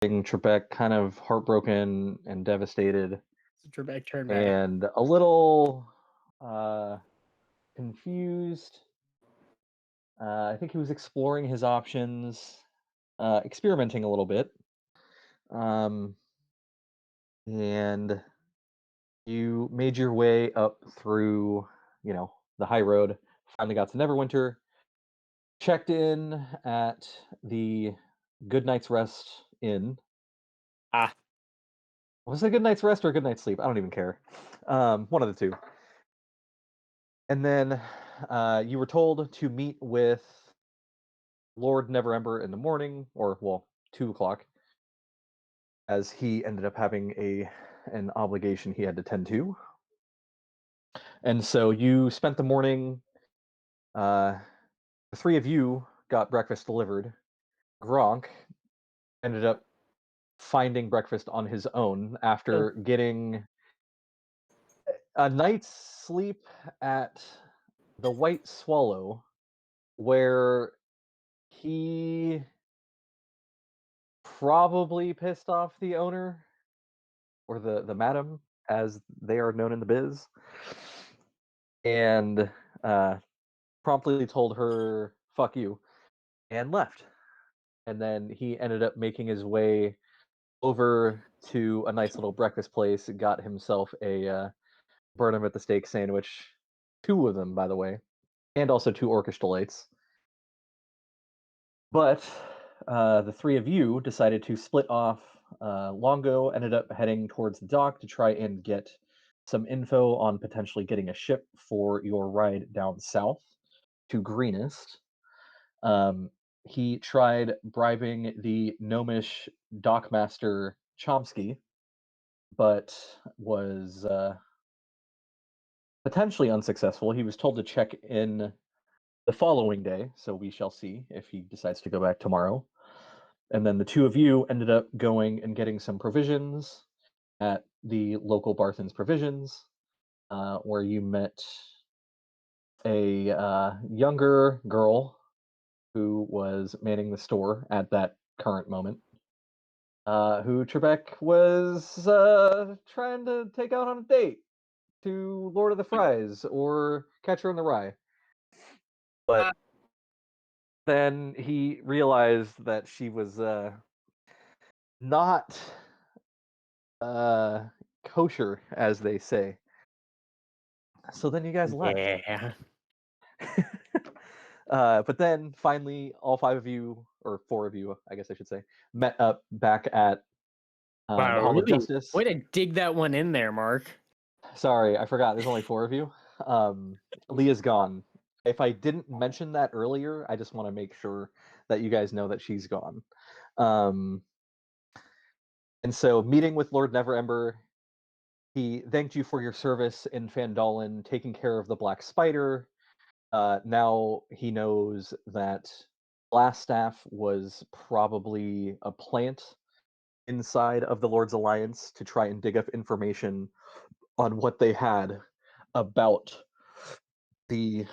Trebek kind of heartbroken and devastated, Trebek turned back. and a little confused. I think he was exploring his options, experimenting a little bit. Um, and you made your way up through, the high road, finally got to Neverwinter, checked in at the Good Night's Rest Inn. Ah. Was it a good night's rest or a good night's sleep? I don't even care. One of the two. And then you were told to meet with Lord Neverember in the morning, or, well, 2 o'clock, as he ended up having an obligation he had to tend to. And so you spent the morning, the three of you got breakfast delivered. Gronk ended up finding breakfast on his own after getting a night's sleep at the White Swallow, where he probably pissed off the owner, or the madam, as they are known in the biz, and promptly told her "fuck you" and left. And then he ended up making his way over to a nice little breakfast place, got himself a burn him at the steak sandwich, two of them, by the way, and also two Orcish delights. But the three of you decided to split off. Longo ended up heading towards the dock to try and get some info on potentially getting a ship for your ride down south to Greenest. He tried bribing the gnomish dockmaster Chomsky, but was potentially unsuccessful. He was told to check in the following day, so we shall see if he decides to go back tomorrow. And then the two of you ended up going and getting some provisions at the local Barthen's Provisions, where you met a younger girl who was manning the store at that current moment, who Trebek was trying to take out on a date to Lord of the Fries or Catcher in the Rye. But then he realized that she was not kosher, as they say. So then you guys left. Yeah. But then finally, all five of you, or four of you, I guess I should say, met up back at the Wow, Hall of really? Justice. Way to dig that one in there, Mark. Sorry, I forgot. There's only four of you. Leah's gone. If I didn't mention that earlier, I just want to make sure that you guys know that she's gone. And so, meeting with Lord Neverember, he thanked you for your service in Fandolin, taking care of the Black Spider. Now he knows that Blaststaff was probably a plant inside of the Lord's Alliance to try and dig up information on what they had about the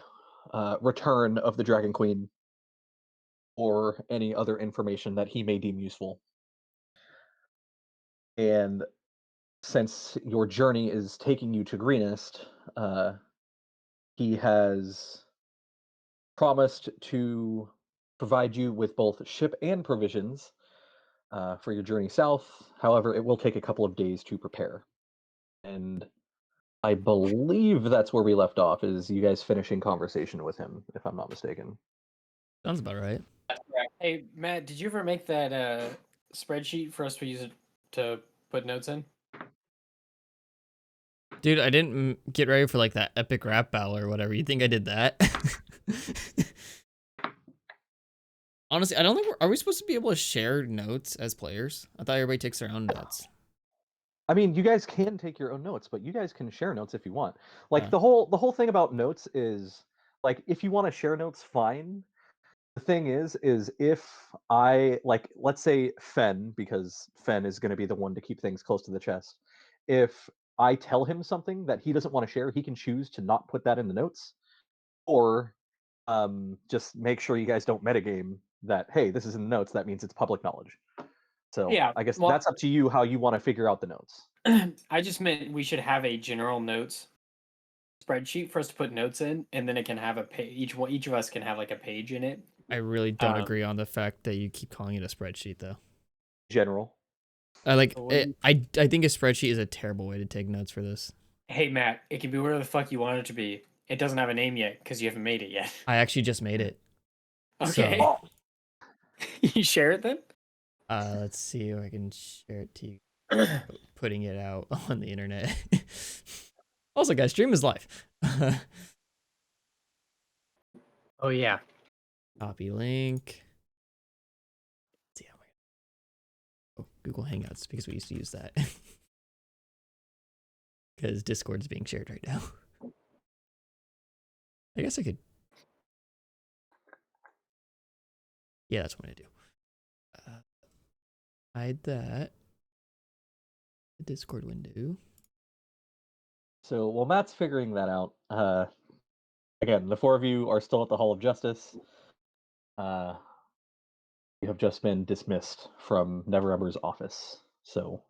return of the Dragon Queen, or any other information that he may deem useful. And since your journey is taking you to Greenest, he has promised to provide you with both ship and provisions for your journey south. However, it will take a couple of days to prepare. And I believe that's where we left off, is you guys finishing conversation with him, if I'm not mistaken. Sounds about right. That's correct. Hey, Matt, did you ever make that spreadsheet for us to use it to put notes in? Dude, I didn't get ready for like that epic rap battle or whatever. You think I did that? Honestly, I don't think are we supposed to be able to share notes as players? I thought everybody takes their own notes. I mean, you guys can take your own notes, but you guys can share notes if you want. Like the whole thing about notes is, like, if you want to share notes, fine. The thing is if I, like, let's say Fen, because Fen is going to be the one to keep things close to the chest. If I tell him something that he doesn't want to share, he can choose to not put that in the notes, or just make sure you guys don't metagame that, hey, this is in the notes, that means it's public knowledge. So Yeah, I guess well- that's up to you how you want to figure out the notes. I just meant we should have a general notes spreadsheet for us to put notes in, and then it can have a page. Each of us can have like a page in it. I really don't Um, agree on the fact that you keep calling it a spreadsheet, though. General. I like So what do it, I think a spreadsheet is a terrible way to take notes for this. Hey Matt, it can be whatever the fuck you want it to be. It doesn't have a name yet because you haven't made it yet. I actually just made it. Okay. So, You share it then? let's see if I can share it to you. Putting it out on the internet. Also, guys, stream is live. Oh yeah. Copy link. Let's see how Google Hangouts, because we used to use that. Because Discord is being shared right now. I guess I could. Yeah, that's what I'm gonna do. Hide that. The Discord window. So while Matt's figuring that out, again, the four of you are still at the Hall of Justice. You have just been dismissed from Neverember's office. So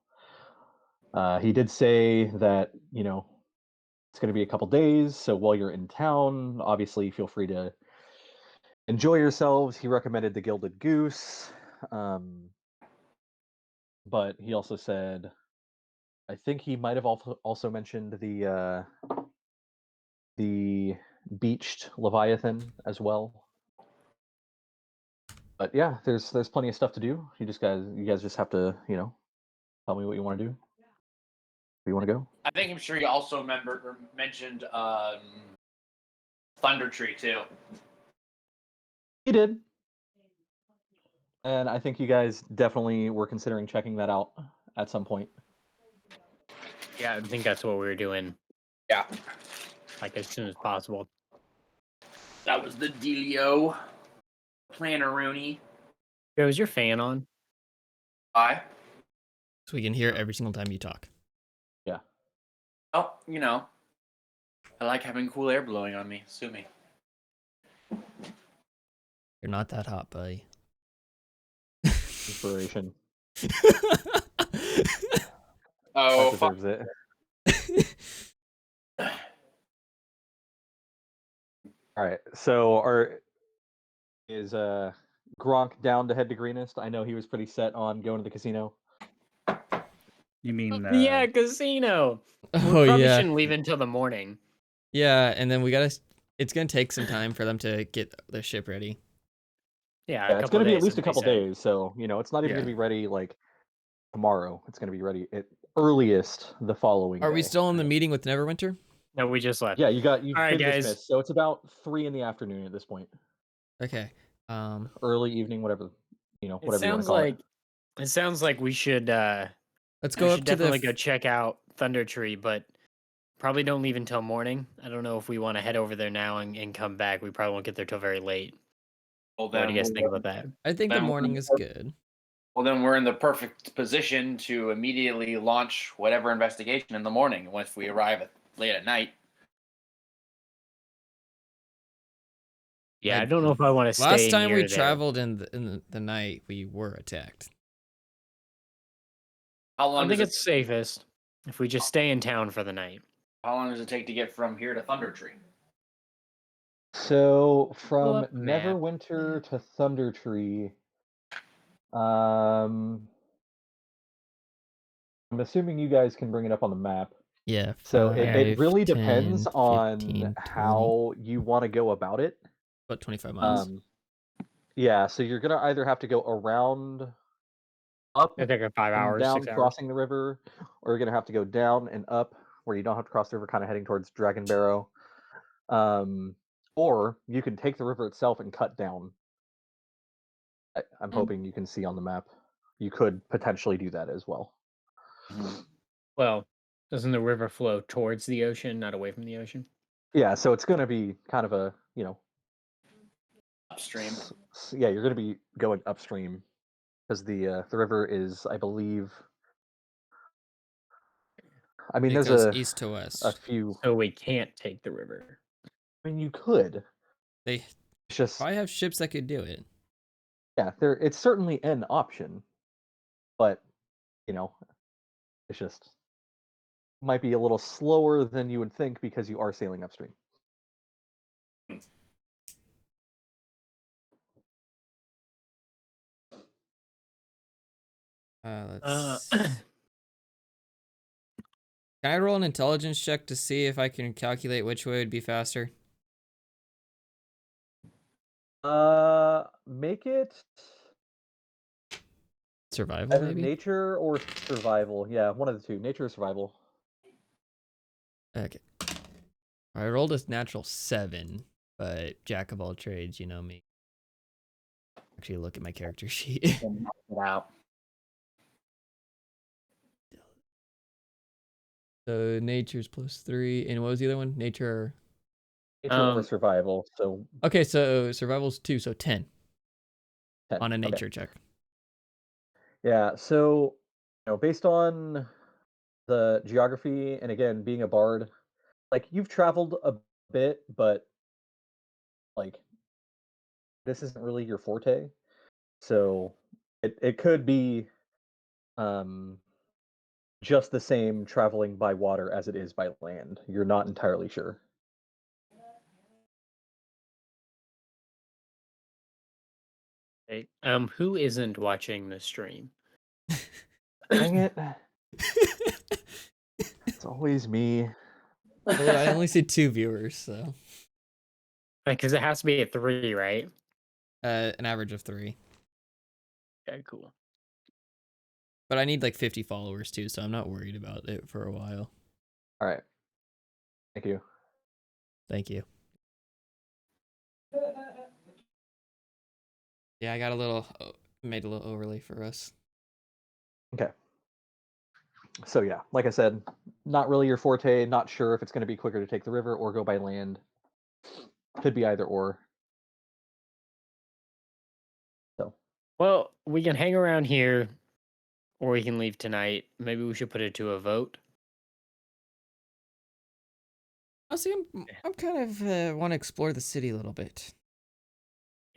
he did say that, it's going to be a couple days. So while you're in town, obviously feel free to enjoy yourselves. He recommended the Gilded Goose. But he also said, I think he might have also mentioned the beached Leviathan as well. But yeah, there's plenty of stuff to do. You guys just have to, tell me what you want to do. Where you want to go? I think I'm sure you also mentioned Thunder Tree too. He did. And I think you guys definitely were considering checking that out at some point. Yeah, I think that's what we were doing. Yeah, Like as soon as possible. that was the dealio. Planner-rooney. Yo, is your fan on? Why? So we can hear every single time you talk. Yeah. Oh, I like having cool air blowing on me. Sue me. You're not that hot, buddy. Inspiration. Oh, That fuck. deserves it. All right. So is Gronk down to head to Greenest? I know he was pretty set on going to the casino. You mean Yeah, casino. We Oh probably yeah, shouldn't leave until the morning. yeah, and then we gotta. It's gonna take some time for them to get their ship ready. Yeah, Yeah, it's going to be at least a somebody couple said. days. So it's not even Yeah. going to be ready like tomorrow. It's going to be ready at earliest the following Are day. we still in the meeting with Neverwinter? No, we just left. Yeah, you've All right, been guys. dismissed. So it's about 3 in the afternoon at this point. Okay. Early evening, whatever It whatever you want sounds to call like it sounds like we should Let's we go up should to the. definitely go check out Thunder Tree, but probably don't leave until morning. I don't know if we want to head over there now and come back. We probably won't get there till very late. Well, What do you guys think about that? I think the then- morning is good. Well, then we're in the perfect position to immediately launch whatever investigation in the morning once we arrive late at night. Yeah, I- I don't know if I want to stay Last time we near there. traveled in the night, we were attacked. How I long think does it's safest if we just stay in town for the night. How long does it take to get from here to Thunder Tree? So from up the map. Neverwinter to Thunder Tree, I'm assuming you guys can bring it up on the map. Yeah. So it really 5, 10, depends on 15, 20, how you want to go about it. about 25 miles. Yeah, so you're gonna either have to go around up It take like 5 and hours, down 6 hours. crossing the river, or you're gonna have to go down and up where you don't have to cross the river, kind of heading towards Dragon Barrow. Or you can take the river itself and cut down. I'm hoping you can see on the map. You could potentially do that as well. Well, doesn't the river flow towards the ocean, not away from the ocean? Yeah, so it's going to be kind of a, Upstream. yeah, you're going to be going upstream because the river is, I believe, I mean, It there's goes a east to west. few. So we can't take the river. I mean, you could. They It's just probably have ships that could do it. yeah, it's certainly an option. but you know, it's just might be a little slower than you would think because you are sailing upstream. Let's. Can I roll an intelligence check to see if I can calculate which way would be faster? Make it Survival, either maybe? nature or survival. Yeah, one of the two, nature or survival. Okay. I rolled a natural 7, but jack of all trades, you know me. Actually, look at my character sheet. Knock it out. So nature's +3, and what was the other one? Nature. Nature or survival. So Okay, so survival's 2, so 10 10. on a Okay. nature check. Yeah, so based on the geography and again being a bard, like you've traveled a bit, but like this isn't really your forte. So it could be um just the same traveling by water as it is by land. You're not entirely sure. Hey, who isn't watching the stream? Dang it. It's always me. Well, I only see 2 viewers, so Because it has to be at 3, right? an average of 3. Okay, cool. But I need like 50 followers too, so I'm not worried about it for a while. All right. Thank you. Thank you. Yeah, I got a little made a little overlay for us. Okay. So yeah, like I said, not really your forte, not sure if it's going to be quicker to take the river or go by land. Could be either or. So, Well, we can hang around here, or we can leave tonight. Maybe we should put it to a vote. Honestly, I'm kind of want to explore the city a little bit.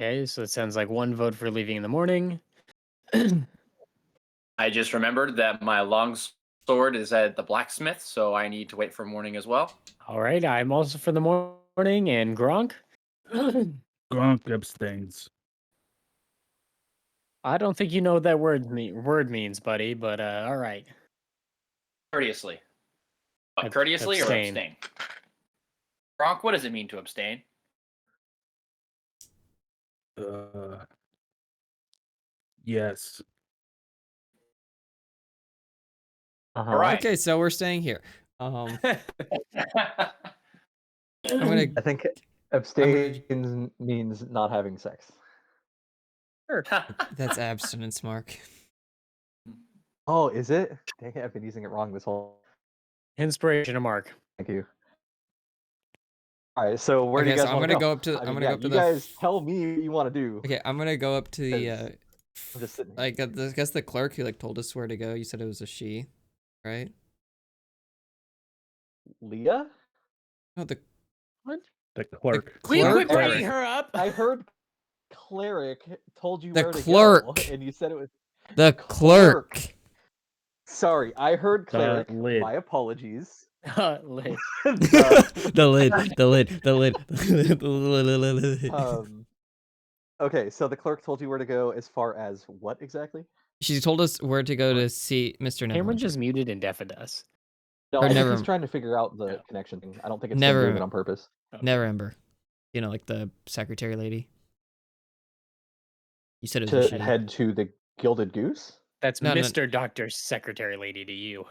Okay, so it sounds like 1 vote for leaving in the morning. I just remembered that my long sword is at the blacksmith, so I need to wait for morning as well. All right, I'm also for the morning, and Gronk. Gronk abstains. I don't think you know what that word means, buddy. But all right. Courteously. What, courteously Abstain. or abstain? Gronk, what does it mean to abstain? Yes. Uh-huh. All right. Okay, so we're staying here. I'm gonna. I think abstain means not having sex. That's abstinence, Mark. Oh, is it? Dang it, I've been using it wrong this whole. Inspiration to Mark. Thank you. All right, so where do you Okay, guys so I'm want to gonna go? go up to. I I'm mean, gonna yeah, go up to you the. guys tell me what you want to do. Okay, I'm gonna go up to the. 'Cause I'm just sitting here. Like I guess the clerk who like told us where to go. You said it was a she, right? Leah? No, the What? The clerk. We clerk. quit Cleric. bringing her up. I heard cleric told you The where to clerk. go, and you said it was The clerk. Sorry, I heard The cleric. lid. My apologies. Lit. The lid. The lid. The lid. The lid. Okay, so the clerk told you where to go as far as what exactly? She told us where to go to see Mr. Cameron Neverwinter. just muted and deafened us. No, Or I think never- he's trying to figure out the No. connection thing. I don't think it's him Never- doing it on purpose. Okay. Neverember. You know, like the secretary lady. You said it was To a she. head to the Gilded Goose? That's No, no. Mr. Doctor Secretary Lady to you.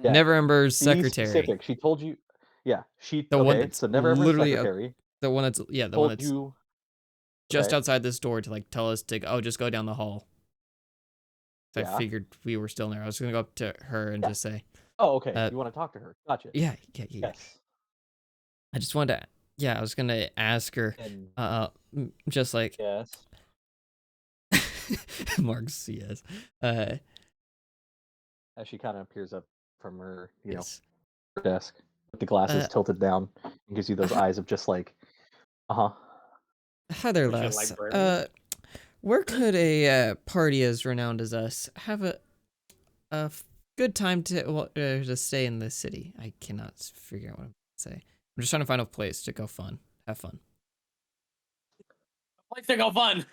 Yeah. Neverember's Be secretary. specific. She told you. Yeah, she. The okay, one that's so Neverember's literally secretary the one that's the one told that's you. just okay, outside this door to like tell us to just go down the hall. So Yeah. I figured we were still in there. I was gonna go up to her and Yeah. just say, Oh, okay. Uh, You want to talk to her? Gotcha. yeah. Yes. I just wanted to, yeah, I was gonna ask her, And just like yes. Mark's, yes, As she kind of peers up from her, yes. her desk with the glasses Uh, tilted down and gives you those eyes of just like, uh-huh. Hi there, Was your Les. librarian? Where could a party as renowned as us have a good time to stay in the city. I cannot figure out what I'm gonna say. I'm just trying to find a place to go have fun. Place to go fun.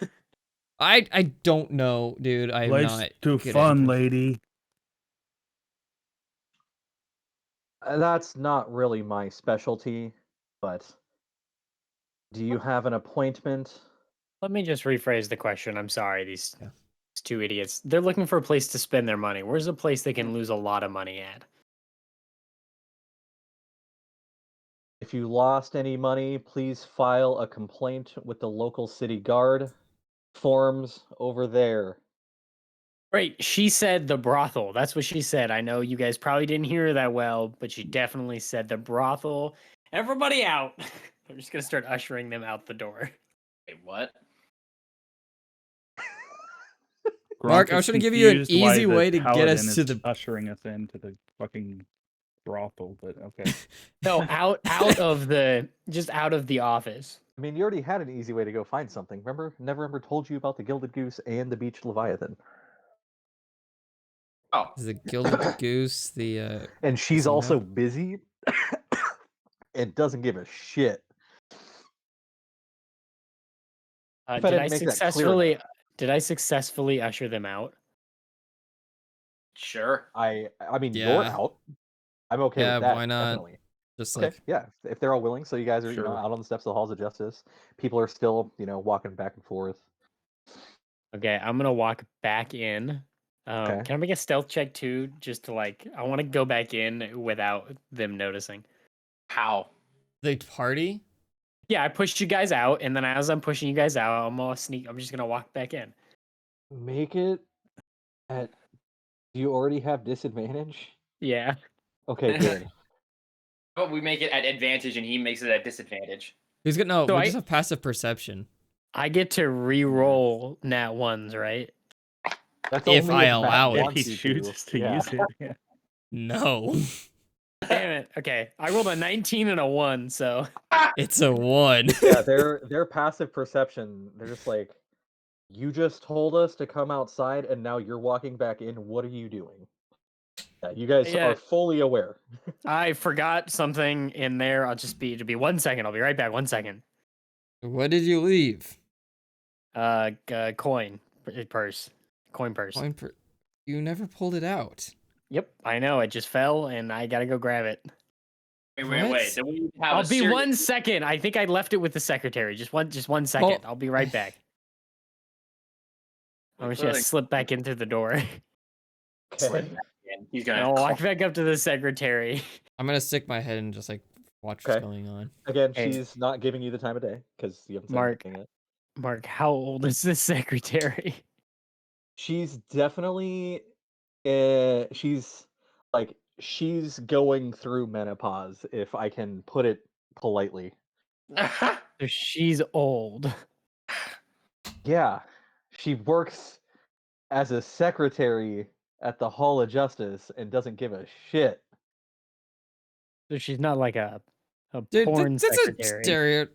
I don't know, dude. I'm Place not to good at fun, improv. lady. That's not really my specialty, but do you have an appointment? Let me just rephrase the question. I'm sorry, these Yeah. two idiots. They're looking for a place to spend their money. Where's a place they can lose a lot of money at? If you lost any money, please file a complaint with the local city guard. Forms over there. Right, she said the brothel. That's what she said. I know you guys probably didn't hear her that well, but she definitely said the brothel. Everybody out. I'm just gonna start ushering them out the door. Wait, what? Mark, Gronk I was is trying to give you an confused why easy the way to get paladin us to is the. ushering us into the fucking brothel, but okay. No, out of the just out of the office. I mean, you already had an easy way to go find something. Remember? Never ever told you about the Gilded Goose and the Beached Leviathan. Oh, The Gilded Goose, the And she's casino. also busy and doesn't give a shit. If I didn't make that clear enough. Did I successfully usher them out? sure. I mean, you're Yeah. out. I'm okay Yeah, with that, why not? definitely. Just Okay, like yeah. If they're all willing, so you guys are, Sure. out on the steps of the halls of justice. People are still, walking back and forth. Okay, I'm gonna walk back in. Okay. Can I make a stealth check too, just to I want to go back in without them noticing. How? the party. Yeah, I pushed you guys out, and then as I'm pushing you guys out, I'm gonna sneak. I'm just gonna walk back in. Make it at. Do you already have disadvantage? Yeah. Okay, good. But we make it at advantage and he makes it at disadvantage. Who's gonna? No, So we just have passive perception. I get to re-roll nat ones, right? That's If only I if Matt allow it. If wants he you chooses to Yeah. use it, yeah. No, Damn it. Okay, I rolled a 19 and a 1, so it's a 1. Yeah, their passive perception, they're just like, you just told us to come outside and now you're walking back in. What are you doing? Yeah, you guys Yeah. are fully aware. I forgot something in there. It'll be 1 second. I'll be right back. 1 second. What did you leave? Coin purse. Coin purse. You never pulled it out. Yep, I know. It just fell, and I gotta go grab it. What? Wait. Then we have I'll a be serious- 1 second. I think I left it with the secretary. Just one second. I'll be right back. I'm just gonna slip back in through the door. Okay. He's And gonna. I'll walk back up to the secretary. I'm gonna stick my head and just like watch Okay. what's going on. Again, Hey. she's not giving you the time of day because you haven't said Mark. anything yet. Mark, how old is this secretary? She's definitely she's going through menopause, if I can put it politely. So she's old. Yeah. She works as a secretary at the Hall of Justice and doesn't give a shit. So she's not like a Dude, porn that's a secretary. stereo.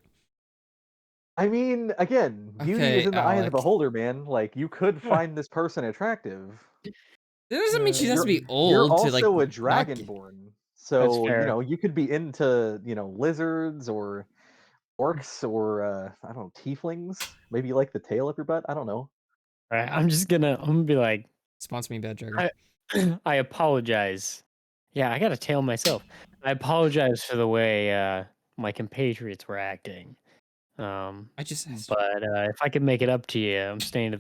I mean, again, beauty Okay, is in the eye of the Alec. beholder, man. Like, you could find this person attractive. That doesn't mean she has to be You're old to like also a not dragonborn. So, fair. you could be into, lizards or orcs or, I don't know, tieflings. Maybe you like the tail up your butt. I don't know. Right, I'm gonna be like, sponsor me, bad dragon. I apologize. Yeah, I got a tail myself. I apologize for the way my compatriots were acting. I just asked. But if I could make it up to you, I'm staying to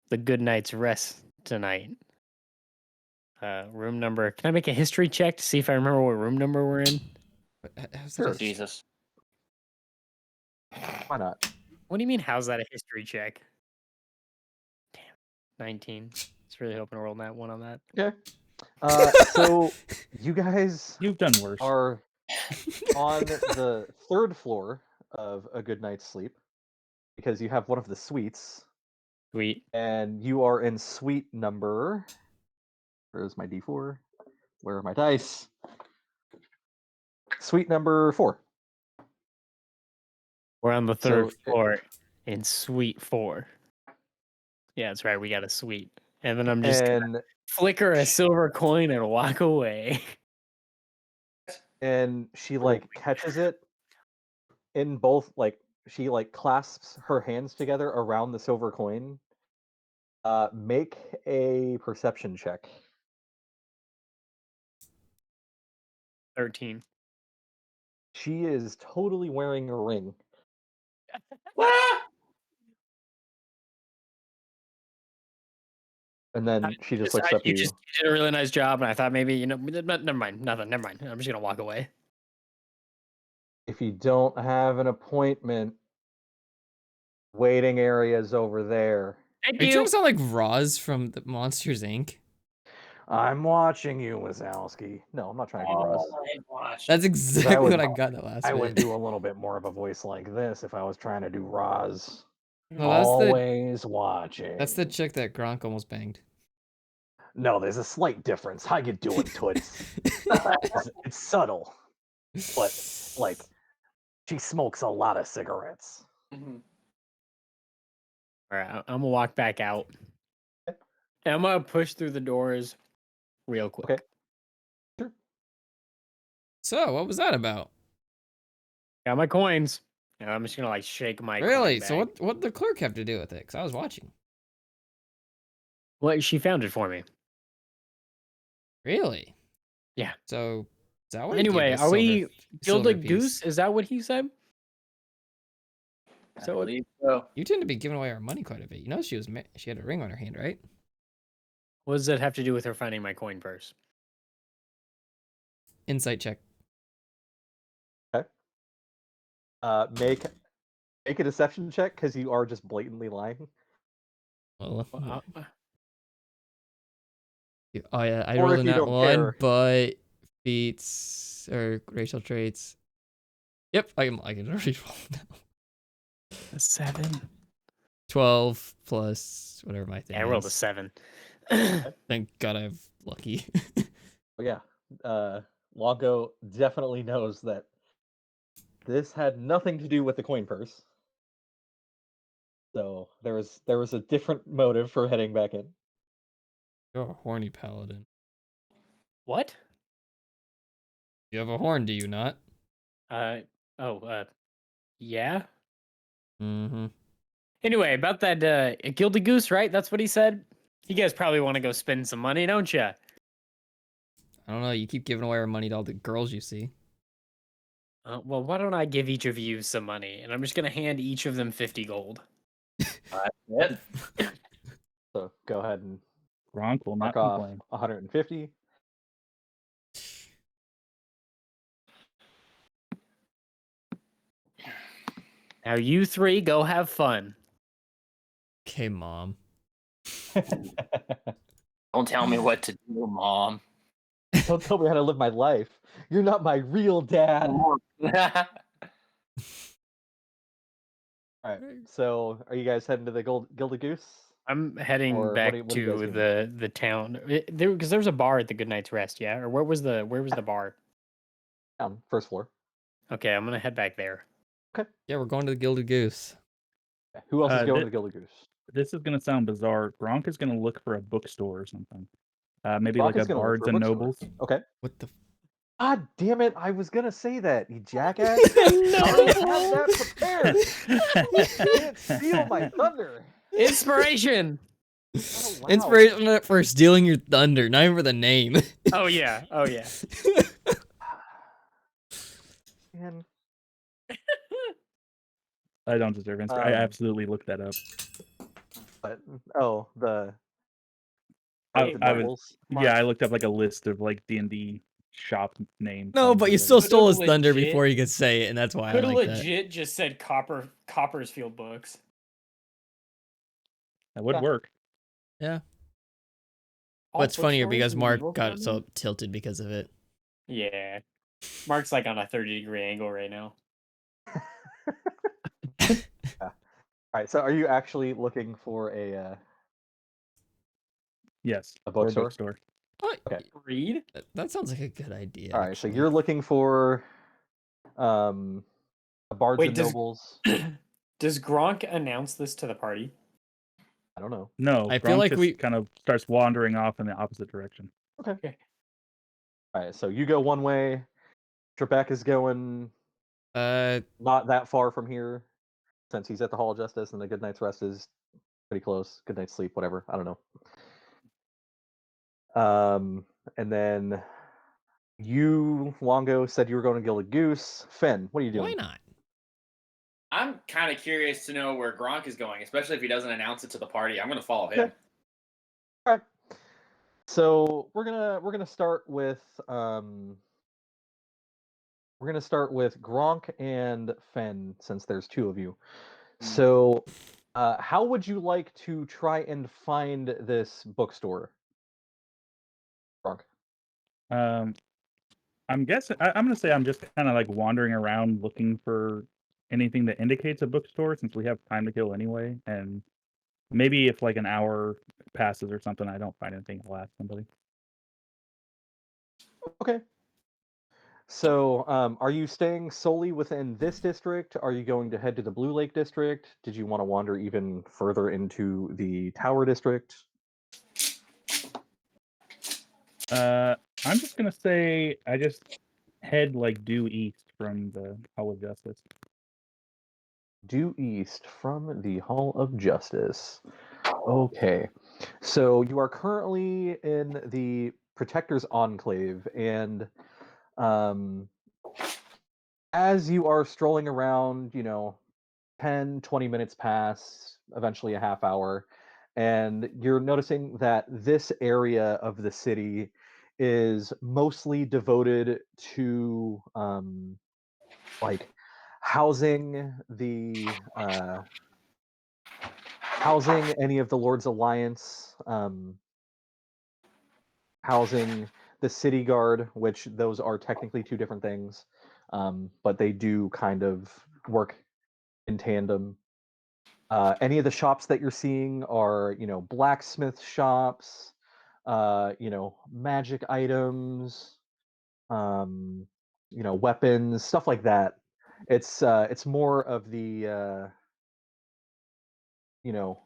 the good night's rest tonight. Room number. Can I make a history check to see if I remember what room number we're in? How's Sure. that? Jesus. Why not? What do you mean? How's that a history check? Damn, 19. Just really hoping to roll that one on that. Okay. So you guys You've done worse. are on the third floor of a good night's sleep because you have one of the suites, Sweet. and you are in suite number. Where's my D4? Where are my dice? Suite number 4. We're on the third So floor in suite 4. Yeah, that's right. We got a suite. And then I'm just gonna and flicker a silver coin and walk away. And she like catches it in both, like she like clasps her hands together around the silver coin. Make a perception check. 13. She is totally wearing a ring. And then she just looks up at You you. just did a really nice job, and I thought maybe, never mind, nothing, never mind. I'm just gonna walk away. If you don't have an appointment, waiting area's over there. Thank Are you trying you. to sound like Roz from the Monsters Inc? I'm watching you, Wazowski. No, I'm not trying to do Roz. That's exactly would- what I got in that last I bit. would do a little bit more of a voice like this if I was trying to do Roz. No, Always watching. that's the chick that Gronk almost banged. No, there's a slight difference. How you doing, Toots? It's subtle, but like she smokes a lot of cigarettes. All right, I'm gonna walk back out. And I'm gonna push through the doors real quick. Okay. Sure. So, what was that about? Got my coins. And I'm just gonna like shake my coin Really? So bag. what the clerk have to do with it? Because I was watching. Well, she found it for me. Really? Yeah. So is that what he gave Anyway, you, are we silver Gilded piece? Goose? Is that what he said? I So it- believe so. You tend to be giving away our money quite a bit. You know she had a ring on her hand, right? What does that have to do with her finding my coin purse? Insight check. Make a deception check because you are just blatantly lying. Well, Well, oh yeah, I Or rolled if a you nat don't one, care. but feats or racial traits. Yep, I can reroll now. a 7. 12 plus whatever my thing Yeah, I rolled a is. 7. Thank God I'm lucky. But yeah, Longo definitely knows that this had nothing to do with the coin purse. So there was a different motive for heading back in. You're a horny paladin. What? You have a horn, do you not? Yeah. Mm-hmm. Anyway, about that Gilded Goose, right? That's what he said. You guys probably want to go spend some money, don't you? I don't know. You keep giving away our money to all the girls you see. Well, why don't I give each of you some money, and I'm just gonna hand each of them 50 gold. Yep. So go ahead and Gronk will not mark off complain. 150. Now you three go have fun. Okay, Mom. Don't tell me what to do, Mom. Don't tell me how to live my life. You're not my real dad. All right. So are you guys heading to the Gilded Goose? I'm heading Or what back do you guys to doing? the town because there's a bar at the Good Night's Rest, yeah. Or where was the bar? Down first floor. Okay, I'm gonna head back there. Yeah, we're going to the Gilded Goose. Who else is going to thi- the Gilded Goose? This is gonna sound bizarre. Gronk is gonna look for a bookstore or something. Maybe Gronk like is a gonna look Bards for a and bookstore. Nobles. Okay. What the? God damn it! I was gonna say that, you jackass. I didn't have that prepared. You can't steal my thunder. Inspiration. Oh, wow. Inspiration for stealing your thunder, not even for the name. Oh yeah. Oh yeah. Man. I don't deserve inspiration. I Um, absolutely looked that up. But the I the was nobles. Yeah, I looked up like a list of like D&D shop names. No, on but you Google. still Could've stole his thunder legit- before he could say it, and that's why I Could have like that. legit just said Coppersfield books. That would Yeah. work. Yeah. All But it's funnier bookstores because in Mark North got so London? tilted because of it. Yeah. Mark's like on a 30-degree angle right now. All right. So are you actually looking for Yes. a Or bookstore? bookstore. Oh, Okay. Read? that sounds like a good idea. All right. So actually. you're looking for a Bards Wait, and does- Nobles. Does Gronk announce this to the party? I don't know. No, I feel Gronk like just we- kind of starts wandering off in the opposite direction. Okay. All right, so you go one way. Trebek is going not that far from here, since he's at the Hall of Justice, and the Good Night's Rest is pretty close. Good night's sleep, whatever. I don't know. And then you, Longo, said you were going to kill a goose. Fen, what are you why doing? not? I'm kind of curious to know where Gronk is going, especially if he doesn't announce it to the party. I'm going to follow him. Okay. All right. So we're gonna start with Gronk and Fen, since there's two of you. So, how would you like to try and find this bookstore, Gronk? I'm guessing I'm gonna say I'm just kind of like wandering around looking for anything that indicates a bookstore, since we have time to kill anyway, and maybe if like an hour passes or something, I don't find anything, I'll ask somebody. Okay. So, are you staying solely within this district? Are you going to head to the Blue Lake district? Did you want to wander even further into the Tower district? I'm just gonna say I just head like due east from the Hall of Justice. Due east from the Hall of Justice. Okay. So you are currently in the Protector's Enclave, and as you are strolling around, 10, 20 minutes pass, eventually a half hour, and you're noticing that this area of the city is mostly devoted to like housing the housing any of the Lord's Alliance, housing the City Guard, which those are technically two different things, but they do kind of work in tandem. Any of the shops that you're seeing are, blacksmith shops, magic items, weapons, stuff like that. It's more of the, you know,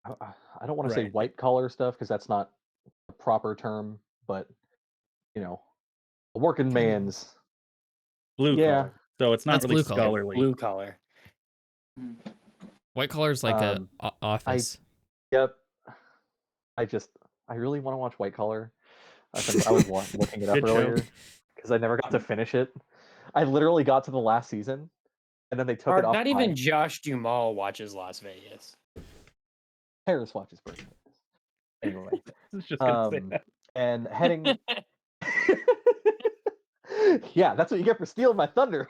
I don't want to say Right. white collar stuff because that's not a proper term, but you know, a working man's. Blue Yeah. collar. So it's not That's really blue collar. scholarly. Blue collar. White collar is like a I office. Yep. I really want to watch White Collar. I was looking it up Good show. earlier because I never got to finish it. I literally got to the last season, and then they took it off. Not even Josh Duhamel watches Las Vegas. Harris watches Burning Witness. Anyway, I was just gonna say that. and heading. Yeah, that's what you get for stealing my thunder.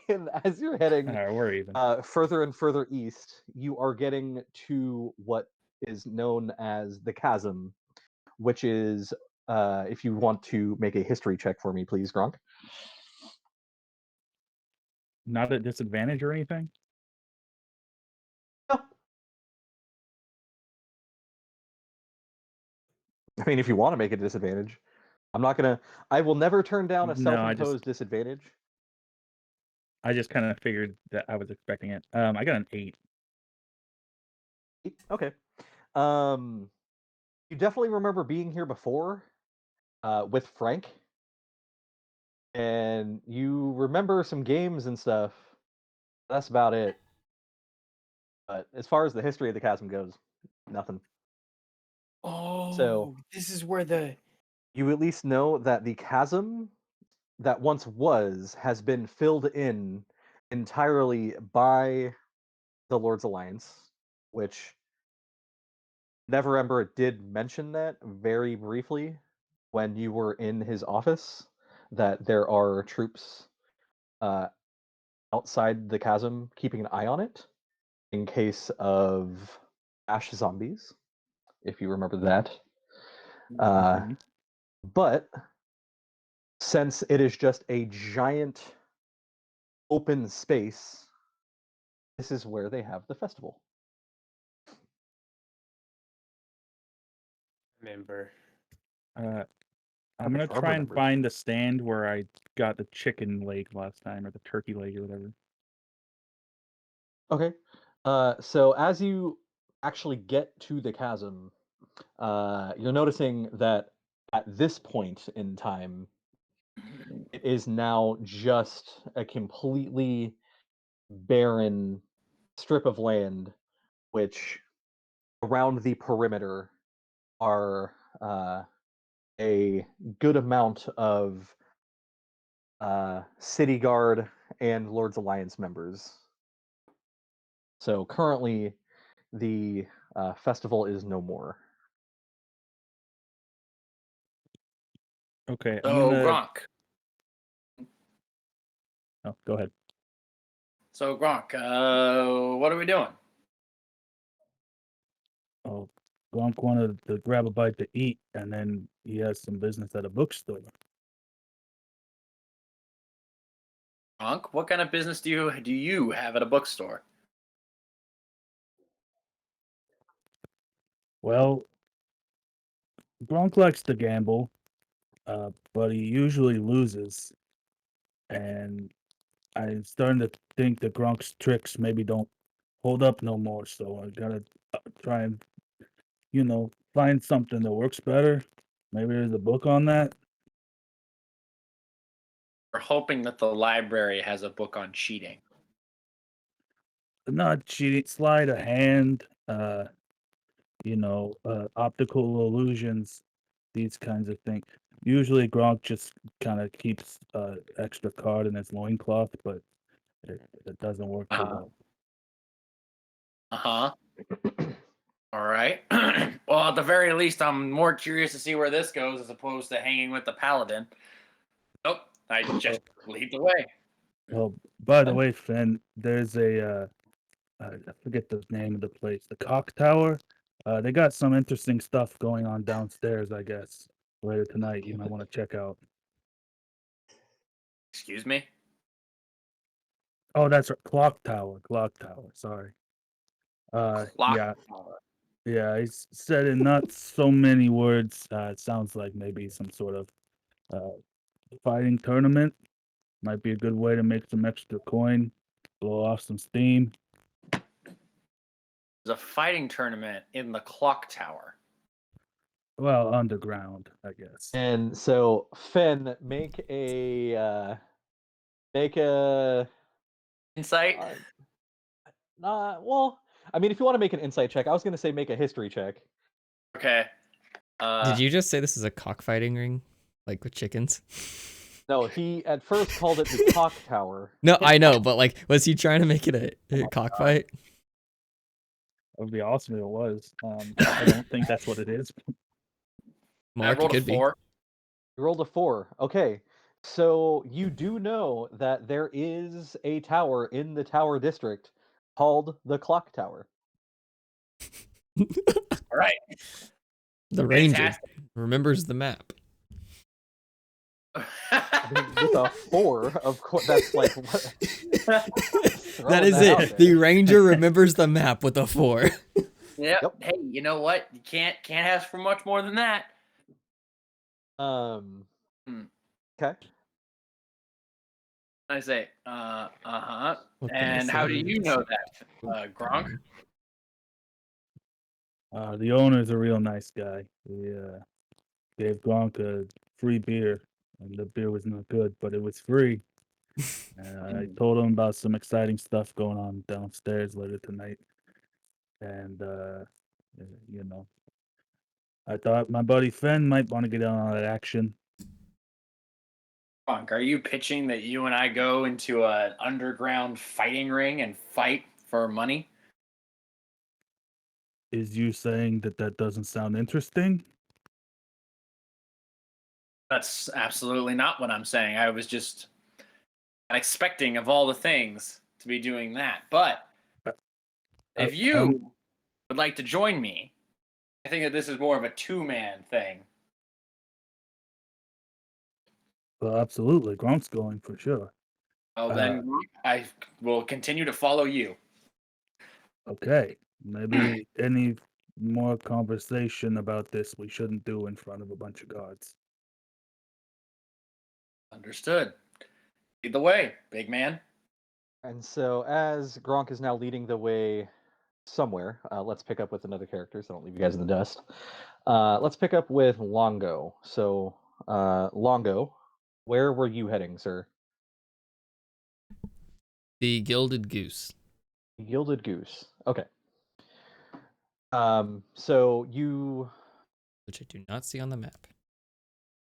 And as you're heading We're even. further and further east, you are getting to what is known as the Chasm, which is, if you want to make a history check for me, please, Gronk. Not at disadvantage or anything? No. I mean, if you want to make a disadvantage, I will never turn down a No, self-imposed disadvantage. I just kind of figured that I was expecting it. I got an 8. Okay. You definitely remember being here before, with Frank, and you remember some games and stuff. That's about it. But as far as the history of the chasm goes, nothing. Oh, this is where the You at least know that the chasm that once was has been filled in entirely by the Lord's Alliance, which Neverember did mention that very briefly when you were in his office, that there are troops uh, outside the chasm keeping an eye on it in case of ash zombies, if you remember that. Mhm. But since it is just a giant open space, this is where they have the festival. member. I'm gonna Trevor try and remembers. find the stand where I got the chicken leg last time, or the turkey leg, or whatever. Okay. So as you actually get to the chasm, you're noticing that at this point in time, it is now just a completely barren strip of land, which around the perimeter are a good amount of city guard and Lord's Alliance members. So currently, the festival is no more. Okay, I'm So gonna. Gronk. Oh, go ahead. So Gronk, what are we doing? Oh, Gronk wanted to grab a bite to eat, and then he has some business at a bookstore. Gronk, what kind of business do you have at a bookstore? Well, Gronk likes to gamble, but he usually loses, and I'm starting to think that Gronk's tricks maybe don't hold up no more. So I gotta try and find something that works better. Maybe there's a book on that. We're hoping that the library has a book on cheating. Not cheating, sleight of hand, optical illusions, these kinds of things. Usually Gronk just kind of keeps extra card in his loincloth, but it doesn't work too well. Uh-huh. All right. Well, at the very least, I'm more curious to see where this goes as opposed to hanging with the paladin. Nope, I just lead the way. Well, by the Okay. way, Finn, there's I forget the name of the place, the Cock Tower. They got some interesting stuff going on downstairs, I guess. Later tonight, you might want to check out. Excuse me? Oh, that's right. Clock Tower. Clock Tower. Sorry. Clock Yeah, tower. yeah. He said in not so many words. It sounds like maybe some sort of uh, fighting tournament. Might be a good way to make some extra coin, blow off some steam. There's a fighting tournament in the clock tower. Well, underground, I guess. And so, Finn, make a Insight? uh, well, I mean, if you want to make an insight check, I was going to say make a history check. Okay. Did you just say this is a cockfighting ring, like with chickens? No, he at first called it the Cock Tower. No, I know, but like, was he trying to make it a cockfight? That would be awesome if it was. I don't think that's what it is. I Mark, it rolled a could be. 4. You rolled a 4. Okay. So you do know that there is a tower in the Tower District called the Clock Tower. All right. The ranger Fantastic. remembers the map. I mean, with a 4, of course, that's like what? That is out it. there. The ranger remembers the map with a 4. Yep. Yep. Hey, you know what? You can't ask for much more than that. Hmm. Okay. I say, uh-huh. What can I And how do say? you know that, Gronk? The owner's a real nice guy. He gave Gronk a free beer, and the beer was not good, but it was free. And I told him about some exciting stuff going on downstairs later tonight, and you know, I thought my buddy Finn might want to get in on that action. Gronk, are you pitching that you and I go into an underground fighting ring and fight for money? Is you saying that that doesn't sound interesting? That's absolutely not what I'm saying. I was just expecting of all the things to be doing that. But if you would like to join me, I think that this is more of a two-man thing. Well, absolutely, Gronk's going for sure. Well, then I will continue to follow you. Okay, maybe any more conversation about this we shouldn't do in front of a bunch of guards. Understood. Lead the way, big man. And so, as Gronk is now leading the way somewhere, let's pick up with another character so I don't leave you guys in the dust. Let's pick up with Longo. So, Longo, where were you heading, sir? The Gilded Goose. Gilded Goose. Okay. So you, Which I do not see on the map.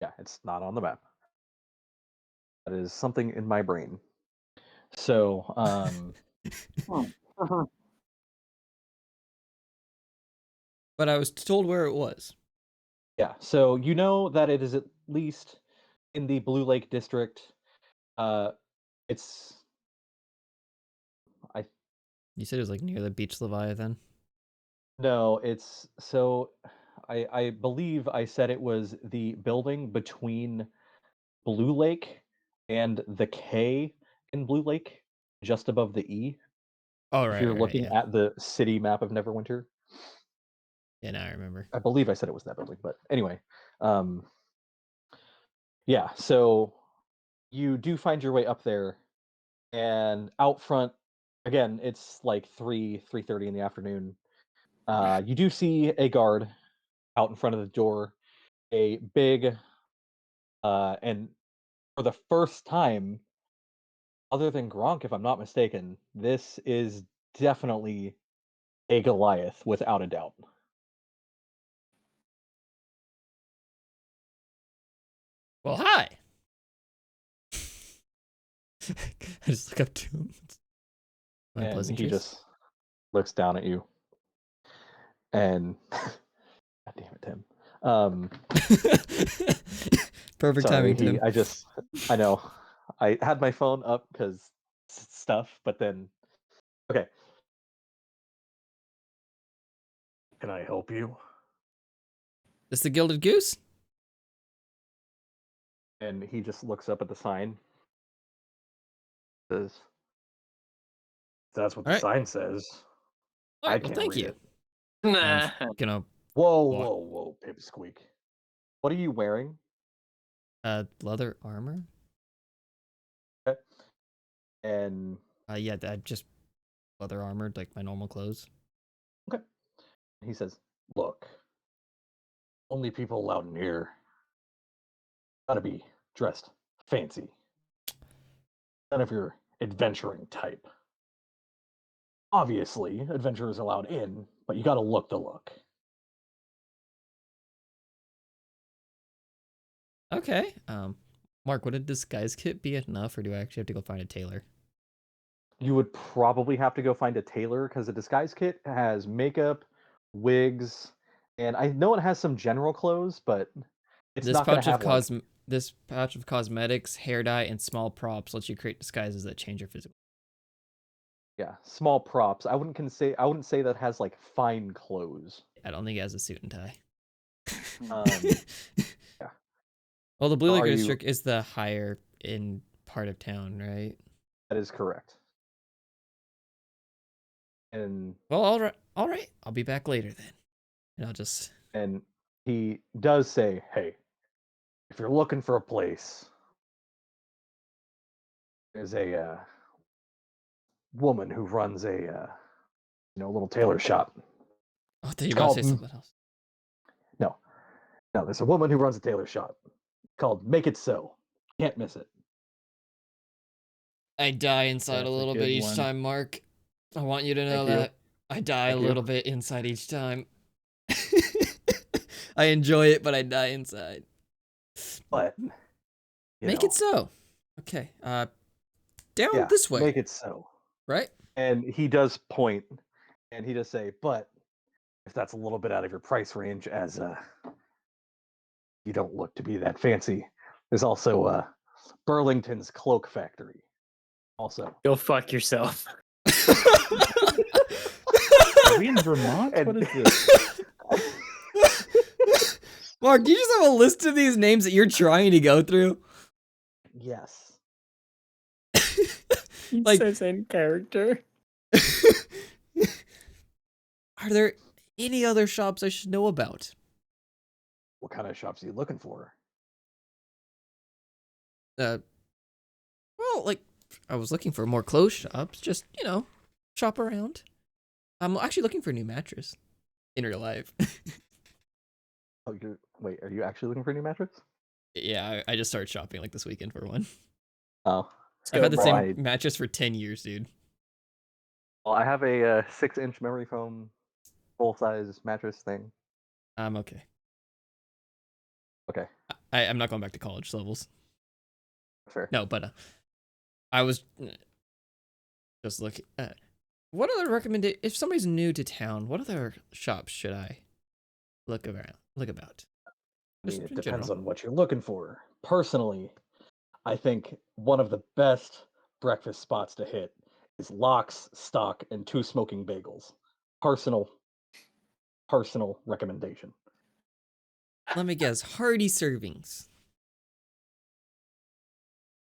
yeah, it's not on the map. That is something in my brain. So, But I was told where it was. yeah, so you know that it is at least in the Blue Lake district. It's I You said it was like near the Beach Leviathan. no, it's so I believe I said it was the building between Blue Lake and the K in Blue Lake, just above the E. Oh, If right, you're right, looking yeah. at the city map of Neverwinter, Yeah, now I remember. I believe I said it was that building. But anyway, um, yeah. So you do find your way up there, and out front, again, it's like 3:30 in the afternoon. You do see a guard out in front of the door, a big, and for the first time, other than Gronk, if I'm not mistaken, this is definitely a Goliath without a doubt. Well, hi. I just look up to him. My And he pleasantries. just looks down at you, and God damn it, Tim. Perfect Sorry, timing, Tim. I know, I had my phone up because stuff, but then, okay. Can I help you? This the Gilded Goose? And he just looks up at the sign. Says, "That's what the All right. sign says." All I right. Well, can't thank read you. it. I'm Nah. gonna Whoa, walk. whoa, whoa, Pipsqueak. What are you wearing? Leather armor. Okay. And Yeah, that just leather armored, like my normal clothes. okay. He says, "Look, only people allowed in here gotta be dressed fancy. None of your adventuring type. Obviously, adventurers allowed in, but you gotta look the look." Okay. Mark, would a disguise kit be enough, or do I actually have to go find a tailor? You would probably have to go find a tailor because a disguise kit has makeup, wigs, and I know it has some general clothes, but it's This not going to pouch of have like, this pouch of cosmetics, hair dye, and small props lets you create disguises that change your physical. yeah, small props. I wouldn't say that has like fine clothes. I don't think it has a suit and tie. Um, yeah. Well, the Blue So Lake are you? District is the higher in part of town, right? That is correct. And Well, all right, all right. I'll be back later then, and I'll just. and he does say, "Hey, if you're looking for a place, there's a woman who runs a little tailor shop. Oh, I thought you It's were about to say called something else. no, no. There's a woman who runs a tailor shop called Make It So. Can't miss it." I die inside That's a a little bit good each one. time, Mark. I want you to know Thank you. that. I die a Thank you. little bit inside each time. I enjoy it, but I die inside. But Make it so. Okay. Down yeah, this way, make it so. right? And he does point, and he does say, "But if that's a little bit out of your price range, as you don't look to be that fancy, there's also Burlington's Cloak Factory. Also, Go fuck yourself. Are we in Vermont? And- What is this? Mark, do you just have a list of these names that you're trying to go through? yes, He Like- says in character. Are there any other shops I should know about? what kind of shops are you looking for? Well, like I was looking for more clothes shops. Just shop around. I'm actually looking for a new mattress in real life. Oh, wait, are you actually looking for a new mattress? Yeah, I just started shopping like this weekend for one. Oh, I've had the bro. same mattress for 10 years, dude. Well, I have a 6-inch memory foam full-size mattress thing. I'm okay. Okay, I'm not going back to college levels. fair. No, but I was just looking. What other recommended? If somebody's new to town, what other shops should I look around? Look about. I mean, Just it in depends general. on what you're looking for. Personally, I think one of the best breakfast spots to hit is Locks, Stock, and Two Smoking Bagels. Personal recommendation. Let me guess. Hearty servings.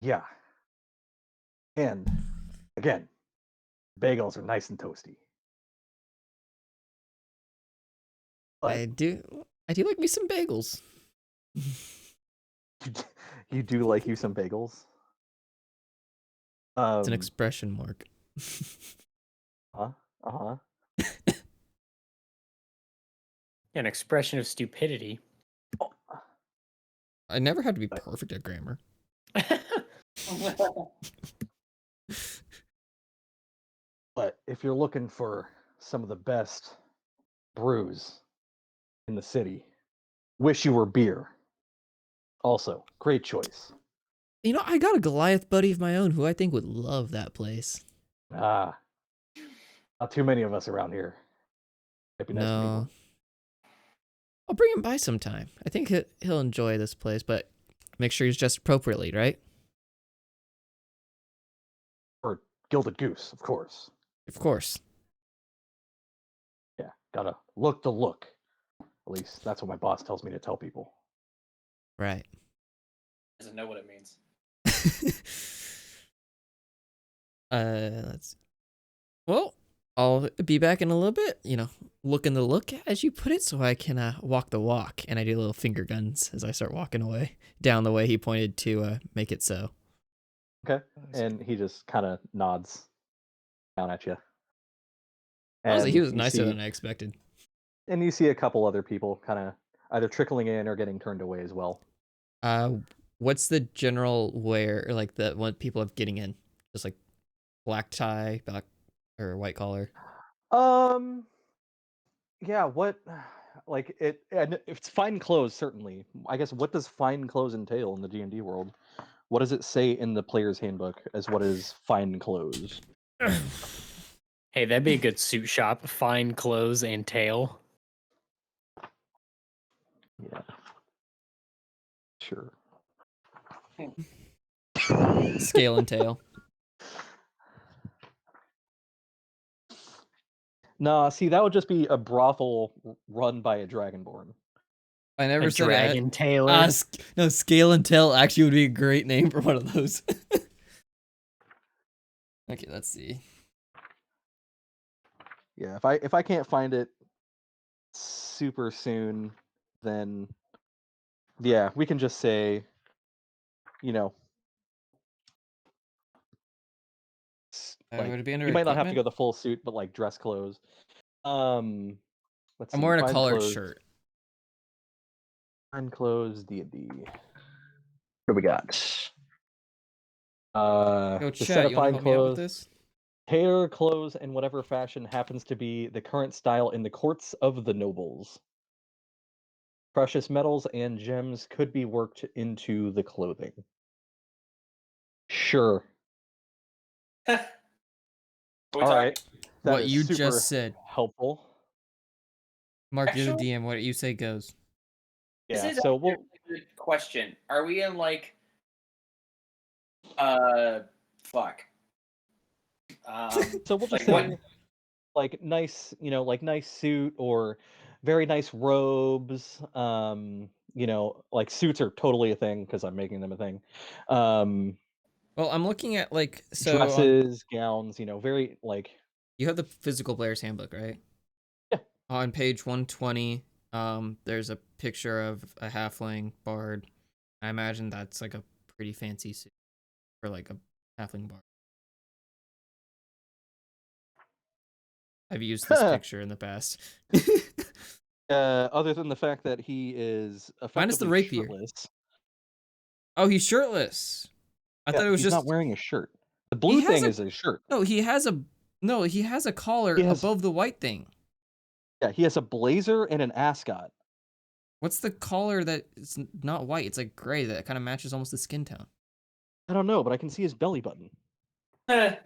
Yeah. And again, bagels are nice and toasty. But I do like me some bagels. you do like you some bagels. It's an expression mark. Uh-huh. An expression of stupidity. I never had to be perfect at grammar. But if you're looking for some of the best brews in the city, Wish You Were Beer. Also, great choice. I got a Goliath buddy of my own who I think would love that place. Ah, not too many of us around here. Might be nice to meet No. one. I'll bring him by sometime. I think he'll enjoy this place, but make sure he's dressed appropriately, right? Or Gilded Goose, of course. Of course. Yeah, gotta look the look. At least that's what my boss tells me to tell people. Right. Doesn't know what it means. Let's. Well, I'll be back in a little bit. Looking the look, as you put it, so I can walk the walk, and I do little finger guns as I start walking away down the way he pointed to make it so. Okay. And he just kind of nods down at you. Honestly, he And was you nicer see, than I expected. and you see a couple other people kind of either trickling in or getting turned away as well. What's the general wear, or like the what people have getting in? Just like black tie, black or white collar. Yeah, what like it and it's fine clothes certainly. I guess what does fine clothes entail in the D&D world? What does it say in the player's handbook as what is fine clothes? Hey, that'd be a good suit shop. Fine clothes and tail. Yeah. Sure. Scale and tail. Nah, see that would just be a brothel run by a dragonborn. I never A said dragon tailor. no, scale and tail actually would be a great name for one of those. Okay, let's see. Yeah, if I can't find it super soon, then yeah, we can just say, you know, Would it be under you might not have to equipment? go the full suit, but like dress clothes. Let's I'm see. wearing a Fine collared clothes. shirt. Fine clothes, D&D. What we got? Yo, The set chat, of you wanna fine help me out with clothes. this? Tailor clothes in whatever fashion happens to be the current style in the courts of the nobles. Precious metals and gems could be worked into the clothing. Sure. Are we All talking- right. That What is you super just said. helpful. Mark, you're the Actually- DM. What you say goes. This Yeah. is So actually we'll. a really good question. Are we in like fuck. So we'll just like say like nice, like nice suit or very nice robes. Like suits are totally a thing because I'm making them a thing. Well, I'm looking at Dresses, gowns, very like. you have the physical player's handbook, right? Yeah. On page 120, there's a picture of a halfling bard. I imagine that's like a pretty fancy suit for like a halfling bard. I've used this picture in the past. Other than the fact that he is Minus the effectively rapier. shirtless. Oh, he's shirtless. I Yeah, thought it was he's not just wearing a shirt. The he blue has thing a is a shirt. no. He has a collar He has above the white thing. Yeah, he has a blazer and an ascot. What's the collar that is not white? It's like gray that kind of matches almost the skin tone. I don't know, but I can see his belly button. I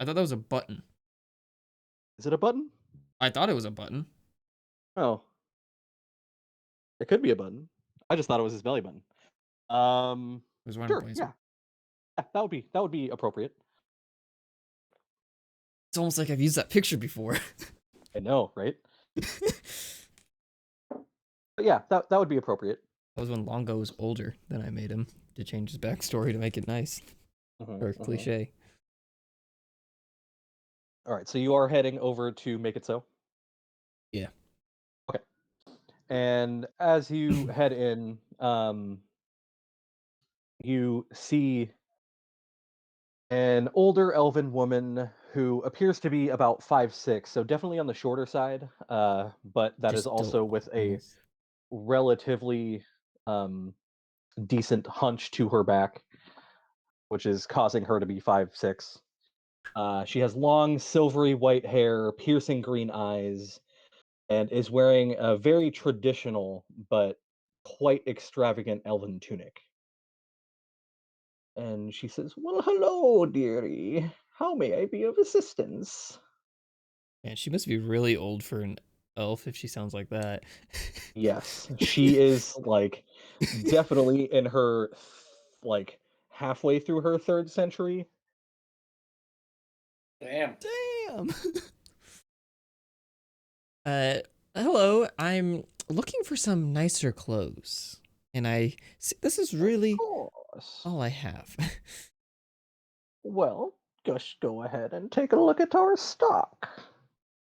thought that was a button. Is it a button? I thought it was a button. Oh. It could be a button. I just thought it was his belly button. It was wearing a Sure, blazer. yeah. Yeah, that would be appropriate. It's almost like I've used that picture before. I know, right? But yeah, that would be appropriate. That was when Longo was older than I made him to change his backstory to make it nice or cliche. All right, so you are heading over to Make It So? Yeah. Okay. And as you head in, you see an older elven woman who appears to be about 5'6", so definitely on the shorter side, but that is Just also still with a almost. relatively decent hunch to her back, which is causing her to be 5'6". She has long, silvery white hair, piercing green eyes, and is wearing a very traditional but quite extravagant elven tunic. And she says, "Well, hello, dearie. How may I be of assistance?" Man, she must be really old for an elf if she sounds like that. Yes, she is like definitely in her like halfway through her third century. Damn. Damn. Uh, hello. I'm looking for some nicer clothes, and I see this is Of really course. all I have. Well, just go ahead and take a look at our stock.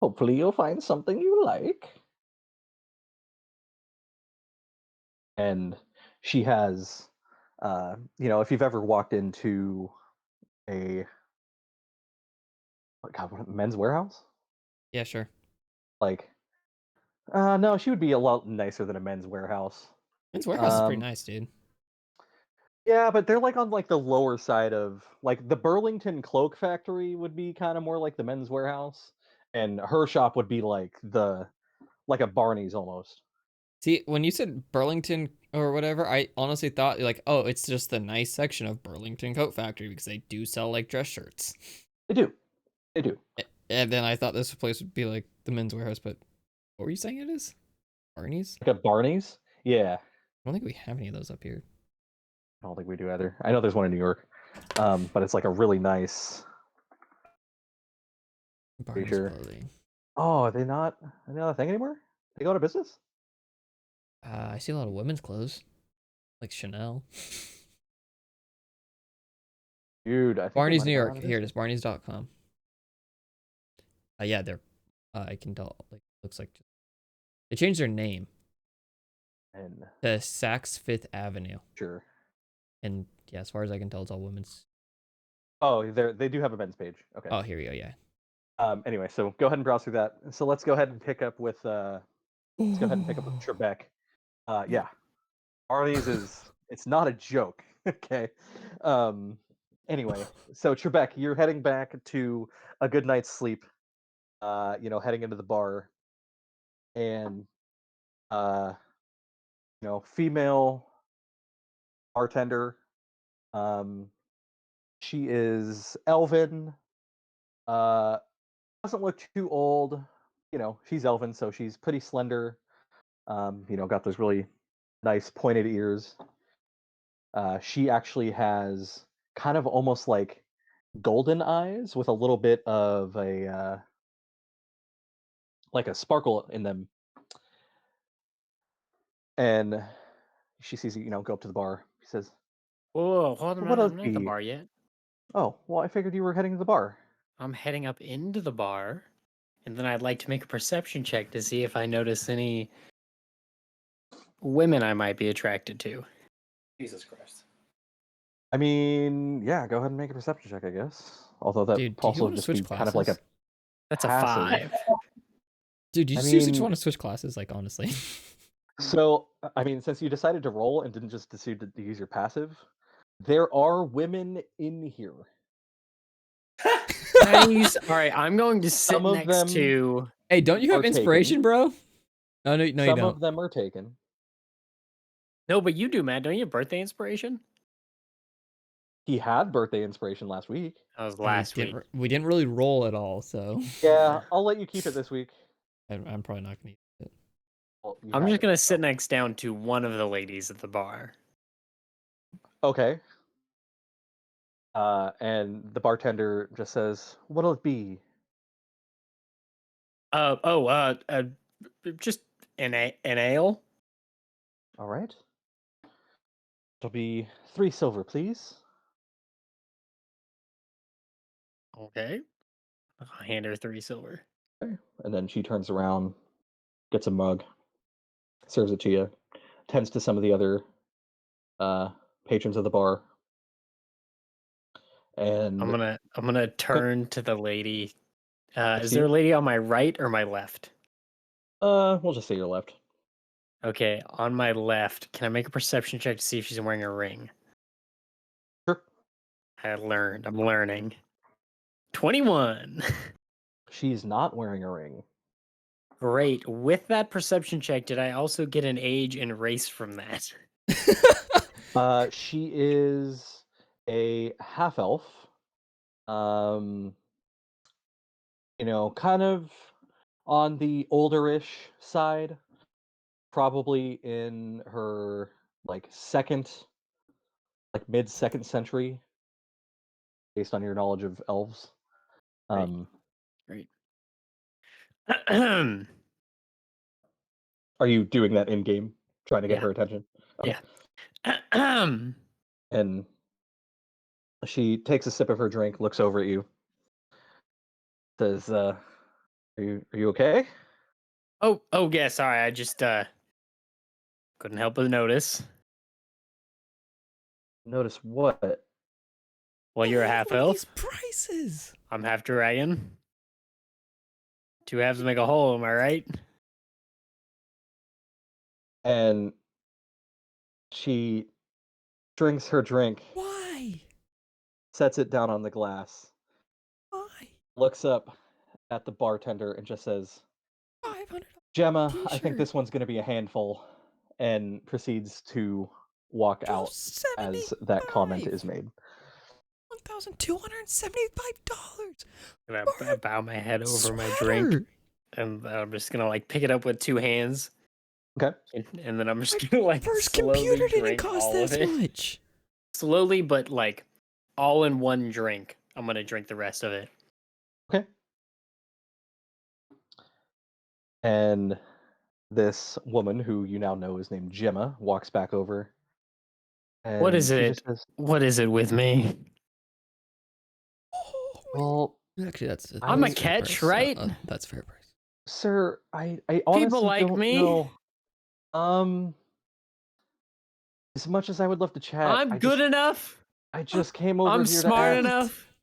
Hopefully, you'll find something you like. And she has, if you've ever walked into a men's warehouse, Yeah, sure. like, no, she would be a lot nicer than a men's warehouse. Men's warehouse is pretty nice, dude. Yeah, but they're like on like the lower side of like the Burlington Cloak Factory would be kind of more like the men's warehouse, and her shop would be like a Barney's almost. See, when you said Burlington or whatever, I honestly thought like, oh, it's just the nice section of Burlington Coat Factory because they do sell like dress shirts. They do, they do. And then I thought this place would be like the men's warehouse, but what were you saying it is? Barney's? Like a Barney's, yeah. I don't think we have any of those up here. I don't think we do either. I know there's one in New York, but it's like a really nice. Pretty Barney's sure. clothing. Oh, are they not a thing anymore? They go out of business? I see a lot of women's clothes, like Chanel. Dude, I think they Barney's might New have gone York. out of Here it business. is, Barney's.com. Yeah, they're. I can tell. Like, looks like they changed their name And to Saks Fifth Avenue, sure. and yeah, as far as I can tell, it's all women's. Oh, they do have a men's page. Okay. Oh, here we go. Yeah. Anyway, so go ahead and browse through that. So let's go ahead and pick up with Trebek. Yeah, Barney's is it's not a joke. Okay. Um, anyway, so Trebek, you're heading back to a good night's sleep. Heading into the bar, and uh, female bartender. Um, she is elven. Uh, doesn't look too old. She's elven, so she's pretty slender. Got those really nice pointed ears. She actually has kind of almost like golden eyes with a little bit of a like a sparkle in them. And she sees you, go up to the bar. She says, Whoa, hold on, "What else I'm not at the be?" bar yet. "Oh, well, I figured you were heading to the bar." I'm heading up into the bar, and then I'd like to make a perception check to see if I notice any women I might be attracted to. Jesus Christ. I mean, yeah, go ahead and make a perception check, I guess. Although that Dude, do you also want to just switch be kind of like a classes? That's a passive. 5. Dude, you I seriously just mean- want to switch classes, like, honestly. So, I mean, since you decided to roll and didn't just decide to use your passive, there are women in here. Nice. All right, I'm going to sit Some of next them to. Hey, don't you are have inspiration, taken. bro? No, no, you Some don't. of them are taken. No, but you do, Matt. Don't you have birthday inspiration? He had birthday inspiration last week. That was And last week. we didn't really roll at all, so Yeah, I'll let you keep it this week. I'm probably not gonna use it. Well, you I'm have just it, gonna so. sit next down to one of the ladies at the bar. Okay. And the bartender just says, "What'll it be?" Just an ale. All right. It'll be 3 silver, please. Okay. I'll hand her 3 silver. Okay. And then she turns around, gets a mug, serves it to you, tends to some of the other patrons of the bar, and I'm gonna turn to the lady. Next Is to there a you? lady on my right or my left? We'll just say your left. Okay, on my left. Can I make a perception check to see if she's wearing a ring? Sure. I'm learning. 21. She's not wearing a ring. Great. With that perception check, did I also get an age and race from that? She is a half elf. Kind of on the olderish side, probably in her mid second century, based on your knowledge of elves. Great. Great. Yeah. Are you doing that in game, trying to get her attention? Okay. And she takes a sip of her drink, looks over at you, says, "Are you okay?" Oh, yeah. Sorry, I just couldn't help but notice. Notice what? Well, you're a Oh, half look at elf. these prices. I'm half dragon. 2 halves make a whole. Am I right? And she drinks her drink, Why? sets it down on the glass, Why? looks up at the bartender, and just says, $500 "Gemma, I think t-shirt. this one's going to be a handful," and proceeds to walk Bro, out as that comment is made. $1,275. I'm gonna bow my head over my drink, and I'm just gonna pick it up with 2 hands. Okay. And then I'm just gonna First slowly computer didn't drink cost all of this it. much. Slowly, but all in one drink. I'm gonna drink the rest of it. Okay. And this woman, who you now know is named Gemma, walks back over. And What is she it? just says, What is it with me? "Well, Actually, that's I'm a I- fair catch, price. right? That's fair price. sir, I honestly like don't me. know. As much as I would love to chat, I'm good enough. I just came over I'm here smart to ask. enough.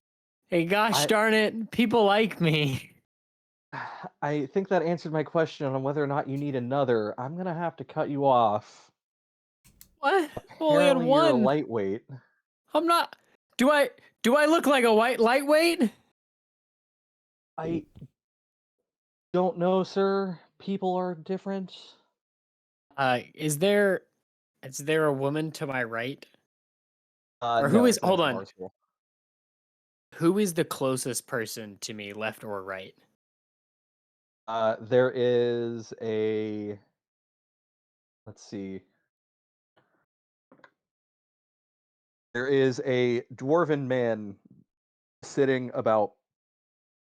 Hey, gosh I- darn it, people like me. I think that answered my question on whether or not you need another. I'm gonna have to cut you off. What? Only had Apparently, you're a one. lightweight. I'm not. Do I look like a white lightweight? I don't know, sir. People are different. Is there a woman to my right? Or who No, is? it's an Hold empty on. bar stool. Who is the closest person to me, left or right? There is a. Let's see. There is a dwarven man sitting about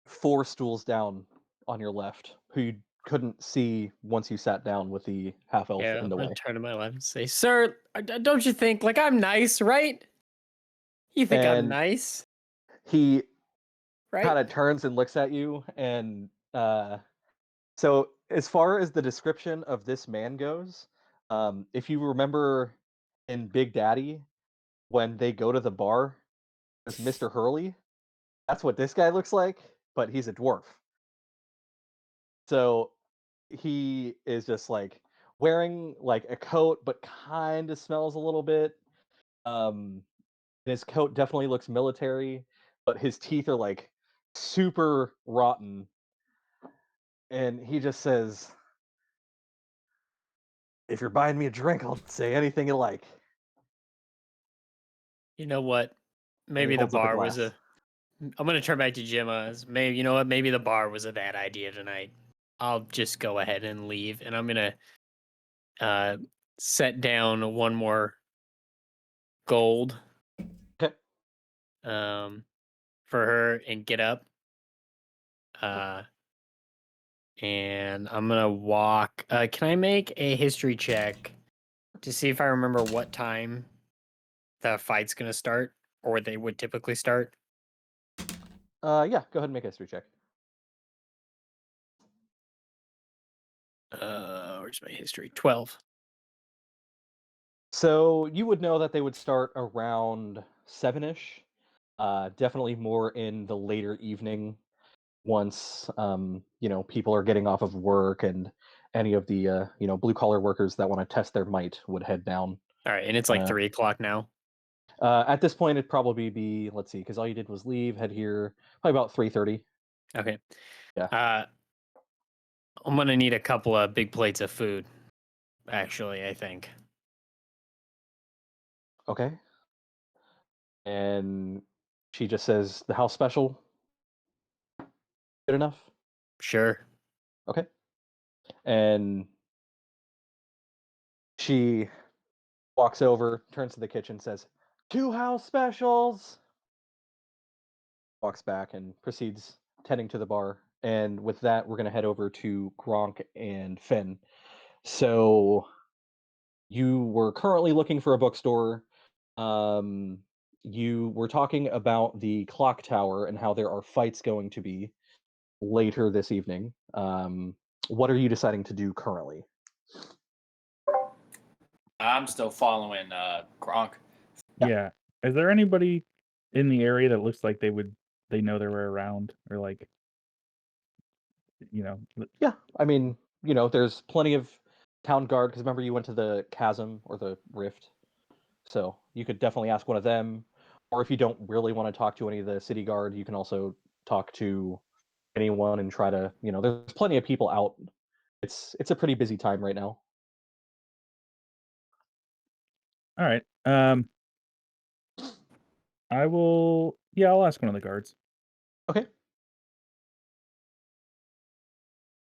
4 stools down on your left, who you couldn't see once you sat down with the half elf Yeah, in I'm the gonna way. turn to my left and say, "Sir, don't you think I'm nice, right? You think I'm And nice, he right?" kind of turns and looks at you, and so as far as the description of this man goes, if you remember in Big Daddy when they go to the bar as Mr. Hurley, that's what this guy looks like, but he's a dwarf. So he is just like wearing like a coat, but kind of smells a little bit. Um, his coat definitely looks military, but his teeth are like super rotten. And he just says, "If you're buying me a drink, I'll say anything you like." You know what? And he Maybe the holds up a bar was glass. a. I'm gonna turn back to Gemma. Maybe you know what? Maybe the bar was a bad idea tonight. I'll just go ahead and leave, and I'm gonna uh set down one more gold Okay. um for her and get up. Uh, and I'm gonna walk. Can I make a history check to see if I remember what time the fight's gonna start, or they would typically start? Yeah, go ahead and make a history check. Where's my history? 12. So you would know that they would start around 7-ish. Definitely more in the later evening once people are getting off of work and any of the blue collar workers that want to test their might would head down. All right, and it's like Uh, 3 o'clock now. at this point, it'd probably be, let's see, because all you did was leave, head here, probably about 3:30. Okay. Yeah. I'm gonna need a couple of big plates of food. Actually, I think. Okay. And she just says, "The house special, good enough." Sure. Okay. And she walks over, turns to the kitchen, says, "Two house specials." Walks back and proceeds tending to the bar. And with that, we're going to head over to Gronk and Finn. So you were currently looking for a bookstore. Um, you were talking about the clock tower and how there are fights going to be later this evening. What are you deciding to do currently? I'm still following Gronk. Yeah. Yeah. Is there anybody in the area that looks like they know they were around or like you know Yeah, I mean, there's plenty of town guard because remember you went to the chasm or the rift. So you could definitely ask one of them, or if you don't really want to talk to any of the city guard, you can also talk to anyone and try to, there's plenty of people out. It's a pretty busy time right now. all right. I'll ask one of the guards. Okay.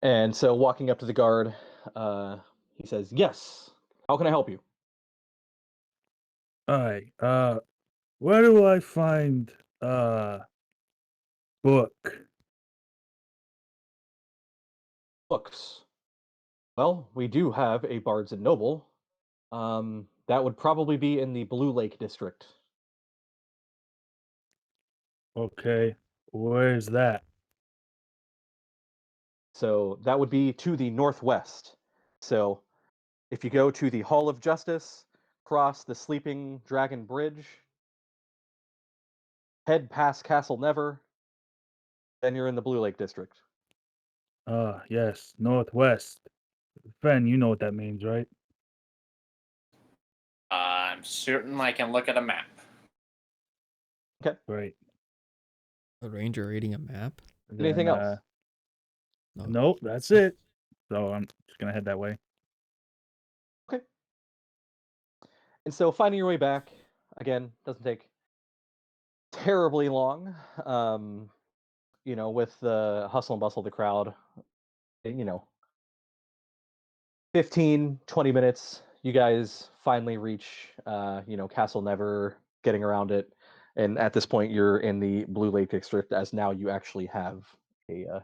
And so walking up to the guard, he says, "Yes. How can I help you?" Hi. Where do I find book? Books. Well, we do have a Bards and Noble. That would probably be in the Blue Lake district. Okay. Where's that? So that would be to the northwest. So if you go to the Hall of Justice, cross the Sleeping Dragon Bridge, head past Castle Never, then you're in the Blue Lake district. Yes, northwest. Fen, you know what that means, right? I'm certain I can look at a map. Okay. Great. A ranger reading a map? And Anything then, else? No. Nope, that's it. So I'm just gonna head that way. Okay. And so finding your way back, again, doesn't take terribly long. With the hustle and bustle of the crowd, you know, 15, 20 minutes, you guys finally reach, Castle Never, getting around it. And at this point, you're in the Blue Lake district, as now you actually have a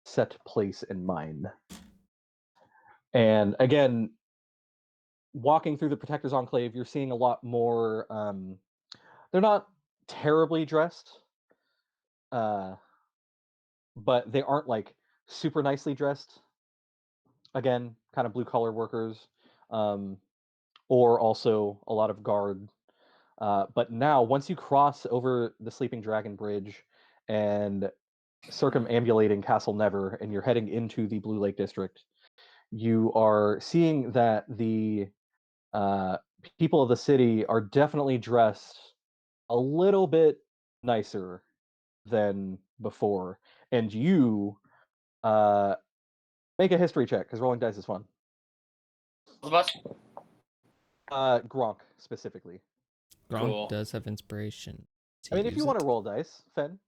set place in mind. And again, walking through the Protector's Enclave, you're seeing a lot more. They're not terribly dressed, uh, but they aren't like super nicely dressed. Again, kind of blue collar workers, um, or also a lot of guard. But now, once you cross over the Sleeping Dragon Bridge and circumambulating Castle Never and you're heading into the Blue Lake District, you are seeing that the uh, people of the city are definitely dressed a little bit nicer than before. And you uh, make a history check because rolling dice is fun. Both of us? Gronk specifically. Gronk Cool. does have inspiration. I mean, if you want to roll dice, Fen,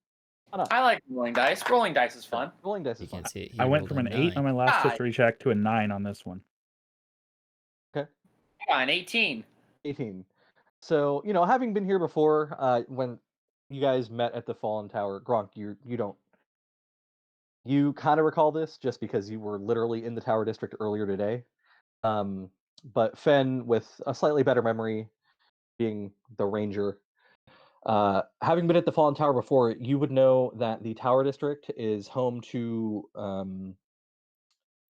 why not? I like rolling dice. Rolling dice is fun. Rolling dice You is fun. can't see it. He I went rolled from a an 8 on my 9. last Ah. history check to a 9 on this one. Okay. Yeah, an 18. 18. So, having been here before, when you guys met at the Fallen Tower, Gronk, you kind of recall this just because you were literally in the Tower District earlier today. But Fen, with a slightly better memory, being the ranger, having been at the Fallen Tower before, you would know that the Tower District is home to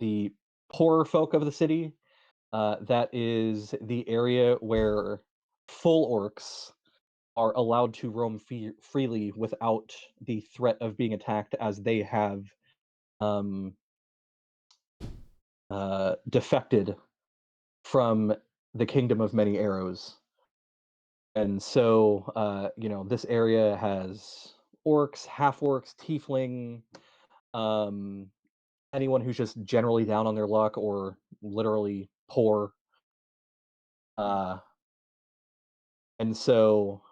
the poorer folk of the city. That is the area where full orcs are allowed to roam freely without the threat of being attacked, as they have defected from the Kingdom of Many Arrows. And so, this area has orcs, half orcs, tiefling, um, anyone who's just generally down on their luck or literally poor. And so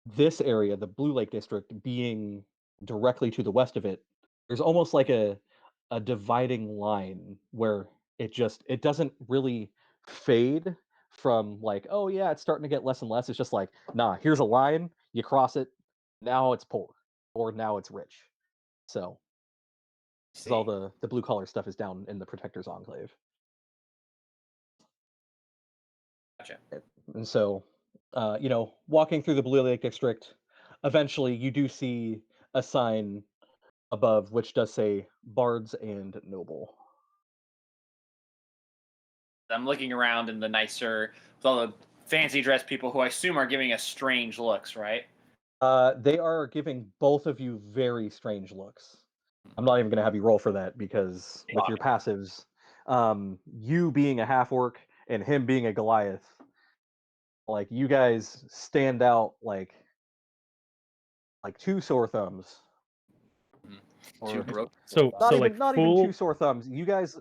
this area, the Blue Lake District, being directly to the west of it, there's almost like a dividing line where it doesn't really fade from like, oh yeah, it's starting to get less and less. It's just like, nah, here's a line, you cross it, now it's poor, or now it's rich. So, 'cause all the blue collar stuff is down in the Protector's Enclave. Gotcha. And so, walking through the Blue Lake District, eventually you do see a sign above which does say Bards and Noble. I'm looking around in the nicer, with all the fancy dressed people who I assume are giving us strange looks, right? They are giving both of you very strange looks. I'm not even going to have you roll for that because with your passives, you being a half orc and him being a Goliath, like you guys stand out like two sore thumbs. Two Or broke. So, not so even like not even two full. sore thumbs. You guys,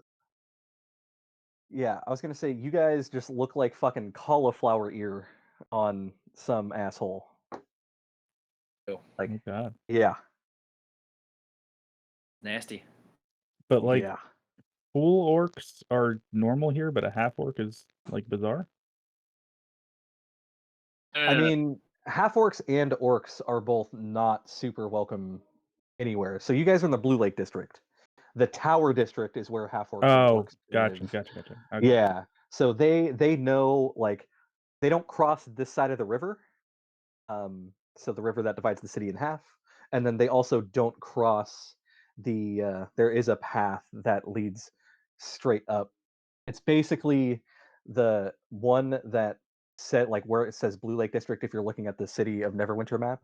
yeah, I was gonna say you guys just look like fucking cauliflower ear on some asshole. Like, Oh God. yeah, Nasty. But like yeah. full orcs are normal here, but a half orc is like bizarre. I mean, half orcs and orcs are both not super welcome anywhere. So you guys are in the Blue Lake District. The Tower District is where half orcs and Oh, orcs gotcha. live. Okay. Yeah. So they know, like, they don't cross this side of the river. So the river that divides the city in half, and then they also don't cross there is a path that leads straight up. It's basically the one that said, like, where it says Blue Lake District if you're looking at the city of Neverwinter map,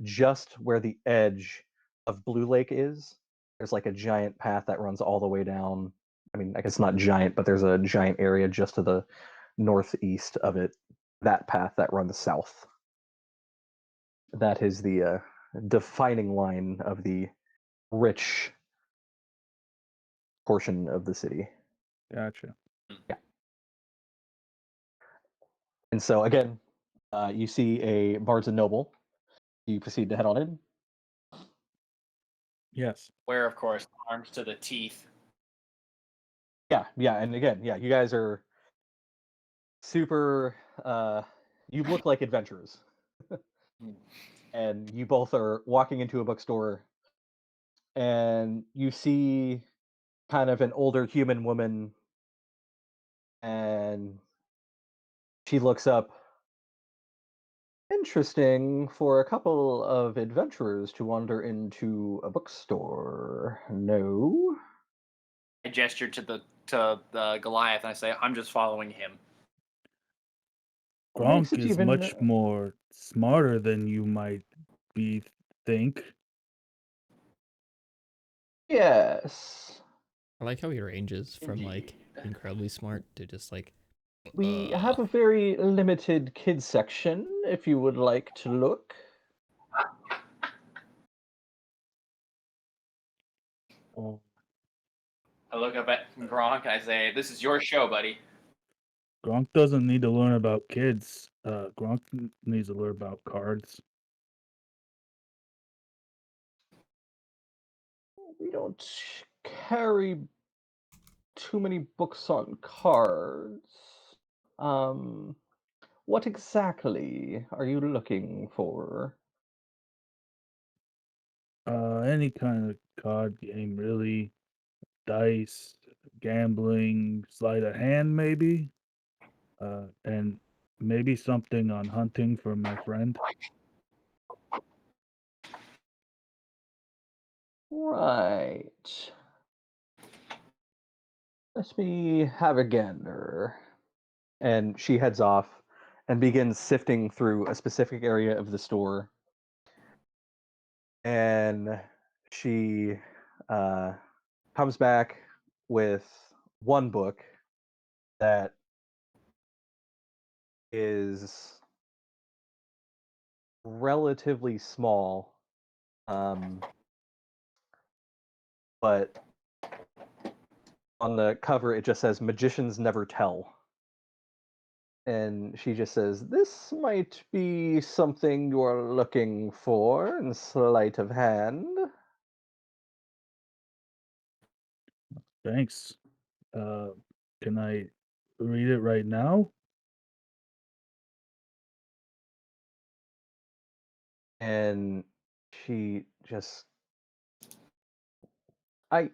just where the edge of Blue Lake is. There's like a giant path that runs all the way down. I mean, I guess not giant, but there's a giant area just to the northeast of it. That path that runs south. That is the defining line of the rich portion of the city. Gotcha. Yeah. And so again, you see a Bards and Noble. You proceed to head on in. Yes. Where, of course, arms to the teeth. Yeah, and again, yeah, you guys are super. You look like adventurers, and you both are walking into a bookstore, and you see kind of an older human woman, and she looks up. Interesting for a couple of adventurers to wander into a bookstore. No. I gesture to the Goliath and I say, "I'm just following him." What makes Gronk it is even much more smarter than you might think. Yes. I like how he ranges from like Indeed. incredibly smart to just like We have a very limited kids section if you would like to look. Oh, I look up at Gronk and I say, "This is your show, buddy." Gronk doesn't need to learn about kids. Gronk needs to learn about cards. We don't carry too many books on cards. Um, what exactly are you looking for? Any kind of card game, really. Dice, gambling, sleight of hand, maybe. And maybe something on hunting for my friend. Right. Let me have a gander. And she heads off and begins sifting through a specific area of the store. And she comes back with one book that is relatively small, but on the cover it just says "Magicians Never Tell." And she just says, "This might be something you're looking for in sleight of hand." Thanks. Uh, can I read it right now? And she just, I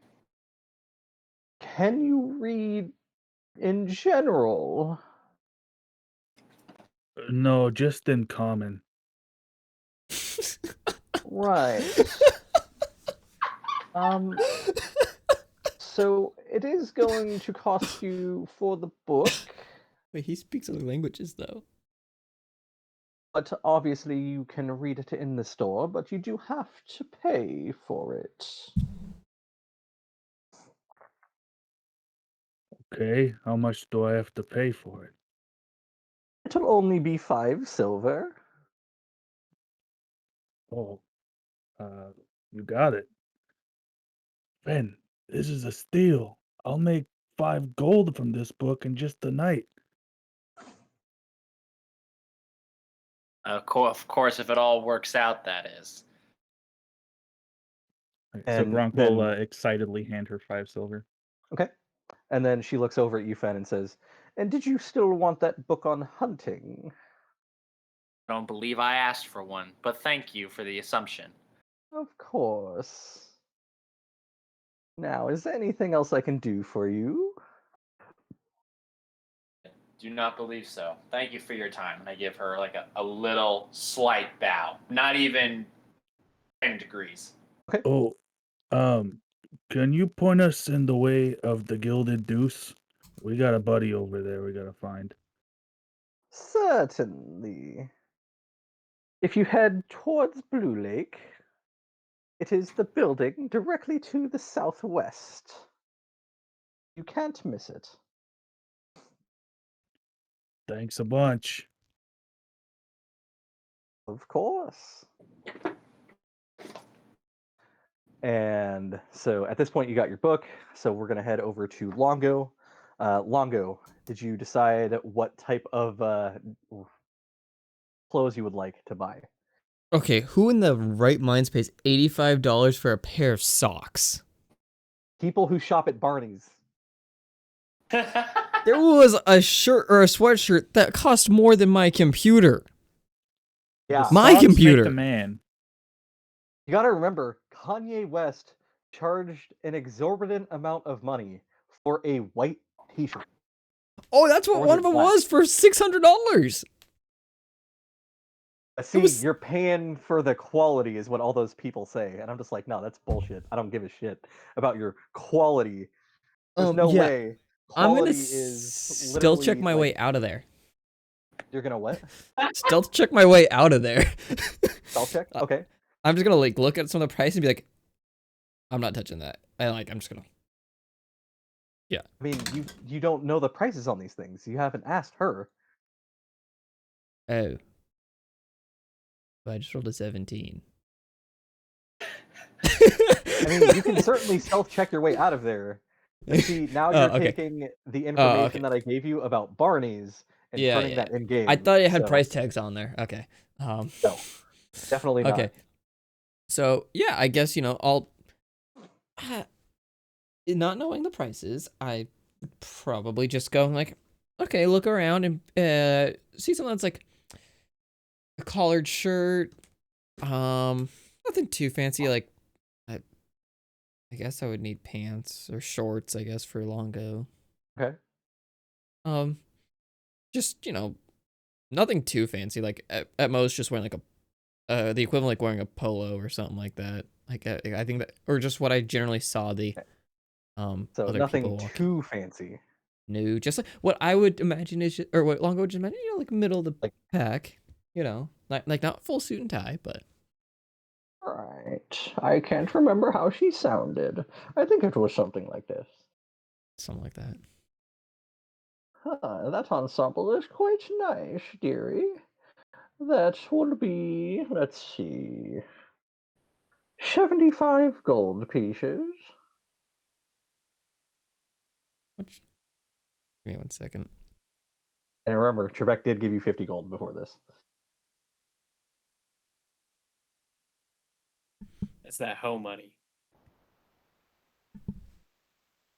can you read in general? No, just in common. Right. Um, so it is going to cost you for the book, Wait, he speaks other languages though. but obviously you can read it in the store, but you do have to pay for it. Okay, how much do I have to pay for it? It'll only be 5 silver. Oh, uh, you got it. Ben, this is a steal. I'll make 5 gold from this book in just a night. Of course, if it all works out, that is. So And Gronk will then, excitedly hand her 5 silver. okay. And then she looks over at you, Fen, and says, "And did you still want that book on hunting?" I don't believe I asked for one, but thank you for the assumption. Of course. Now, is there anything else I can do for you? Do not believe so. Thank you for your time. And I give her like a little slight bow. Not even 10 degrees. Oh, um, can you point us in the way of the Gilded Deuce? We got a buddy over there we gotta find. Certainly. If you head towards Blue Lake, it is the building directly to the southwest. You can't miss it. Thanks a bunch. Of course. And so at this point, you got your book. So we're going to head over to Longo. Longo, did you decide what type of clothes you would like to buy? Okay, who in the right mind pays $85 for a pair of socks? People who shop at Barney's. There was a shirt or a sweatshirt that cost more than my computer. Yeah. The My socks make computer. the man. You got to remember, Kanye West charged an exorbitant amount of money for a white t-shirt. Oh, that's what Or was one it of them black? was for $600. See, was- you're paying for the quality is what all those people say. And I'm just like, no, that's bullshit. I don't give a shit about your quality. There's no Yeah, way. I'm gonna Quality is stealth check literally my like, way out of there. you're gonna what? Stealth check my way out of there. Spell check? Okay. I'm just gonna like look at some of the price and be like, I'm not touching that. I'm just gonna. I mean, you don't know the prices on these things. You haven't asked her. Oh. But I just rolled a 17. I mean, you can certainly self-check your way out of there. But see, now Oh, you're okay. taking the Oh, information okay. that I gave you about Barney's and Yeah, turning yeah. that in game. I thought it had so, price tags on there. Okay. No, definitely not. Okay. So yeah, I guess I'll. Not knowing the prices, I probably just go like, okay, look around and see something that's like a collared shirt, nothing too fancy. Like, I guess I would need pants or shorts, I guess, for Longo. Okay. Just nothing too fancy. Like at most, just wearing like the equivalent like wearing a polo or something like that. Like I think that, or just what I generally saw the So other nothing people walking. too fancy. No, just like what I would imagine is, or what Longo would just imagine, like middle of the Like- pack, like not full suit and tie, but Right. I can't remember how she sounded. I think it was something like this. something like that. That ensemble is quite nice, dearie. That would be, let's see, 75 gold pieces. Which, give me 1 second. And remember, Trebek did give you 50 gold before this. That's that hoe money.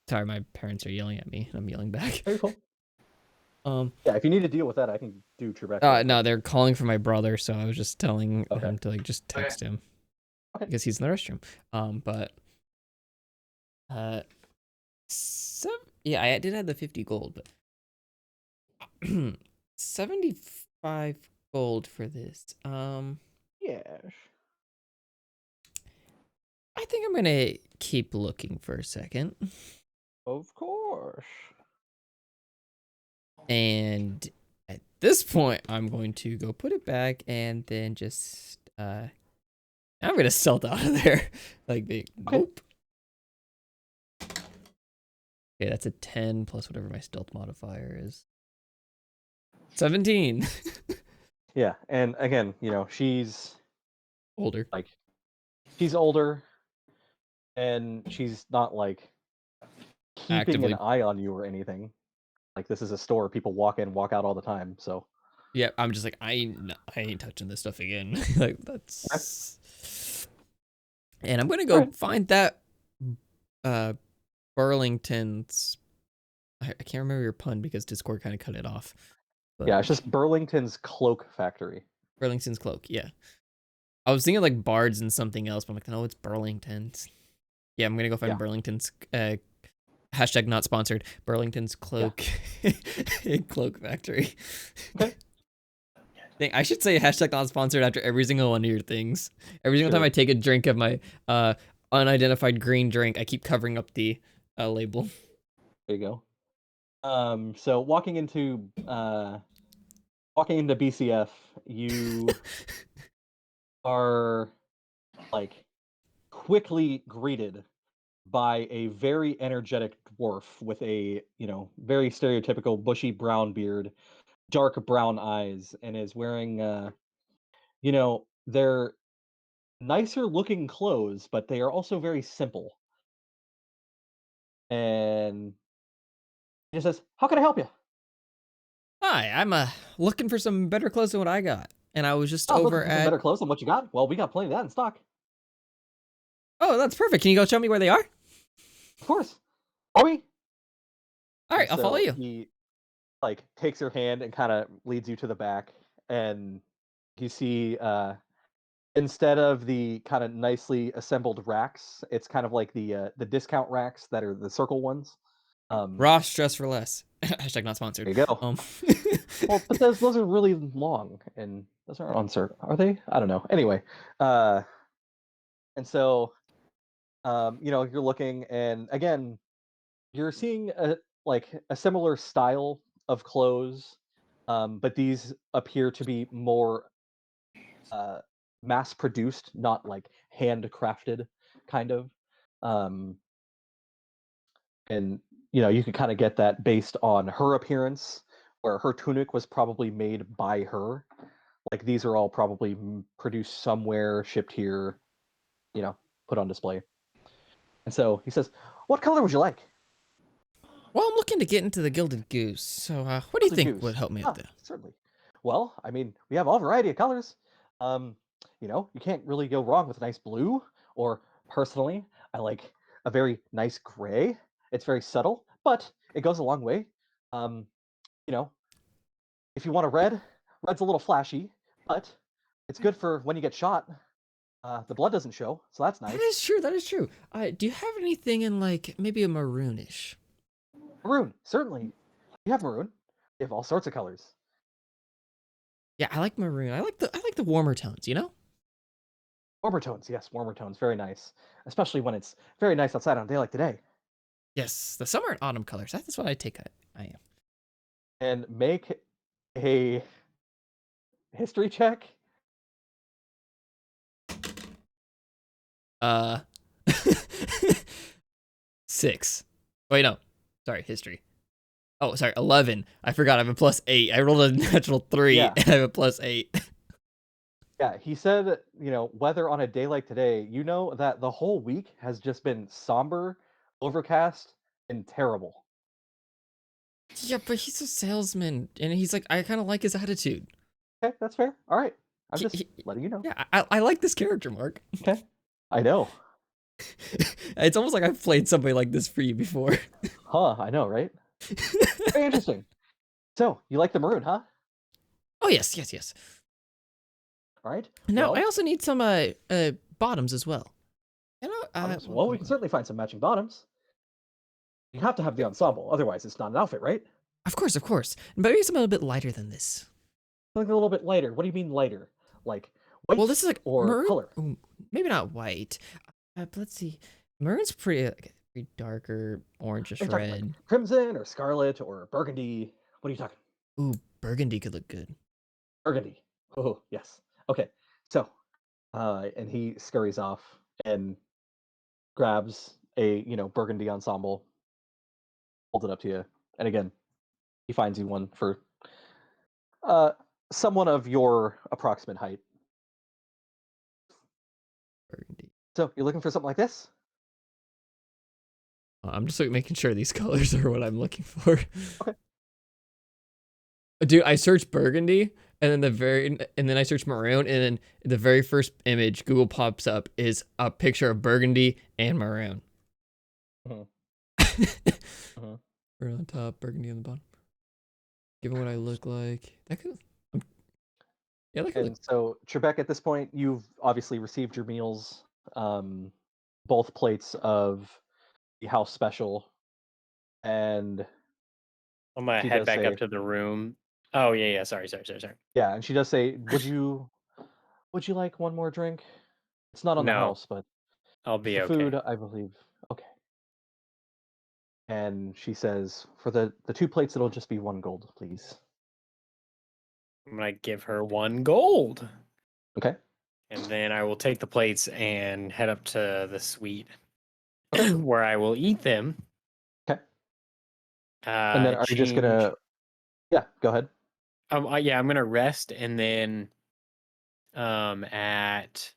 Sorry, my parents are yelling at me, and I'm yelling back. Very cool. Um, Yeah, if you need to deal with that, I can do Trebek. no, they're calling for my brother, so I was just telling Okay. him to like just text him Okay. because he's in the restroom. But yeah, I did have the 50 gold, but 75 gold for this. Yes. I think I'm gonna keep looking for a second. Of course. And at this point, I'm going to go put it back and then just I'm gonna stealth out of there. Like nope. Okay, that's a 10 plus whatever my stealth modifier is. 17. Yeah, and again, she's Older. she's older, and she's not like keeping Actively. an eye on you or anything. Like this is a store, people walk in, walk out all the time. So Yeah, I'm just like I ain't touching this stuff again. Like that's. And I'm gonna go Alright. find that Burlington's. I can't remember your pun because Discord kind of cut it off. But yeah, it's just Burlington's Cloak Factory. Burlington's cloak. Yeah, I was thinking like Bards and something else, but I'm like, no, it's Burlington's. Yeah, I'm gonna go find Yeah. Burlington's. Hashtag not sponsored. Burlington's cloak. Cloak factory. Okay. Dang, I should say hashtag not sponsored after every single one of your things. Every single time Sure. I take a drink of my unidentified green drink, I keep covering up the label. There you go. So walking into BCF, you are like quickly greeted by a very energetic dwarf with a, very stereotypical bushy brown beard, dark brown eyes, and is wearing they're nicer looking clothes, but they are also very simple. And he just says, "How can I help you?" Hi, I'm looking for some better clothes than what I got, and I was just Oh, looking over for some at. better clothes than what you got? Well, we got plenty of that in stock. Oh, that's perfect. Can you go show me where they are? Of course. Are we? All right, I'll follow you. He takes your hand and kind of leads you to the back, and you see instead of the kind of nicely assembled racks, it's kind of like the discount racks that are the circle ones. Ross, dress for less. Hashtag not sponsored. There you go. Well, but those are really long, and those aren't uncertain, are they? I don't know. Anyway, and so you're looking, and again, you're seeing a similar style of clothes, but these appear to be more mass produced, not like handcrafted, kind of. Um, and you could kind of get that based on her appearance, where her tunic was probably made by her. Like these are all probably produced somewhere, shipped here, put on display. And so he says, "What color would you like?" Well, I'm looking to get into the Gilded Goose, so what do you "Gilded think would goose." help me out Ah, there? certainly. Well, I mean, we have all variety of colors. You can't really go wrong with a nice blue, or personally, I like a very nice gray. It's very subtle, but it goes a long way. Um, you know, if you want a red, red's a little flashy, but it's good for when you get shot. The blood doesn't show, so that's That nice. is true. That is true. Do you have anything in like maybe a maroonish? Maroon, certainly. You have maroon. You have all sorts of colors. Yeah, I like maroon. I like the warmer tones. You know? Warmer tones, yes, warmer tones, very nice. Especially when it's very nice outside on a day like today. Yes, the summer and autumn colors. That's what I take. I am. And make a history check. Uh, 6. Wait, no. Sorry, history. Oh, sorry, 11. I forgot. I have a +8. I rolled a natural 3, Yeah. and I have a +8. Yeah, he said, weather on a day like today, that the whole week has just been somber, overcast, and terrible. Yeah, but he's a salesman, and he's like, I kind of like his attitude. Okay, that's fair. All right. I'm He- just he- letting you know. Yeah, I like this character, Mark. Okay. I know. It's almost like I've played somebody like this for you before. Huh, I know, right? Very interesting. So, you like the maroon, huh? Oh yes, yes, yes. All right. Now I Well, also need some bottoms as well. You know, bottoms. Well, we can certainly find some matching bottoms. You have to have the ensemble, otherwise it's not an outfit, right? of course, of course. But maybe something a little bit lighter than this. Something a little bit lighter. What do you mean lighter? Like Well, white this is like or maroon. color? Ooh, maybe not white. But let's see. Maroon's pretty darker, orangish Are you talking like red. crimson or scarlet or burgundy? What are you talking? Ooh, burgundy could look good. Burgundy. Oh, yes. Okay. So, and he scurries off and grabs a, burgundy ensemble, holds it up to you. And again, he finds you one for uh someone of your approximate height. Burgundy. So, you're looking for something like this? I'm just like making sure these colors are what I'm looking for. Okay. Dude, I searched burgundy, and then I searched maroon, and then the very first image Google pops up is a picture of burgundy and maroon. Mhm. Mhm. Maroon on top, burgundy on the bottom. Given what I look like, that could, yeah, that could look. And so, Trebek, at this point, you've obviously received your meals, both plates of the house special, and I'm gonna she head does back up say, to the room. Oh yeah, yeah. Sorry. yeah, and she does say, would you like one more drink? It's not on the No, house, but I'll for be food, okay. I believe. Okay. And she says, for the two plates, it'll just be 1 gold, please. I'm gonna give her 1 gold, Okay. and then I will take the plates and head up to the suite Okay. where I will eat them. Okay. And then are you just Change. gonna? Yeah, go ahead. Yeah, I'm gonna rest, and then at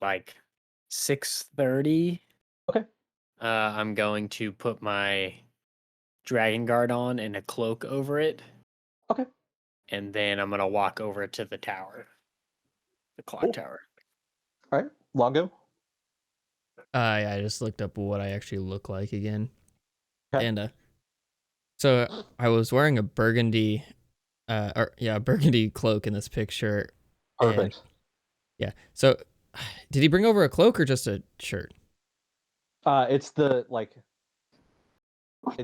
like 6:30, Okay. I'm going to put my dragon guard on and a cloak over it, Okay. and then I'm gonna walk over to the tower, the clock Cool. tower. All right. Longo. Yeah, I just looked up what I actually look like again, Okay. and so I was wearing a burgundy, burgundy cloak in this picture, and Perfect. yeah. So, did he bring over a cloak or just a shirt? It's the like.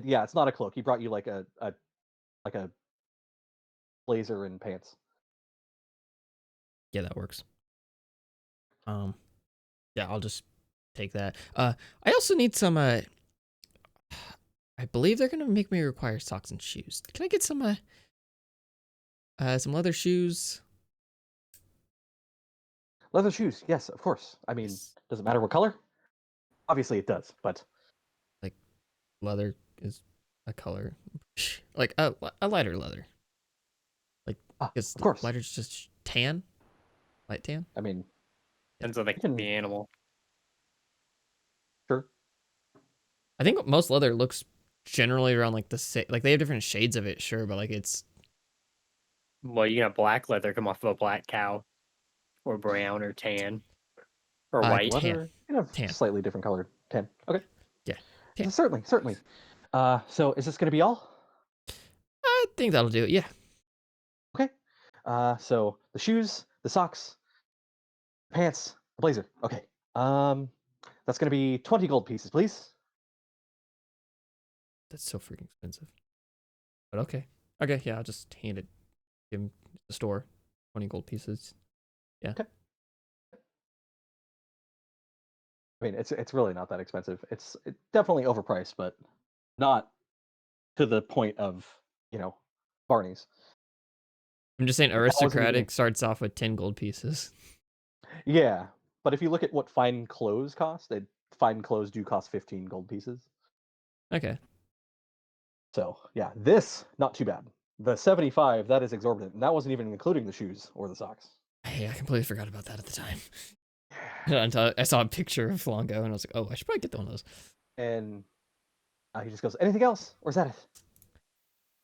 Yeah, it's not a cloak. He brought you like a blazer and pants. Yeah, that works. Yeah, I'll just take that. I also need some. I believe they're gonna make me require socks and shoes. Can I get some leather shoes? Leather shoes. Yes, of course. I mean, Yes. does it matter what color? Obviously, it does, but Leather is a color, like a lighter leather. Like, because of course. lighter's just tan, light tan. I mean, Depends on the, you can the animal. sure. I think most leather looks generally around like like they have different shades of it, sure, but like it's Well, you can have black leather come off of a black cow, or brown, or tan, or white. tan. Leather, you have Tan. slightly different colored tan. Okay. Yeah, tan. Certainly, certainly. So is this going to be all? I think that'll do it. Yeah. Okay. So the shoes, the socks, pants, the blazer. Okay. That's going to be 20 gold pieces, please. That's so freaking expensive. But okay. Okay, yeah, I'll just hand it to him to the store. 20 gold pieces. Yeah. Okay. I mean, it's really not that expensive. It's definitely overpriced, but not to the point of, Barney's. I'm just saying That wasn't even aristocratic starts off with 10 gold pieces. Yeah, but if you look at what fine clothes cost, fine clothes do cost 15 gold pieces. Okay. So, yeah, this not too bad. The 75, that is exorbitant. And that wasn't even including the shoes or the socks. Hey, I completely forgot about that at the time. Until I saw a picture of Longo and I was like, oh, I should probably get one of those. And he just goes, anything else? Or is that it?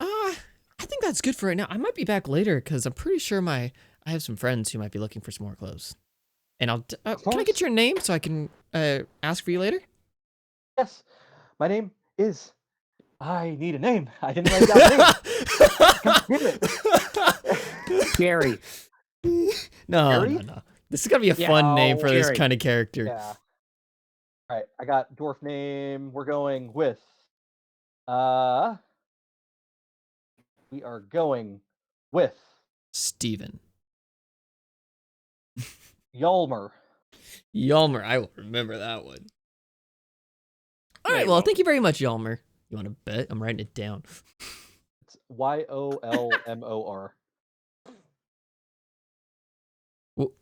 I think that's good for right now. I might be back later because I'm pretty sure I have some friends who might be looking for some more clothes. And can I course. get your name so I can ask for you later? Yes, my name is... I need a name. I didn't write down a name. God damn it. Jerry. No, Jerry? no. This is gonna be a Yeah, fun name for this Jerry. kind of character. Yeah. All right, I got dwarf name. We're going with... we are going with Steven. Yalmer. Yalmer, I will remember that one. All No, right, you well, won't. thank you very much, Yalmer. You want to bet? I'm writing it down. It's Yolmor. Well,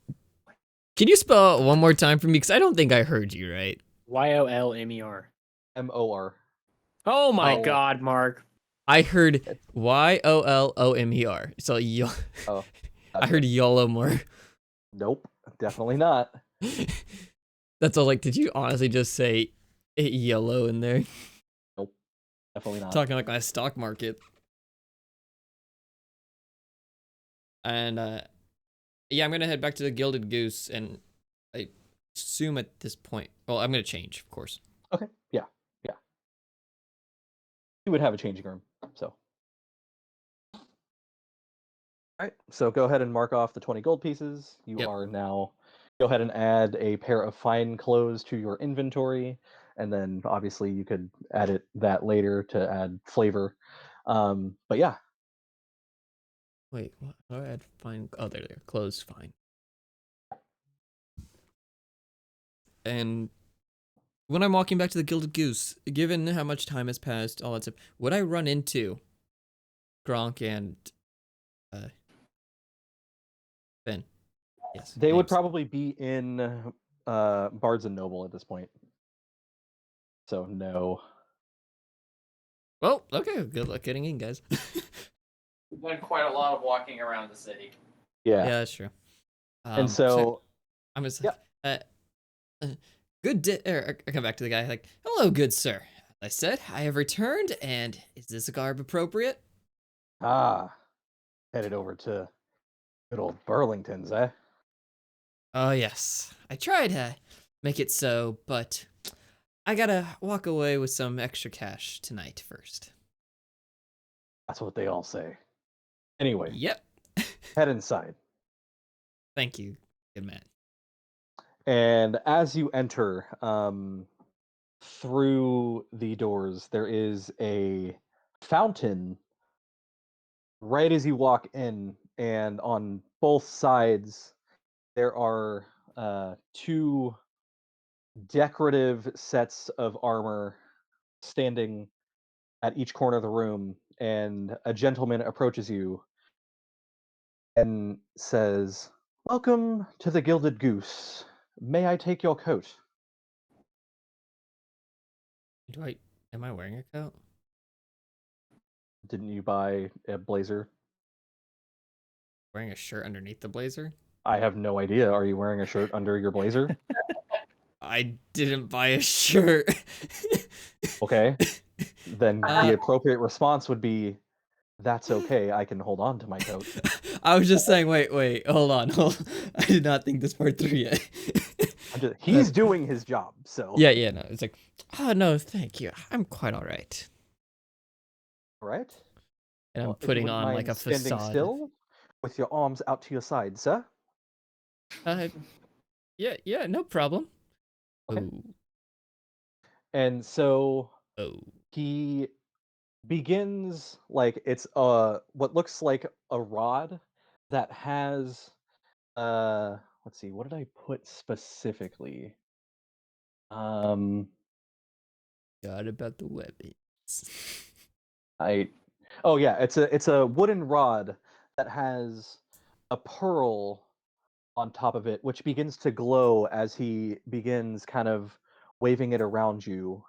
can you spell it one more time for me? Because I don't think I heard you right. Yolmer. Mor. Oh my Oh. God, Mark. I heard Yollomer. So Oh, I heard Yolomor. nope, definitely not. That's all. Like, did you honestly just say yellow in there? Nope, definitely not. Talking like my stock market. And yeah, I'm gonna head back to the Gilded Goose, and I assume at this point, well, I'm gonna change, of course. Okay, yeah. You would have a changing room, so. All right, so go ahead and mark off the 20 gold pieces. You Yep. are now. Go ahead and add a pair of fine clothes to your inventory, and then obviously you could add that later to add flavor. But yeah, Wait, what? How do I add fine? Oh, there. Clothes, fine. And when I'm walking back to the Gilded Goose, given how much time has passed, all that stuff, would I run into Gronk and Ben? Yes. they would names. probably be in Bards and Noble at this point. So no. Well, okay. Good luck getting in, guys. We've done quite a lot of walking around the city. Yeah. Yeah, that's true. And so I'm just Yep. good day. I come back to the guy like, hello, good sir. I said, I have returned, and is this garb appropriate? headed over to good old Burlington's, eh? Oh yes, I tried to make it so, but I gotta walk away with some extra cash tonight first. That's what they all say. Anyway, Yep. head inside. Thank you, good man. And as you enter, through the doors, there is a fountain right as you walk in, and on both sides there are two decorative sets of armor standing at each corner of the room, and a gentleman approaches you and says, "Welcome to the Gilded Goose. May I take your coat?" Am I wearing a coat? Didn't you buy a blazer? Wearing a shirt underneath the blazer? I have no idea. Are you wearing a shirt under your blazer? I didn't buy a shirt. Okay. Then Uh, the appropriate response would be, "That's okay. I can hold on to my coat." I was just saying, wait, hold on. I did not think this part through yet. He's doing his job, so. Yeah, no. It's like, oh no, thank you. I'm quite all right. All right. And I'm Well, if you putting wouldn't on like mind a standing facade. still with your arms out to your side, sir. Uh, yeah, no problem. Okay. Oh, And so oh. he begins like it's what looks like a rod that has let's see, what did I put specifically? Um God about the weapons. I oh yeah, it's a wooden rod that has a pearl on top of it, which begins to glow as he begins kind of waving it around you.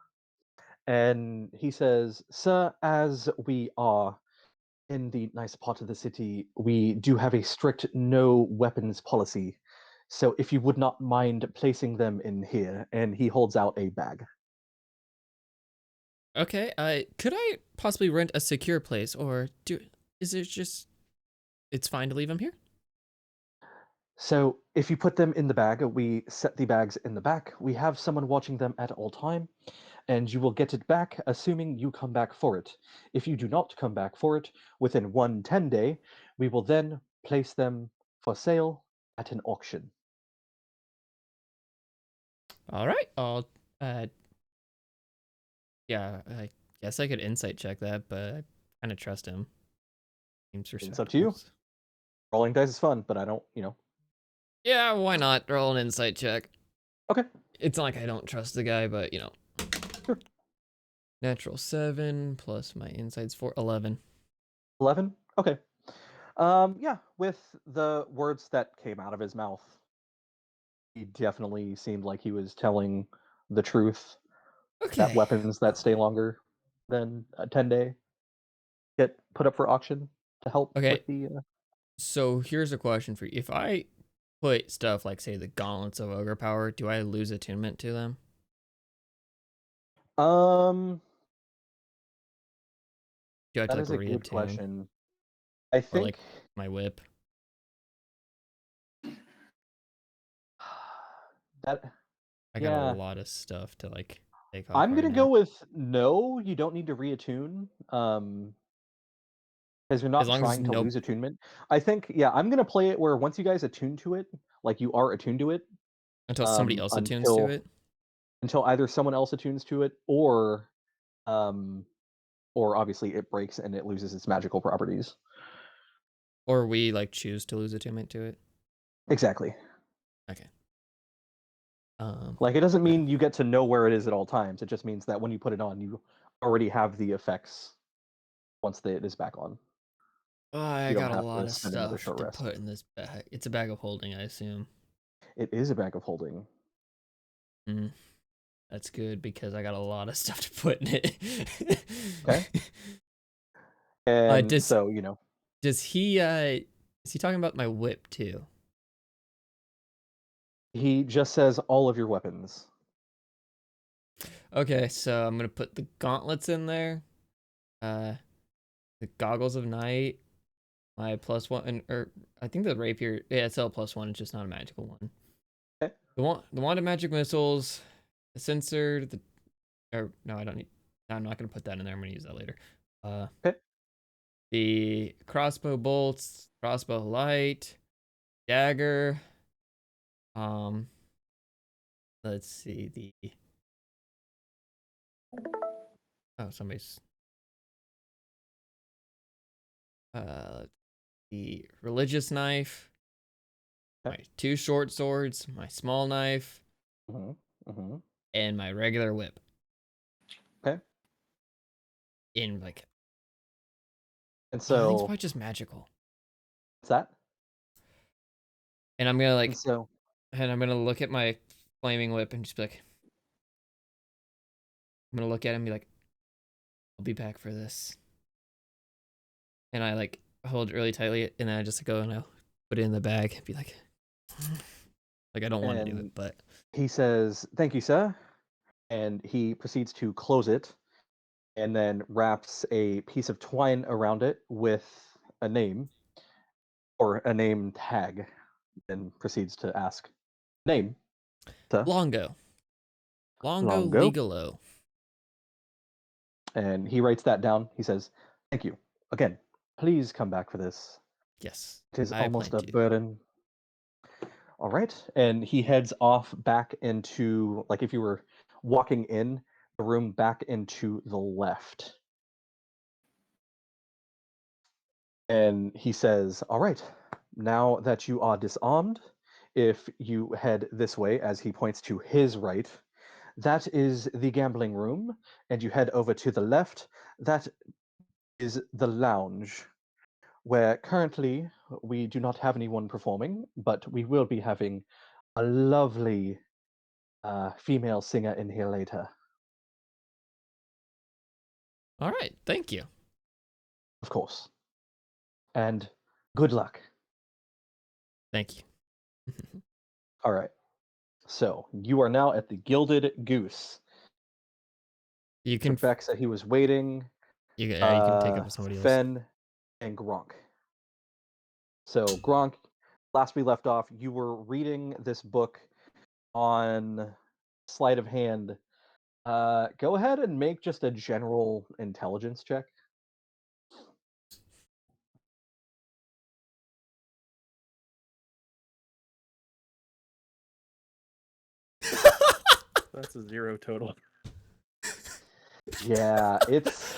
And he says, "Sir, as we are in the nice part of the city, we do have a strict no weapons policy. So if you would not mind placing them in here," and he holds out a bag. Okay, could I possibly rent a secure place, or is it just, it's fine to leave them here? So if you put them in the bag, we set the bags in the back. We have someone watching them at all time, and you will get it back assuming you come back for it. If you do not come back for it within 1 10 day, we will then place them for sale at an auction. All right, uh, yeah, I guess I could insight check that, but I kind of trust him. Seems It's up to you. respectable. Rolling dice is fun, but I don't. Yeah, why not? Roll an insight check. Okay, It's not like I don't trust the guy, but sure. Natural 7 plus my insight's 4, 11. 11? Okay. Yeah, with the words that came out of his mouth, he definitely seemed like he was telling the truth, that Okay. weapons that stay longer than a 10 day get put up for auction to help Okay, with the so here's a question for you. If I put stuff like, say, the Gauntlets of Ogre Power, do I lose attunement to them? um Do I have to that like is a good reattune? question. I Or think like my whip? that I got a yeah, lot of stuff to like take off I'm right gonna go now. with no, you don't need to reattune. Because you're As not long as trying to no, lose attunement. I think, yeah, I'm gonna play it where once you guys attune to it, like you are attuned to it, until somebody else attunes to until it. either someone else attunes to it um or obviously it breaks and it loses its magical properties. Or we like choose to lose attunement to it. Exactly. Okay. Like it doesn't Okay. mean you get to know where it is at all times. It just means that when you put it on, you already have the effects once it is back on. Oh, I You don't got a have lot to of spend another stuff short to rest. put in this bag. It's a bag of holding, I assume. It is a bag of holding. Mm, that's good because I got a lot of stuff to put in it. Okay. And Does so, he is he talking about my whip too? he just says all of your weapons. Okay, so I'm gonna put the gauntlets in there. Uh, the goggles of night, my +1, or I think the rapier. Yeah, it's L +1. It's just not a magical one. Okay. The wand of magic missiles, the sensor. Or no, I don't need. No, I'm not gonna put that in there. I'm gonna use that later. Uh, Okay. the crossbow bolts, crossbow light, dagger. Um, let's see the. Oh, somebody's. The religious knife, Okay. my 2 short swords, my small knife, Mhm. Mhm. and my regular whip. Okay. In like, And I think it's so probably just magical. what's that? And I'm gonna And like, so and I'm gonna look at my flaming whip and just be like, I'm gonna look at him and be like, I'll be back for this. And I like hold it really tightly, and then I just go and I'll put it in the bag and be like, I don't want to do it, And but he says, "Thank you, sir." And he proceeds to close it and then wraps a piece of twine around it with a name or a name tag and proceeds to ask, "Name, sir?" Longo "Longo." Legalo. And he writes that down. He says, "Thank you. Again, please come back for this. Yes, It is I plan almost a to. burden." All right. And he heads off back into, like, if you were walking in the room, back into the left. And he says, "All right, now that you are disarmed, if you head this way," as he points to his right, "that is the gambling room. And you head over to the left, that is the lounge, where currently we do not have anyone performing, but we will be having a lovely female singer in here later." All right, thank you. Of course. And good luck. Thank you. All right. So you are now at the Gilded Goose. You can Beck said he was waiting. you can take up with somebody else. Fen and Gronk. So Gronk, last we left off, you were reading this book on sleight of hand. Go ahead and make just a general intelligence check. That's a 0 total. Yeah, it's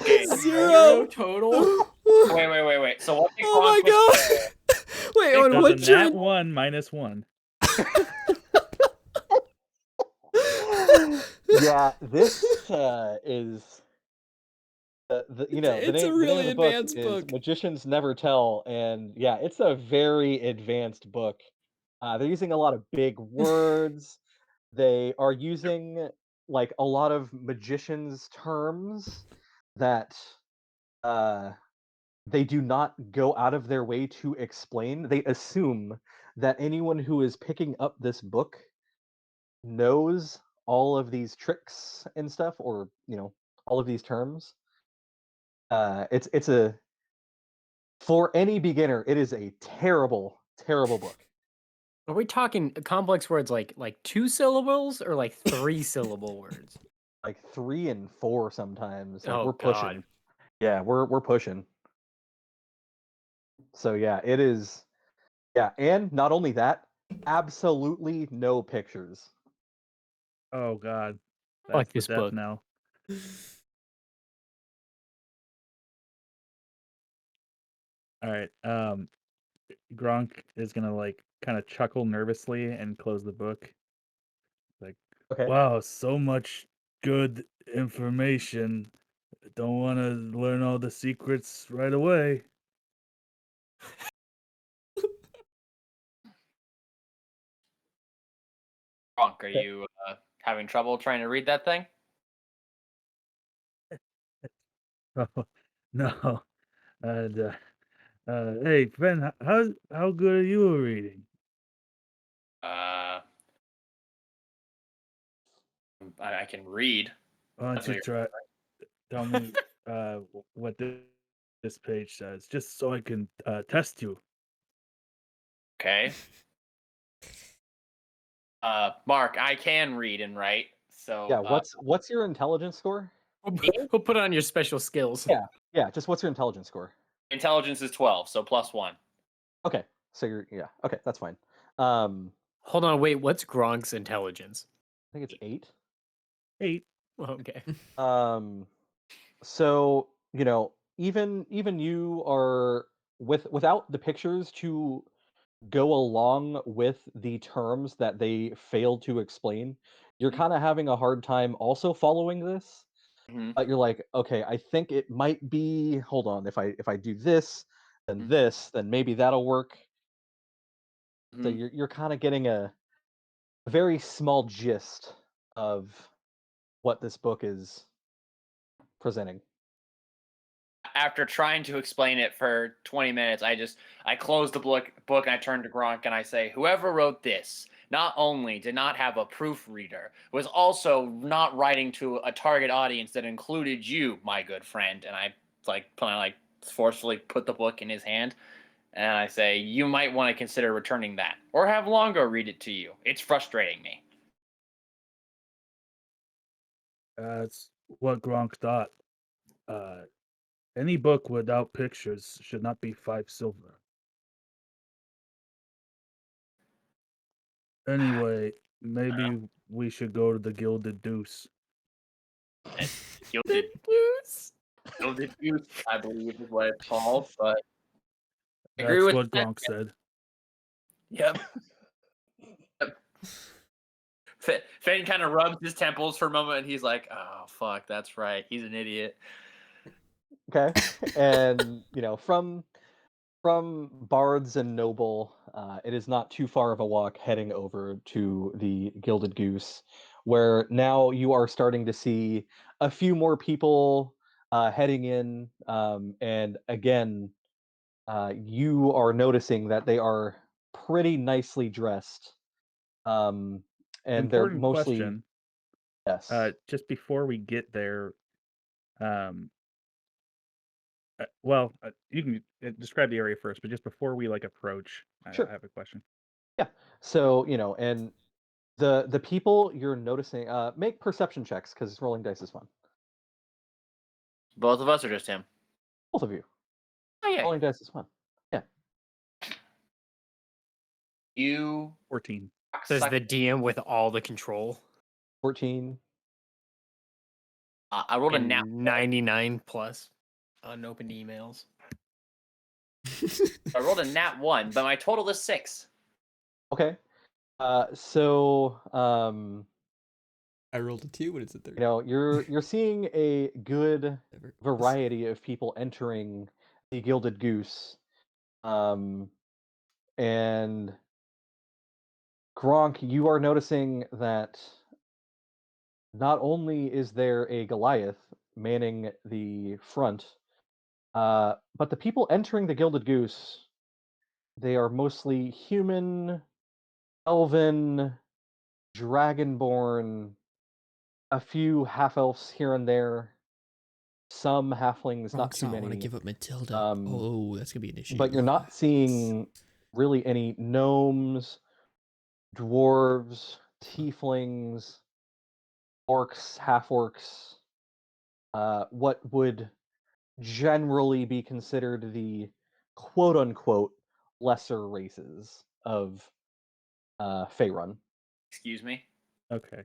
Okay, Zero. total. Wait. So what did Oh my Gronk was god! Wait, on Does what a nat turn? 1 minus 1. yeah, this is It's a the name of really the book advanced is book. Magicians Never Tell, and yeah, it's a very advanced book. They're using a lot of big words. They are using like a lot of magicians terms that uh they do not go out of their way to explain. They assume that anyone who is picking up this book knows all of these tricks and stuff, or all of these terms. It's a For any beginner, it is a terrible, terrible book. Are we talking complex words like 2 syllables or like 3 syllable words? Like 3 and 4 sometimes. Like Oh we're God. pushing. Yeah, we're pushing. So yeah, it is. Yeah, and not only that, absolutely no pictures. Oh god. Fuck That's the this death book. knell. All right. Gronk is gonna like kind of chuckle nervously and close the book. Like, Okay. wow, so much good information. Don't want to learn all the secrets right away. Gronk? Are you having trouble trying to read that thing? Oh, no. And hey, Ben, how good are you at reading? Uh, I can read. Why don't That's you what try? Tell me what this page says, just so I can test you. okay. Mark, I can read and write. So Yeah, what's your intelligence score? We'll put on your special skills. Yeah. Yeah, just what's your intelligence score? intelligence is 12, so +1. Okay. So okay, that's fine. I Hold on, wait. What's Gronk's intelligence? think it's 8. 8. Okay. Um so, even you are without the pictures to go along with the terms that they failed to explain, you're Mhm. kind of having a hard time also following this. Mhm. But you're like, okay, I think it might be. Hold on, if I do this, then Mhm. this, then maybe that'll work. So Mhm. you're kind of getting a a very small gist of what this book is presenting. After trying to explain it for 20 minutes, I close the book and I turn to Gronk and I say, whoever wrote this not only did not have a proofreader, was also not writing to a target audience that included you, my good friend. And I forcefully put the book in his hand and I say, you might want to consider returning that or have Longo read it to you. It's frustrating me. That's what Gronk thought. Any book without pictures should not be 5 silver. Anyway, maybe we should go to the Gilded Deuce. Gilded Goose, I believe is what it's called, but I agree That's with what that. Gronk said. Yep. Fane kind of rubs his temples for a moment and he's like, oh, fuck, that's right. He's an idiot. Okay, and from Bards and Noble, it is not too far of a walk heading over to the Gilded Goose, where now you are starting to see a few more people heading in, and again, you are noticing that they are pretty nicely dressed, and they're Important mostly question. yes. Just before we get there, um, you can describe the area first, but just before we approach, I Sure. have a question. Yeah. So and the people you're noticing, make perception checks because rolling dice is fun. Both of us or just him? Both of you. Oh, yeah. Rolling dice is fun. Yeah. You 14. Says suck. the DM with all the control 14. I rolled a nat. and 99 plus unopened emails. I rolled a nat 1, but my total is 6. Okay. So I rolled a 2. What is it? 3? you're seeing a good Whatever. variety of people entering the Gilded Goose. And Gronk, you are noticing that not only is there a Goliath manning the front, but the people entering the Gilded Goose, they are mostly human, elven, dragonborn, a few half elves here and there, some halflings, not Gronk's too not want to many. give up Matilda. Um, Oh, that's gonna be an issue. but you're not seeing really any gnomes, dwarves, tieflings, orcs, half orcs, what would generally be considered the quote unquote lesser races of Faerun. Excuse me. Okay.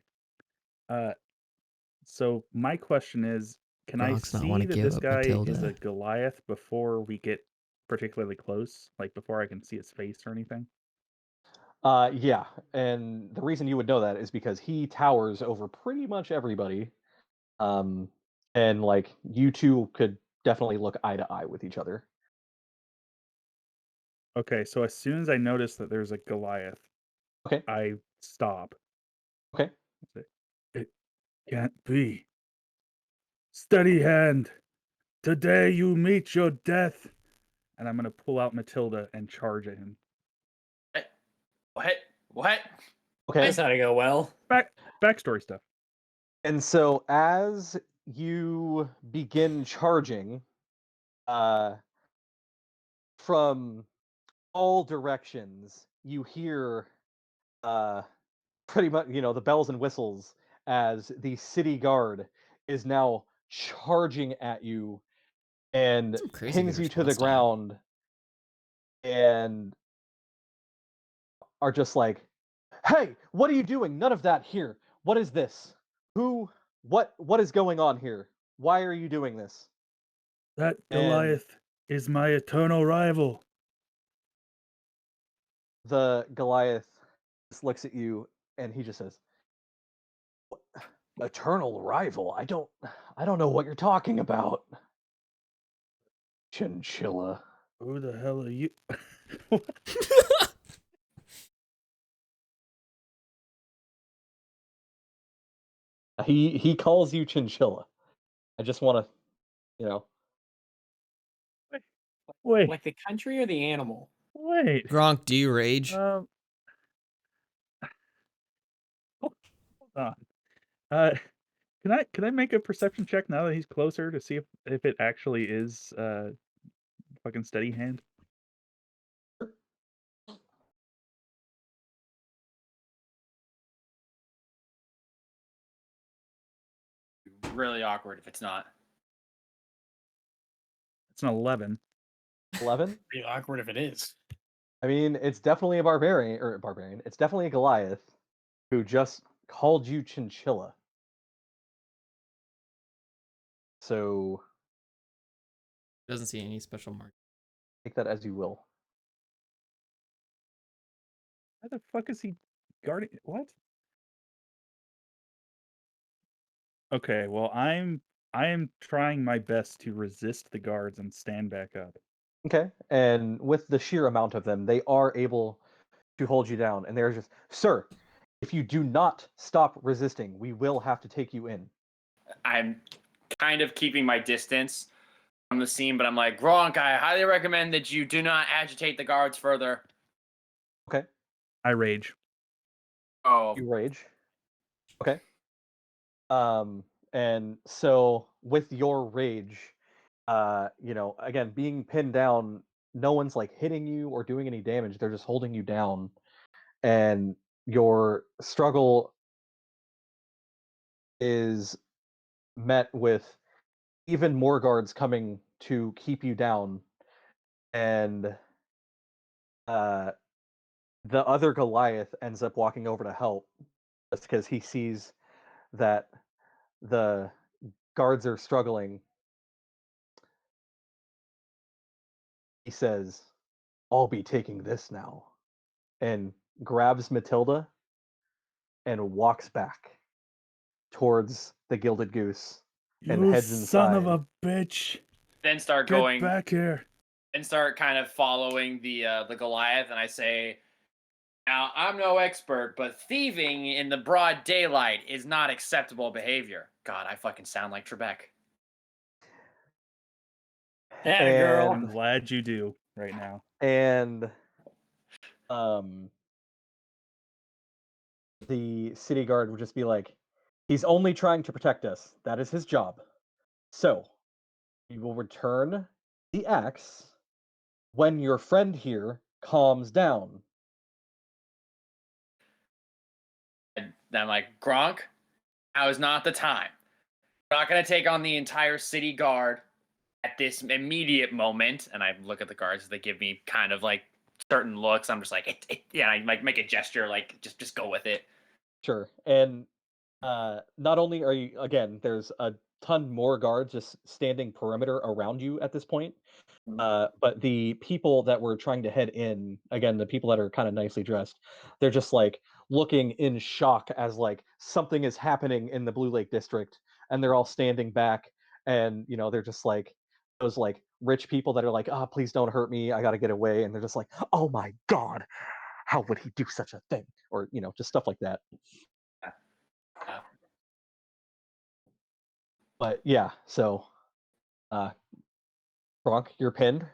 So my question is, can I Gronk's not want see to that give this up guy is Matilda. a Goliath before we get particularly close? Like before I can see his face or anything? Yeah, and the reason you would know that is because he towers over pretty much everybody. Um, and you two could definitely look eye to eye with each other. Okay, so as soon as I notice that there's a Goliath, Okay. I stop. Okay. Say, it can't be. Steady hand. Today you meet your death. And I'm gonna pull out Matilda and charge at him. What? Okay. That's how to go well. Backstory stuff. And so as you begin charging, from all directions, you hear pretty much, the bells and whistles as the city guard is now charging at you and Some crazy pins good you to the response time. ground and are just like, "Hey, what are you doing? None of that here. What is this? Who? What is going on here? Why are you doing this?" That And Goliath is my eternal rival. the Goliath just looks at you and he just says, "Eternal rival? I don't know what you're talking about." Chinchilla. Who the hell are you? He calls you Chinchilla. I just want to, you know. Wait, Like the country or the animal? wait. Gronk, do you rage? Hold on. Uh, can I make a perception check now that he's closer to see if it actually is fucking steady hand? Really awkward if it's not. It's an 11. 11. Pretty awkward if it is. I mean, it's definitely a barbarian. It's definitely a Goliath who just called you Chinchilla. So Doesn't see any special mark. take that as you will. How the fuck is he guarding? What? Okay, well I am trying my best to resist the guards and stand back up. Okay. And with the sheer amount of them, they are able to hold you down. And they're just, sir, if you do not stop resisting, we will have to take you in. I'm kind of keeping my distance from the scene, but I'm like, Gronk, I highly recommend that you do not agitate the guards further. Okay. I rage. Oh, You rage. Okay. And so with your rage, again, being pinned down, no one's like hitting you or doing any damage. They're just holding you down. And your struggle is met with even more guards coming to keep you down. And uh the other Goliath ends up walking over to help just because he sees that the guards are struggling. He says, I'll be taking this now, and grabs Matilda and walks back towards the Gilded Goose and You heads son of inside. a bitch! then start Get going back here! and start kind of following the Goliath, and I say, now I'm no expert, but thieving in the broad daylight is not acceptable behavior. God, I fucking sound like Trebek. Atta girl. I'm glad you do right now. And um the city guard would just be like, he's only trying to protect us. That is his job. So you will return the axe when your friend here calms down. And I'm like, Gronk, now is not the time. We're not going to take on the entire city guard at this immediate moment. And I look at the guards, they give me kind of like certain looks. I'm just like, yeah, I like make a gesture, like just go with it. Sure. And not only are you, again, there's a ton more guards just standing perimeter around you at this point. But the people that were trying to head in, again, the people that are kind of nicely dressed, they're just like looking in shock as like something is happening in the Blue Lake district, and they're all standing back, and they're just like those like rich people that are like, ah, please don't hurt me, I gotta get away, and they're just like, oh my god, how would he do such a thing, or just stuff like that. Yeah. But yeah, so Bronk, you're pinned.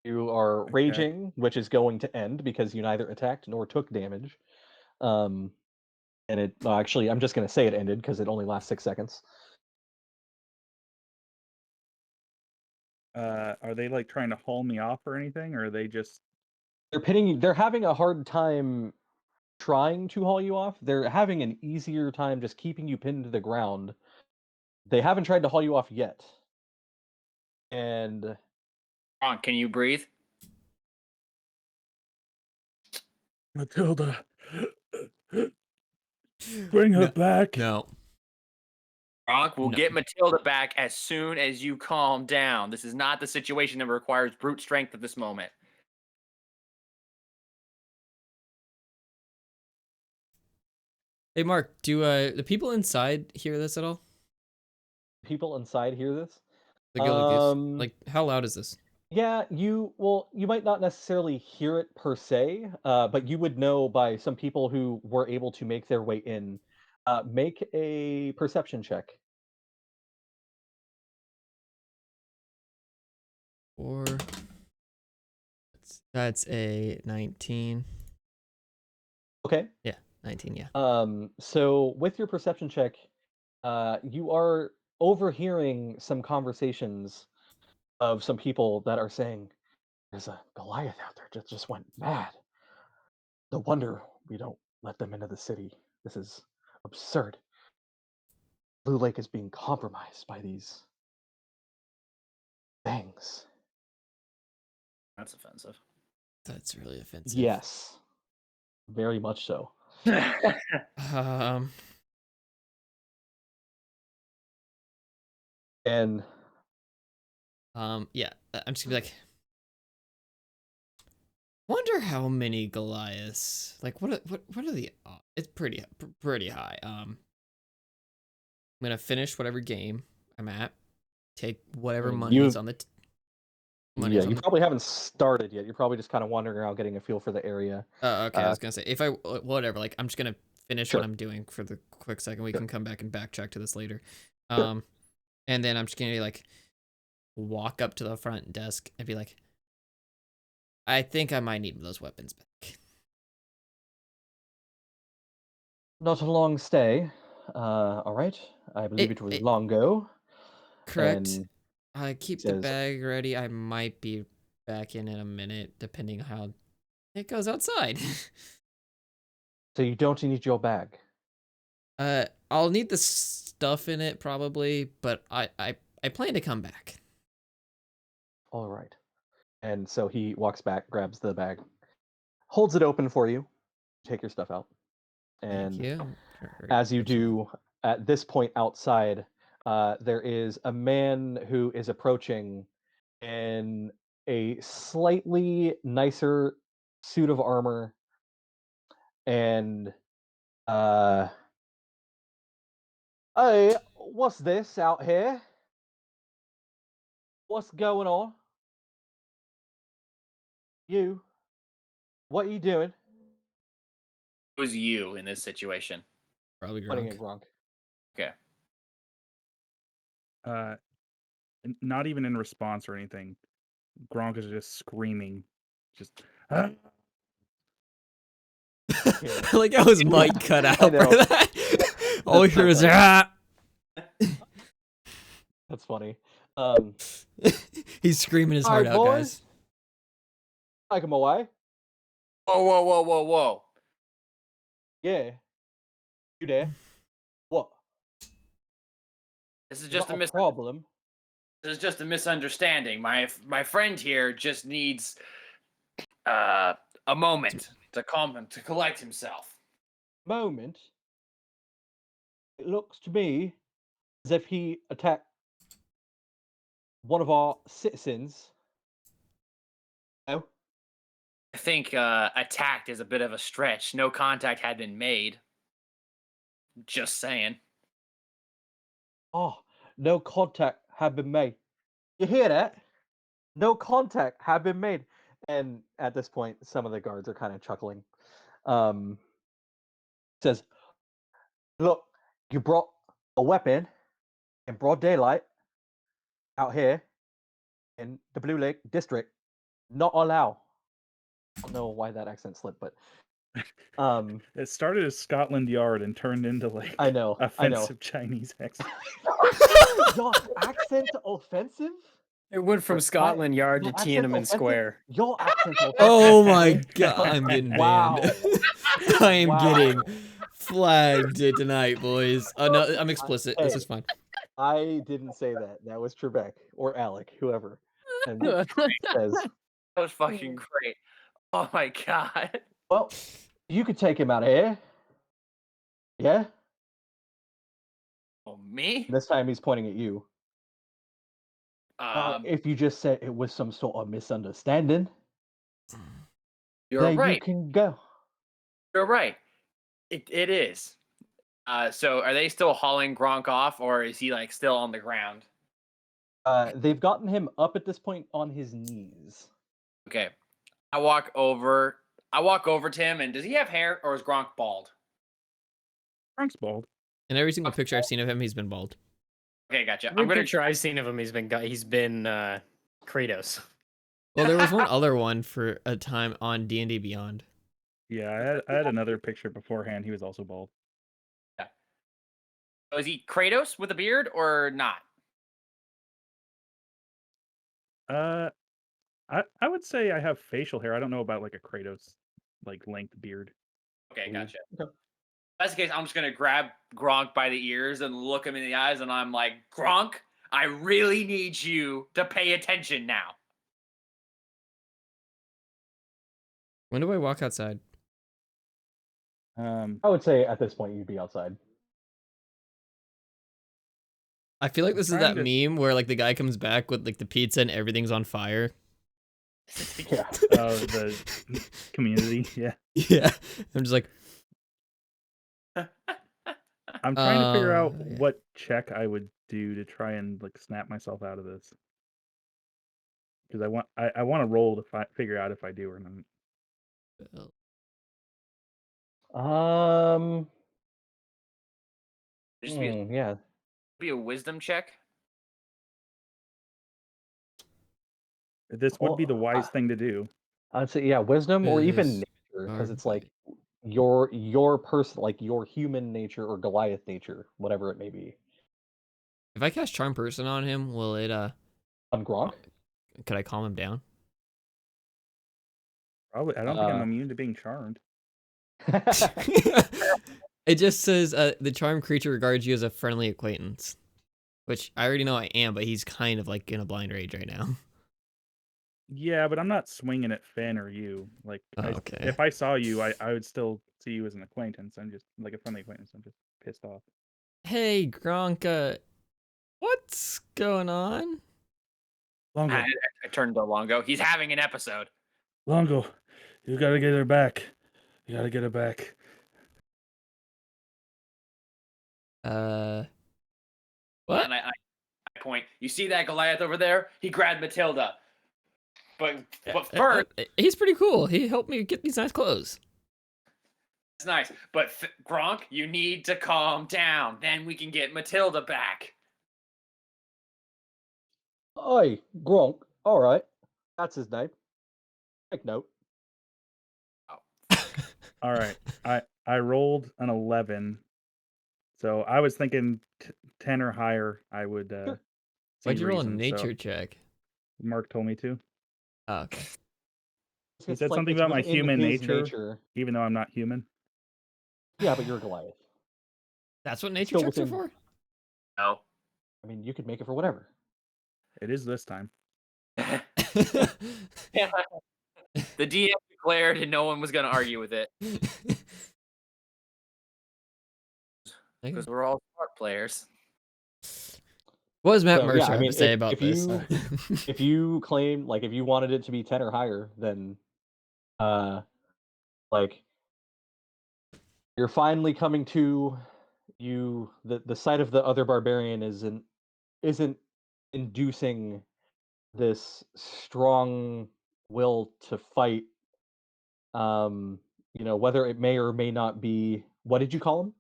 You are Okay. raging, which is going to end because you neither attacked nor took damage. Um, and actually, I'm just going to say it ended because it only lasts 6 seconds. Are they like trying to haul me off or anything, or are they just? They're pinning you. They're having a hard time trying to haul you off. They're having an easier time just keeping you pinned to the ground. They haven't tried to haul you off yet. And Gronk, can you breathe? Matilda, bring her back. No. Gronk, we'll No. get Matilda back as soon as you calm down. This is not the situation that requires brute strength at this moment. Hey, Mark, do the people inside hear this at all? people inside hear this. The Gilded Goose? Um, Like, how loud is this? Yeah, you might not necessarily hear it per se, but you would know by some people who were able to make their way in. Make a perception check. Or that's a 19. Okay. Yeah, 19. Yeah. So with your perception check, you are overhearing some conversations of some people that are saying, "There's a Goliath out there that just went mad. No wonder we don't let them into the city. This is absurd. Blue Lake is being compromised by these things." That's offensive. That's really offensive. Yes, very much so. Um. And Yeah. I'm just gonna be like. Wonder how many Goliaths. Like, what are the? It's pretty high. I'm gonna finish whatever game I'm at. Take whatever mean, money is on the. yeah, you probably haven't started yet. You're probably just kind of wandering around, getting a feel for the area. Oh, okay. I was gonna say if I whatever. Like, I'm just gonna finish Sure. what I'm doing for the quick second. We Sure. can come back and backtrack to this later. Sure. And then I'm just gonna like walk up to the front desk and be like, I think I might need those weapons back. Not a long stay. All right. I believe it was long ago. Correct. And Keep the says, bag ready. I might be back in a minute, depending on how it goes outside. so you don't need your bag. I'll need the stuff in it probably, but I plan to come back. All right. And so he walks back, grabs the bag, holds it open for you. Take your stuff out. Thank And you. as you do, at this point outside, there is a man who is approaching in a slightly nicer suit of armor and hey, what's this out here? What's going on? You, what are you doing? Who's you in this situation? Probably Pointing Gronk. at Gronk. Okay. Not even in response or anything. Gronk is just screaming, just. "Ah!" Like how his mic cut out for know. that. All we That's so heard is funny. ah. That's funny. He's screaming his All heart right, out, boys. guys. Take him away. Whoa, whoa, whoa, whoa, whoa. Yeah. You there? What? This is Is just that a problem? This is just a misunderstanding. My friend here just needs a moment to collect himself. Moment. It looks to me as if he attacked one of our citizens. No? I think attacked is a bit of a stretch. No contact had been made. Just saying. Oh, no contact had been made. You hear that? No contact had been made. And at this point, some of the guards are kind of chuckling. Says, look, you brought a weapon in broad daylight out here in the Blue Lake district. Not allow. I don't know why that accent slipped, but It started as Scotland Yard and turned into like I know. offensive Chinese accent. Your accent offensive? It went from Scotland Yard to Your accent's Tiananmen offensive? Square. Your accent's offensive. Oh my okay? god, I'm getting Wow. banned. I am Wow. getting flagged tonight, boys. Oh no, I'm explicit. This is fine. I didn't say that. That was Trebek or Alec, whoever. And says, That was fucking great. Oh my god. well, you could take him out of here. Yeah? Oh, me? This time he's pointing at you. If you just said it was some sort of misunderstanding, You're then right. you can go. You're right. It is. So are they still hauling Gronk off, or is he like still on the ground? They've gotten him up at this point on his knees. Okay. I walk over to him, and does he have hair, or is Gronk bald? Gronk's bald. In every single picture I've seen of him, he's been bald. Okay, gotcha. Every I'm gonna picture I've seen of him, he's been Kratos. Well, there was one other one for a time on D&D Beyond. Yeah, I had another picture beforehand. He was also bald. is he Kratos with a beard or not? I would say I have facial hair. I don't know about like a Kratos like length beard. Okay, gotcha. Okay. If that's the case, I'm just gonna grab Gronk by the ears and look him in the eyes, and I'm like, Gronk, I really need you to pay attention now. When do I walk outside? Um, I would say at this point you'd be outside. I feel like this is trying that to- meme where like the guy comes back with like the pizza and everything's on fire. Yeah. the community. Yeah, Yeah. I'm just like, I'm trying to figure out yeah. what check I would do to try and like snap myself out of this. Because I want to roll to figure out if I do or not. Just Yeah. be a wisdom check. This would be the Well, wise thing to do. I'd say yeah, wisdom or even Is nature, because it's hard, like your person, like your human nature or Goliath nature, whatever it may be. If I cast Charm Person on him, will it On Gronk, could I calm him down? Probably. I don't think I'm immune to being charmed. It just says the charmed creature regards you as a friendly acquaintance, which I already know I am, but he's kind of like in a blind rage right now. Yeah, but I'm not swinging at Finn or you. Like, Okay. if I saw you, I would still see you as an acquaintance. I'm just like a friendly acquaintance. I'm just pissed off. Hey, Gronk, what's going on? Longo, I turned to Longo. He's having an episode. Longo, you gotta get her back. You gotta get her back. What? And I point. You see that Goliath over there? He grabbed Matilda. But first, He's pretty cool. He helped me get these nice clothes. it's nice. But Gronk, you need to calm down. Then we can get Matilda back. Oi, Gronk. All right, that's his name. Take note. All right, I rolled an 11, so I was thinking 10 or higher. I would. Sure. See Why'd you roll a reason, so nature check? Mark told me to. Oh, okay. He It's said like, something it's about my within human his nature, even though I'm not human. Yeah, but you're a Goliath. That's what nature Still checks are within- for? No. I mean, you could make it for whatever. It is this time. The DM declared, and no one was going to argue with it because we're all smart players. What does Matt So, Mercer yeah, I have mean, to say if- about if this? you- If you claim, like, if you wanted it to be 10 or higher, then, like, you're finally coming to the sight of the other barbarian isn't inducing this strong will to fight. Whether it may or may not be, what did you call him?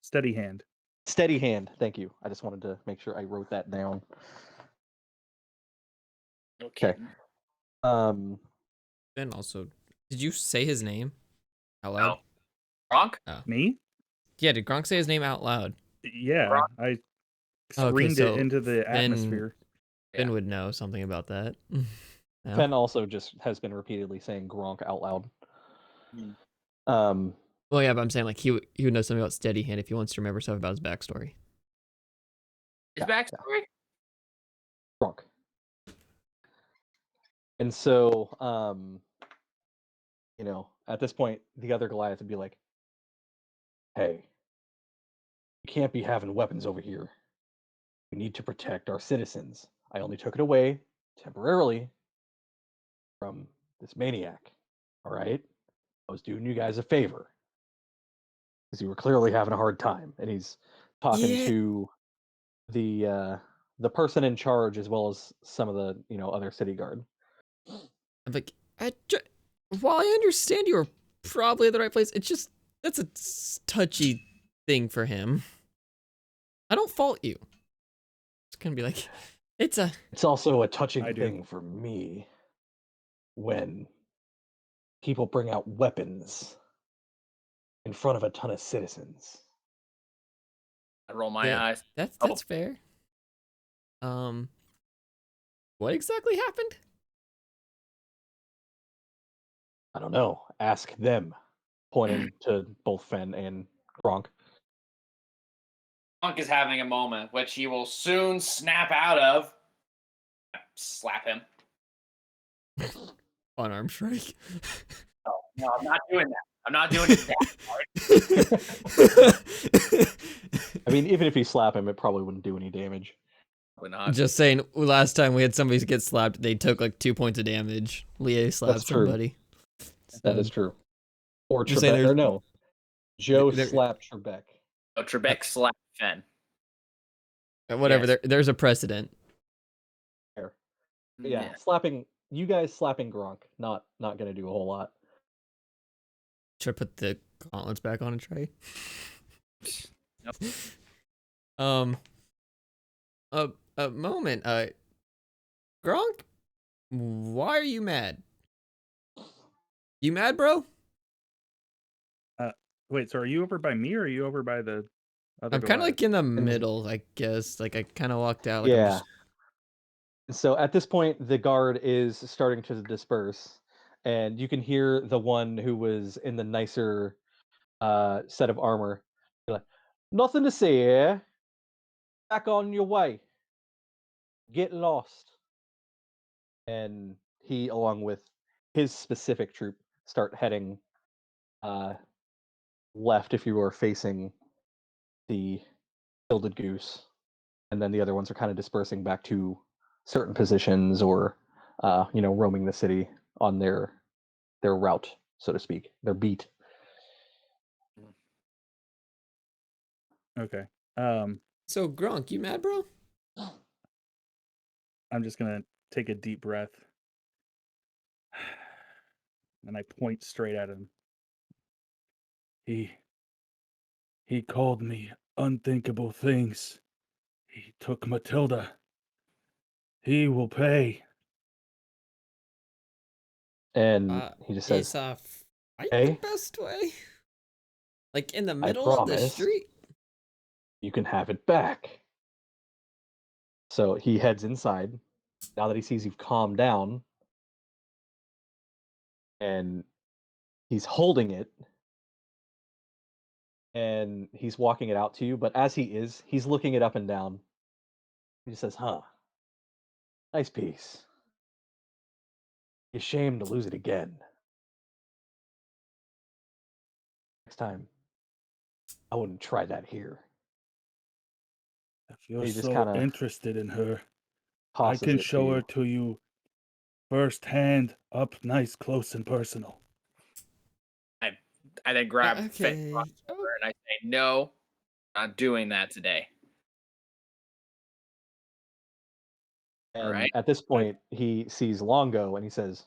Steady hand. Steady hand. Thank you. I just wanted to make sure I wrote that down. Okay. And also, did you say his name out loud? No. Gronk? Me? Yeah, did Gronk say his name out loud? Yeah, I Okay, screamed so it into the Finn- atmosphere. Finn Yeah. would know something about that. No? Fen also just has been repeatedly saying Gronk out loud. Hmm. Well, yeah, but I'm saying like he would know something about Steady Hand if he wants to remember stuff about his backstory. His backstory? Gronk. And so, at this point, the other Goliath would be like, "Hey, you can't be having weapons over here. We need to protect our citizens. I only took it away temporarily from this maniac. All right? I was doing you guys a favor because you were clearly having a hard time." And he's talking Yeah. to the person in charge as well as some of the other city guard. I'm like, while I understand you were probably at the right place, it's just that's a touchy thing for him. I don't fault you. It's gonna be like, it's a. It's also a touching I do. thing for me when people bring out weapons in front of a ton of citizens. I roll my Yeah, eyes. that's fair. What exactly happened? I don't know. Ask them. Pointing to both Fen and Gronk. Monk is having a moment, which he will soon snap out of. Slap him. Unarmed strike. No, I'm not doing that. I'm not doing it that hard. I mean, even if you slap him, it probably wouldn't do any damage. Probably not. Just saying, last time we had somebody get slapped, they took like 2 points of damage. Lie slapped That's true. somebody. That is true. Or Just saying Trebek. Or no. Joe slapped Trebek. Oh, Trebek slapped Fen. Whatever, Yes. there's a precedent. Fair. But yeah, slapping you guys slapping Gronk, not gonna do a whole lot. Should I put the gauntlets back on a tray? Nope. A moment. Gronk, why are you mad? You mad, bro? Wait, so are you over by me or are you over by the other I'm kind of Goliath? like in the middle, I guess. Like I kind of walked out. Like I'm Yeah. just... So at this point, the guard is starting to disperse, and you can hear the one who was in the nicer set of armor. Be like, nothing to see here. Back on your way. Get lost. And he, along with his specific troop, start heading left if you are facing the Gilded Goose. And then the other ones are kind of dispersing back to certain positions or, roaming the city on their route, so to speak, their beat. Okay. So Gronk, you mad, bro? I'm just gonna take a deep breath. And I point straight at him. He called me unthinkable things. He took Matilda. He will pay. And he just says, Is fight the "Hey, best way? Like in the I middle of the promise street? you can have it back." So he heads inside. Now that he sees you've calmed down, and he's holding it, and he's walking it out to you. But as he's looking it up and down. He just says, "Huh, nice piece. Be ashamed to lose it again. Next time, I wouldn't try that here." If you're He just so kind of interested in her, I tosses can it show to her you. to you firsthand, up nice, close, and personal. I then grab Fen Okay. and I say, no, not doing that today. And Alright. at this point, he sees Longo and he says,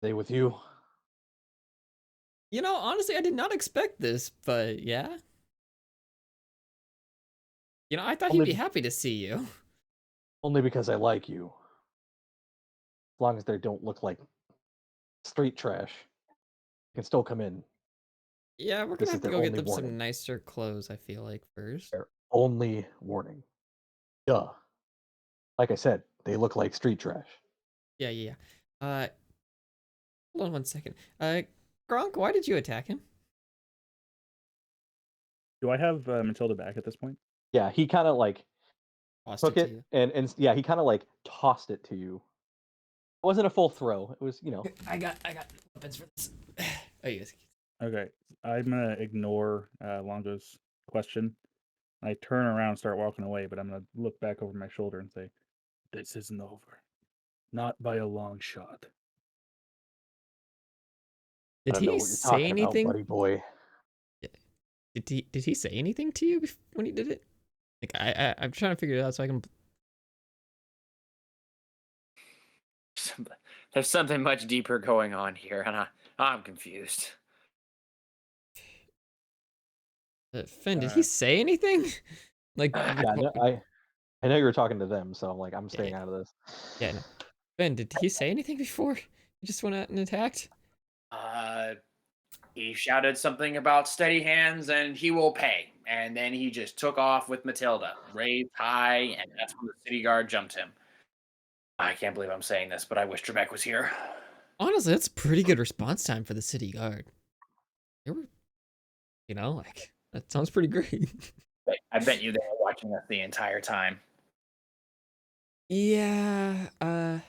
"They with you?" You know, honestly, I did not expect this, but yeah. You know, I thought he'd Only, be happy to see you. only because I like you. As long as they don't look like street trash, you can still come in. Yeah, we're gonna This is have to their go get only them some warning. nicer clothes, I feel like, first. Their only warning. Duh. Like I said, they look like street trash. Yeah, yeah, yeah. Hold on one second. Gronk, why did you attack him? Do I have Matilda back at this point? Yeah, he kind of like Tossed took it to it you. and yeah, he kind of like tossed it to you. It wasn't a full throw. It was, I got weapons for this. Oh, yes. Okay. I'm gonna ignore Longo's question. I turn around and start walking away, but I'm gonna look back over my shoulder and say, "This isn't over. Not by a long shot." I Did don't know he what you're say talking about, anything? buddy boy. Did he say anything to you when he did it? Like I'm trying to figure it out so I can. There's something much deeper going on here, and I'm confused. Finn, did he say anything? Like, Yeah, no, I know you were talking to them, so I'm like, I'm staying yeah. out of this. Yeah, no. Finn, did he say anything before? He just went out and attacked? He shouted something about steady hands and he will pay. And then he just took off with Matilda, raised high, and that's when the city guard jumped him. I can't believe I'm saying this, but I wish Trebek was here. Honestly, that's pretty good response time for the city guard. They were, like, that sounds pretty great. I bet you they were watching us the entire time. Yeah, I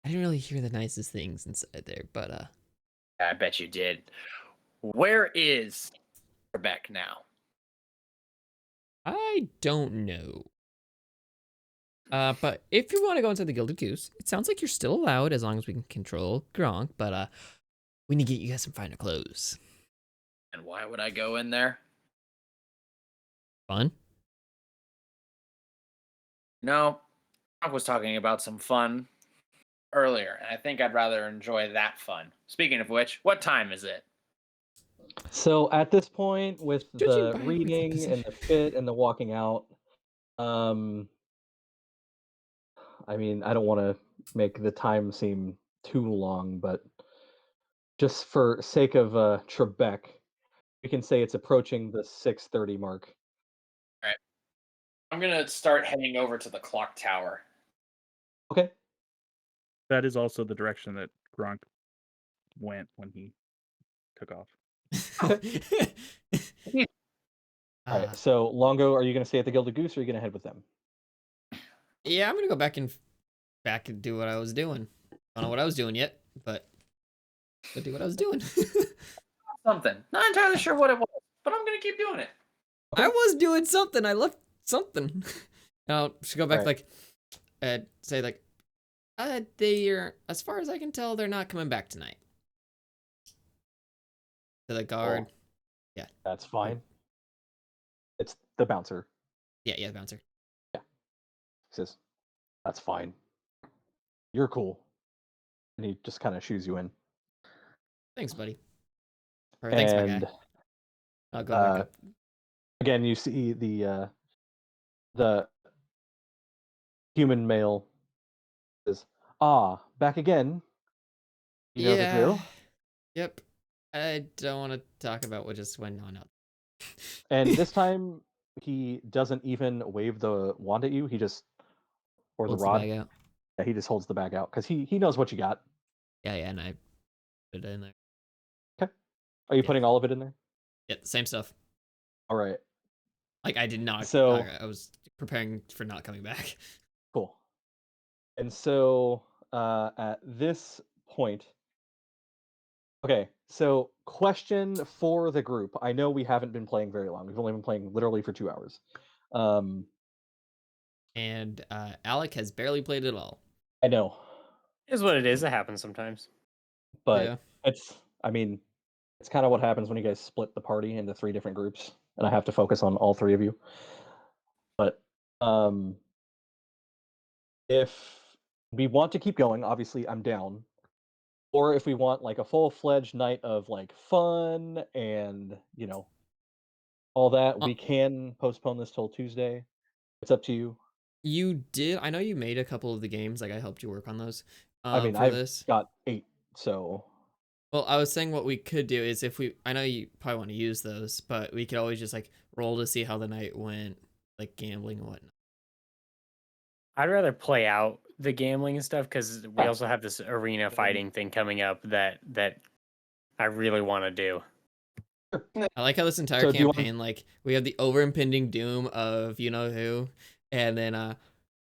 didn't really hear the nicest things inside there, but I bet you did. Where is Trebek now? I don't know. But if you want to go into the Gilded Goose, it sounds like you're still allowed as long as we can control Gronk, but we need to get you guys some finer clothes. And why would I go in there? Fun? No, I was talking about some fun earlier, and I think I'd rather enjoy that fun. Speaking of which, what time is it? So at this point, with Judging the by reading and the fit and the walking out, I mean, I don't want to make the time seem too long, but just for sake of Trebek, we can say it's approaching the 6:30 mark. All right. I'm going to start heading over to the clock tower. Okay. That is also the direction that Gronk went when he took off. All right. So Longo, are you going to stay at the Gilded Goose, or are you going to head with them? Yeah, I'm gonna go back and do what I was doing. I don't know what I was doing yet, but I'll do what I was doing. Something. Not entirely sure what it was, but I'm going to keep doing it. I was doing something. I left something. I'll just go back, Right. like, and say, like, they're, as far as I can tell, they're not coming back tonight. To the guard. Well, Yeah. That's fine. It's the bouncer. Yeah, the bouncer. He says, "That's fine. You're cool." And he just kind of shoos you in. Thanks, buddy. Or thanks, my guy. And I'll go back up. again, you see the human male says, "Ah, back again. You know the drill." Yep. I don't want to talk about what just went on out. And this time, he doesn't even wave the wand at you. He just or Holds the rod. bag out. Yeah, he just holds the bag out because he knows what you got. Yeah, and I put it in there. Okay. Are you Yeah. putting all of it in there? Yeah, same stuff. All right. Like, I did not. So I was preparing for not coming back. cool. And so at this point, okay. So question for the group. I know we haven't been playing very long. We've only been playing literally for 2 hours. And Alec has barely played at all. I know, Is what it is. It happens sometimes. but Yeah. I mean, it's kind of what happens when you guys split the party into 3 different groups, and I have to focus on all 3 of you. But if we want to keep going, obviously I'm down. Or if we want like a full-fledged night of like fun and, all that, we can postpone this till Tuesday. It's up to you. You did. I know you made a couple of the games. Like, I helped you work on those. I mean, For I've this. got 8, so Well, I was saying what we could do is if we, I know you probably want to use those, but we could always just like roll to see how the night went, like gambling and whatnot. I'd rather play out the gambling and stuff because we Yeah. also have this arena fighting thing coming up that I really want to do. I like how this entire So do you want- campaign, like, we have the over-impending doom of you know who, and then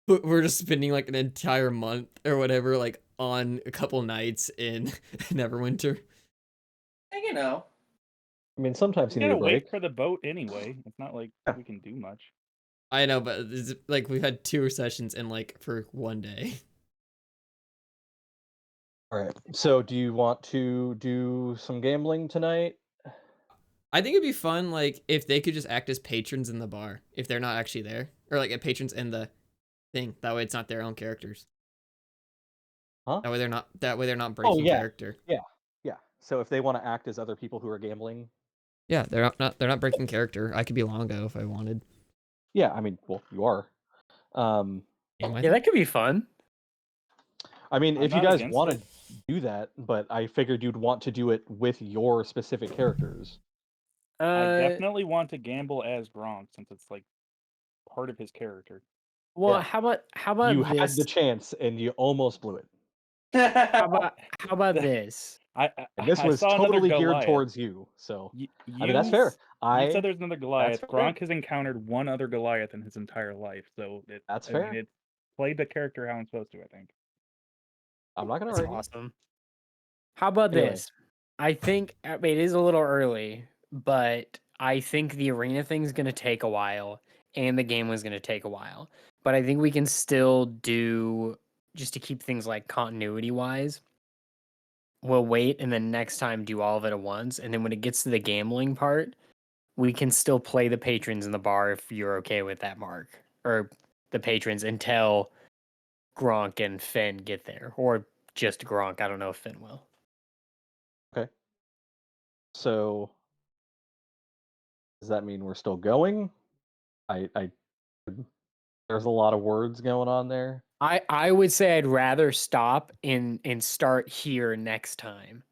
we're just spending like an entire month or whatever, like on a couple nights in Neverwinter. And, I mean, sometimes We you need a gotta break. wait for the boat anyway. It's not like we can do much. I know, but it's, like, we've had 2 sessions in like for 1 day. All right. So do you want to do some gambling tonight? I think it'd be fun, like, if they could just act as patrons in the bar if they're not actually there, or like patrons in the thing. That way, it's not their own characters. Huh? That way, they're not breaking yeah. character. Yeah. So if they want to act as other people who are gambling, Yeah, they're not breaking character. I could be Longo if I wanted. Yeah, I mean, well, you are. Am I Yeah, though? that could be fun. I mean, I'm if you not guys against want it. to do that, but I figured you'd want to do it with your specific characters. I Uh, definitely want to gamble as Gronk since it's like part of his character. well, Yeah. how about You this? had the chance and you almost blew it. How about this? I And this I was saw another totally geared Goliath. towards you. So, You, I mean, that's fair. you said there's another Goliath. fair. Gronk has encountered one other Goliath in his entire life, so That's I mean, fair. it's played the character how I'm supposed to. I think. I'm not going to That's argue. awesome. How about Anyway. this? I think I mean, it is a little early, but I think the arena thing's going to take a while and the game was going to take a while. But I think we can still do, just to keep things like continuity wise, we'll wait and then next time do all of it at once. And then when it gets to the gambling part, we can still play the patrons in the bar if you're okay with that, Mark. Or the patrons until Gronk and Finn get there. Or just Gronk. I don't know if Finn will. Okay. So, does that mean we're still going? There's a lot of words going on there. I would say I'd rather stop and start here next time.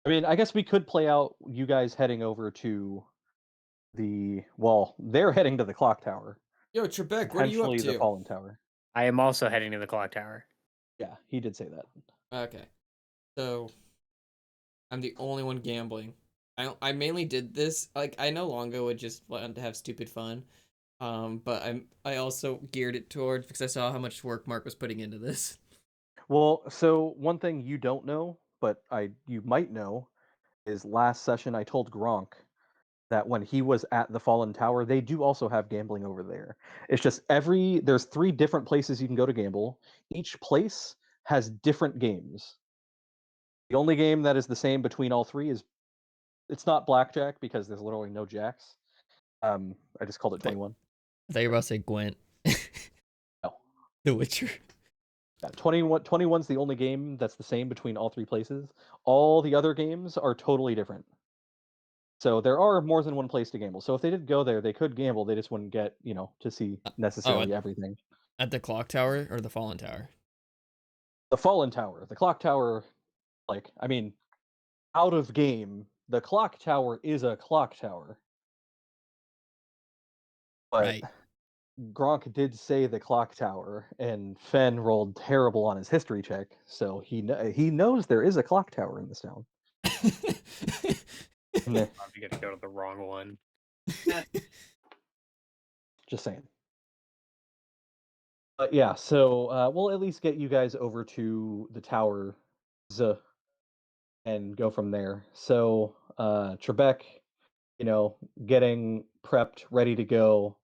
I mean, I guess we could play out you guys heading over to they're heading to the clock tower, Yo, Trebek, potentially the fallen tower. I am also heading to the clock tower. Yeah, he did say that. Okay, so I'm the only one gambling. I mainly did this like I know Longo would just want to have stupid fun, but I also geared it towards because I saw how much work Mark was putting into this. Well, so one thing you don't know, but you might know, is last session I told Gronk that when he was at the Fallen Tower, they do also have gambling over there. It's just there's 3 different places you can go to gamble. Each place has different games. The only game that is the same between all 3 is it's not blackjack because there's literally no jacks. I just called it 21. I thought you were about to say Gwent. No. The Witcher. Yeah, 21's the only game that's the same between all 3 places. All the other games are totally different. So there are more than one place to gamble. So if they did go there, they could gamble. They just wouldn't get, to see necessarily everything. At the clock tower or the fallen tower? The Fallen Tower, the clock tower, out of game, the clock tower is a clock tower. But Right. Gronk did say the clock tower, and Fenn rolled terrible on his history check, so he knows there is a clock tower in this town. Meh, Probably gonna go to the wrong one. just saying. But yeah, so we'll at least get you guys over to the tower, and go from there. So Trebek, getting prepped, ready to go.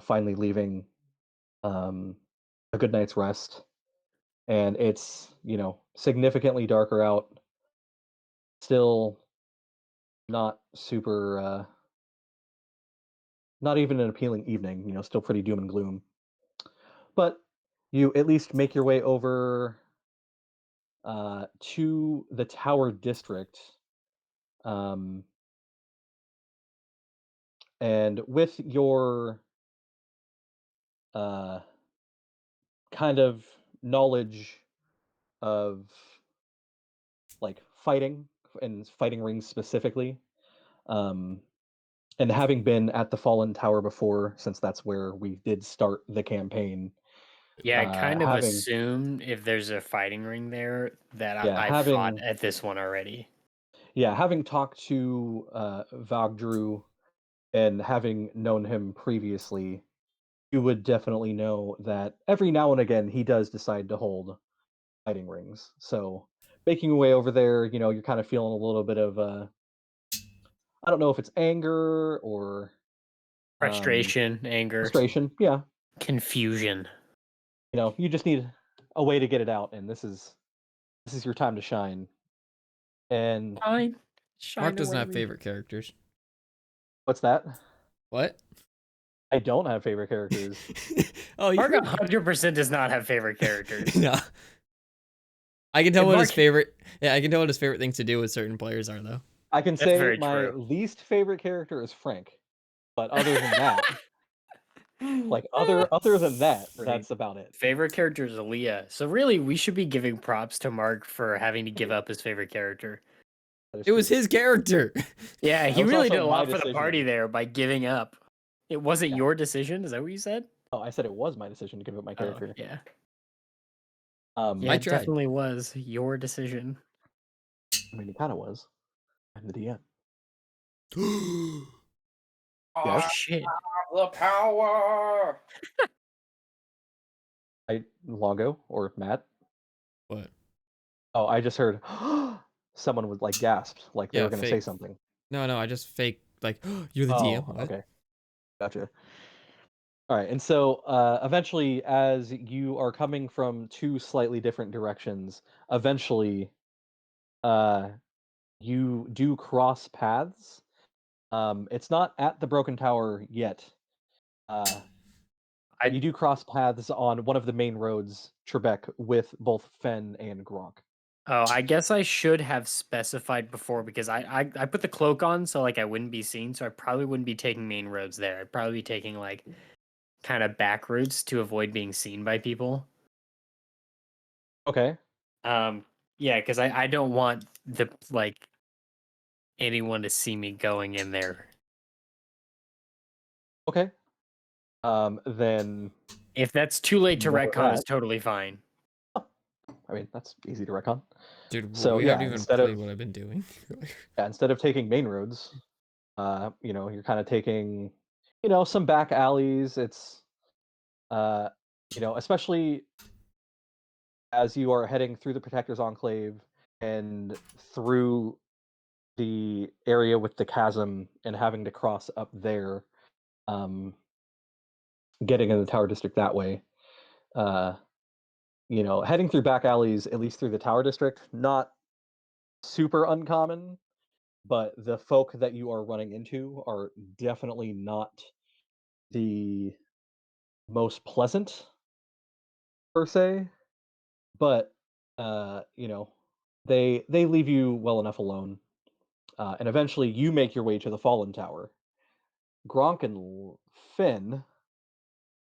Finally leaving a good night's rest. And it's, significantly darker out. Still not super, not even an appealing evening, still pretty doom and gloom. But you at least make your way over to the Tower District. And with your uh, kind of knowledge of like fighting and fighting rings specifically, um, and having been at the Fallen Tower before, since that's where we did start the campaign. Yeah, I kind of having assume if there's a fighting ring there that Yeah, I've fought at this one already. having talked to Vogdrew and having known him previously, you would definitely know that every now and again he does decide to hold fighting rings. So making your way over there, you're kind of feeling a little bit of I don't know if it's anger or Frustration, anger, frustration. Yeah, confusion. you just need a way to get it out, and this is your time to shine. And Fine. Mark doesn't have favorite characters. what's that? What? I don't have favorite characters. Oh, Mark 100% does not have favorite characters. No. I can tell And what his Mark- favorite. Yeah, I can tell what his favorite things to do with certain players are, though. I can That's say very my true. least favorite character is Frank, but other than that, like other than that, Right. that's about it. Favorite character is Aaliyah. So really, we should be giving props to Mark for having to give up his favorite character. That is It was true. his character. Yeah, That he was really did also a my lot for the party decision. there by giving up. It wasn't Yeah. your decision. Is that what you said? Oh, I said it was my decision to give up my character. Yeah. Yeah, I It tried. definitely was your decision. I mean, it kind of was. I'm the DM. Oh Yes? shit. The power. Longo or Matt? What? Oh, I just heard someone was like gasped, like they Yeah, were going to say fake. something. No, I just fake like you're the Oh, DM. What? okay, gotcha. All right, and so eventually, as you are coming from two slightly different directions, eventually, uh, you do cross paths. It's not at the Broken Tower yet. You I do cross paths on one of the main roads, Trebek, with both Fen and Gronk. I guess I should have specified before because I put the cloak on so like I wouldn't be seen, so I probably wouldn't be taking main roads there. I'd probably be taking like kind of back routes to avoid being seen by people. Okay. Yeah, because I don't want the like anyone to see me going in there. Okay. Then If that's too late to ignore retcon, that. is totally fine. I mean, that's easy to recon. Dude, So we yeah, haven't even instead played of what I've been doing. instead of taking main roads, you're kind of taking, some back alleys. It's, uh, especially as you are heading through the Protector's Enclave and through the area with the chasm and having to cross up there, um, getting in the Tower District that way. Uh, heading through back alleys, at least through the Tower District, not super uncommon, but the folk that you are running into are definitely not the most pleasant per se, but they leave you well enough alone, and eventually you make your way to the Fallen Tower. Gronk and Finn,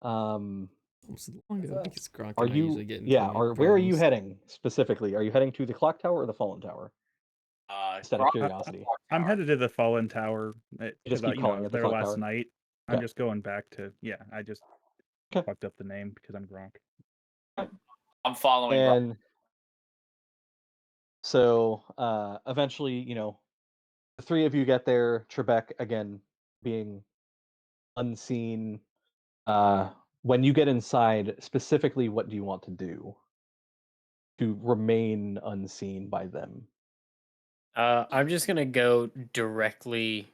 um, It's long ago because Gronk are and I you? usually get into Yeah, any or where are you problems. heading specifically? Are you heading to the Clock Tower or the Fallen Tower? Just out of Gronk- curiosity, I'm headed to the Fallen Tower you because just keep I calling was it the there Clock last Tower. night. I'm Okay. just going back to I just Okay. fucked up the name because I'm Gronk. I'm following. And so eventually, the three of you get there. Trebek again being unseen. When you get inside, specifically, what do you want to do to remain unseen by them? I'm just gonna go directly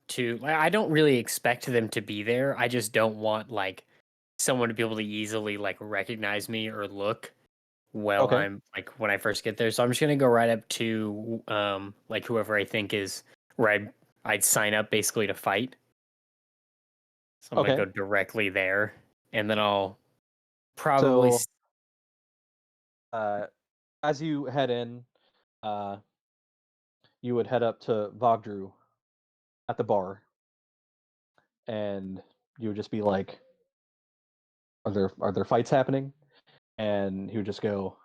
to. I don't really expect them to be there. I just don't want like someone to be able to easily like recognize me or look while Okay. I'm like when I first get there. So I'm just gonna go right up to like whoever I think is where I'd sign up basically to fight. So I'm gonna Okay. go directly there, and then I'll probably So as you head in, uh, you would head up to Vogdru at the bar, and you would just be like, "Are there fights happening?" And he would just go,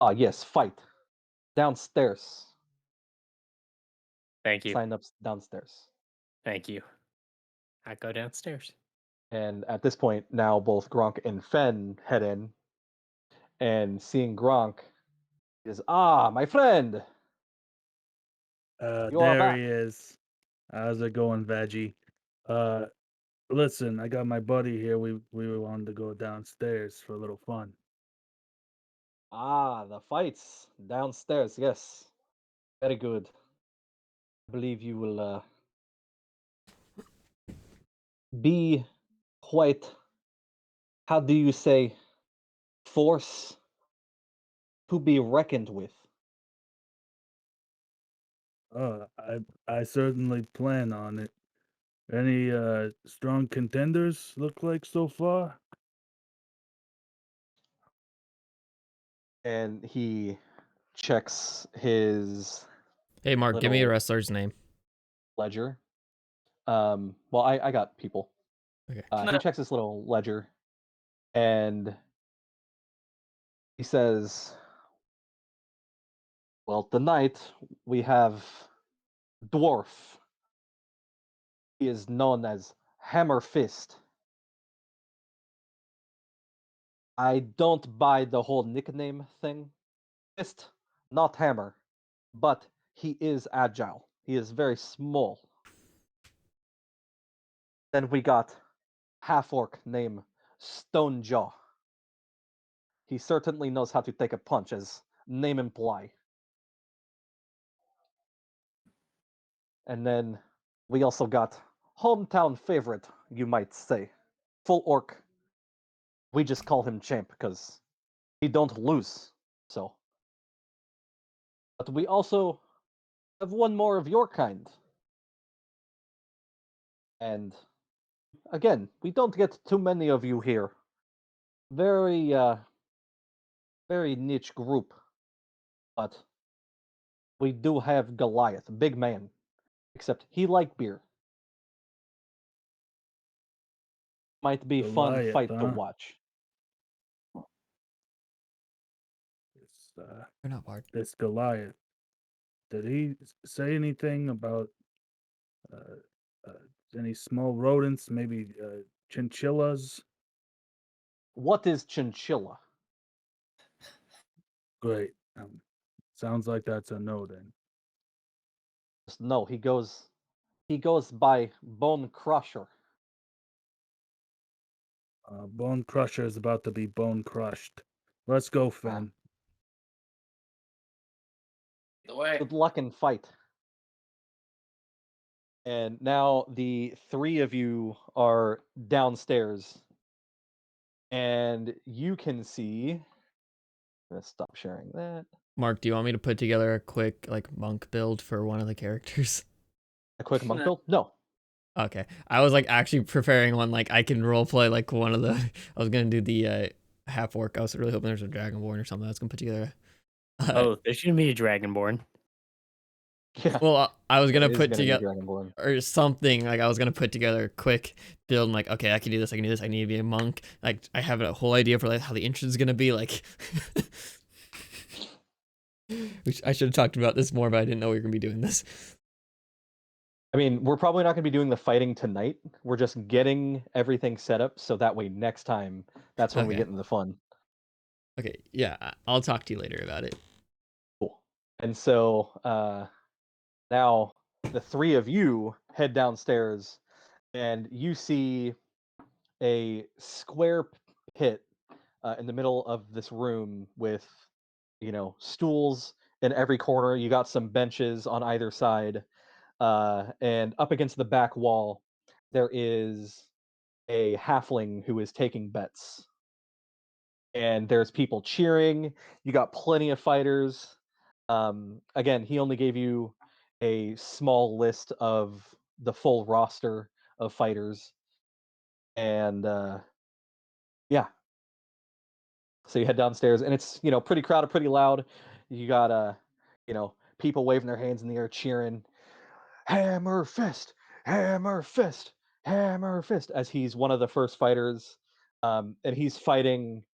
"Ah, yes, fight downstairs. thank you, Sign up downstairs." thank you. I go downstairs. And at this point, now both Gronk and Fen head in, and seeing Gronk is, my friend, you are There back. he is. How's it going, Veggie? Uh, listen, I got my buddy here. We wanted to go downstairs for a little fun. The fights downstairs. Yes, very good. I believe you will be quite. How do you say? Force to be reckoned with. I certainly plan on it. Any strong contenders look like so far? and he checks his Hey, Mark, give me a little wrestler's name. ledger. Well, I got people. Okay. He checks his little ledger, and he says, "Well, tonight we have dwarf. He is known as Hammer Fist. I don't buy the whole nickname thing. Fist, not hammer, but he is agile. He is very small. Then we got half orc named Stonejaw. He certainly knows how to take a punch, as name imply. And then we also got hometown favorite, you might say, full orc. We just call him champ because he don't lose. So, but we also have one more of your kind. And again, we don't get too many of you here. Very very niche group. But we do have Goliath, big man. Except he like beer. Might be fun Goliath, fight to huh? watch. You're not Bard. This Goliath. Did he say anything about uh, uh, any small rodents, maybe chinchillas? What is chinchilla? Great. Sounds like that's a no then. No, he goes by Bone Crusher. Bone Crusher is about to be bone crushed. Let's go, Finn. The way. Good luck in fight. And now the three of you are downstairs. And you can see. I'm gonna stop sharing that. Mark, do you want me to put together a quick like monk build for one of the characters? A quick monk build? No. Okay. I was like actually preparing one like I can roleplay like one of the I was gonna do the half orc. I was really hoping there's a dragonborn or something I was gonna put together. Oh, there shouldn't be a dragonborn. Yeah. Well, I was gonna it is put gonna be together Dragonborn. or something like I was gonna put together a quick build. And like, okay, I can do this. I can do this. I need to be a monk. Like, I have a whole idea for like how the entrance is gonna be. Like, which I should have talked about this more, but I didn't know we were gonna be doing this. I mean, we're probably not gonna be doing the fighting tonight. We're just getting everything set up so that way next time that's when we Okay. get into the fun. Okay, yeah, I'll talk to you later about it. Cool. And so now the three of you head downstairs and you see a square pit in the middle of this room with, stools in every corner. You got some benches on either side. And up against the back wall, there is a halfling who is taking bets. And there's people cheering. You got plenty of fighters. Again, he only gave you a small list of the full roster of fighters, and yeah. So you head downstairs, and it's pretty crowded, pretty loud. You got people waving their hands in the air, cheering, "Hammer fist, hammer fist, hammer fist!" As he's one of the first fighters, and he's fighting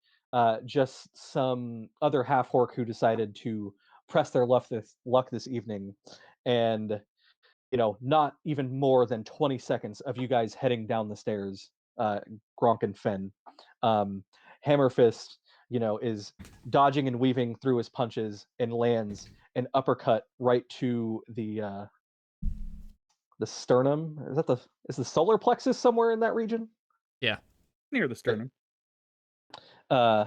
just some other half orc who decided to press their luck this evening, and not even more than 20 seconds of you guys heading down the stairs, Gronk and Finn. Hammerfist, is dodging and weaving through his punches and lands an uppercut right to the sternum. Is the solar plexus somewhere in that region? Yeah. Near the sternum. Uh,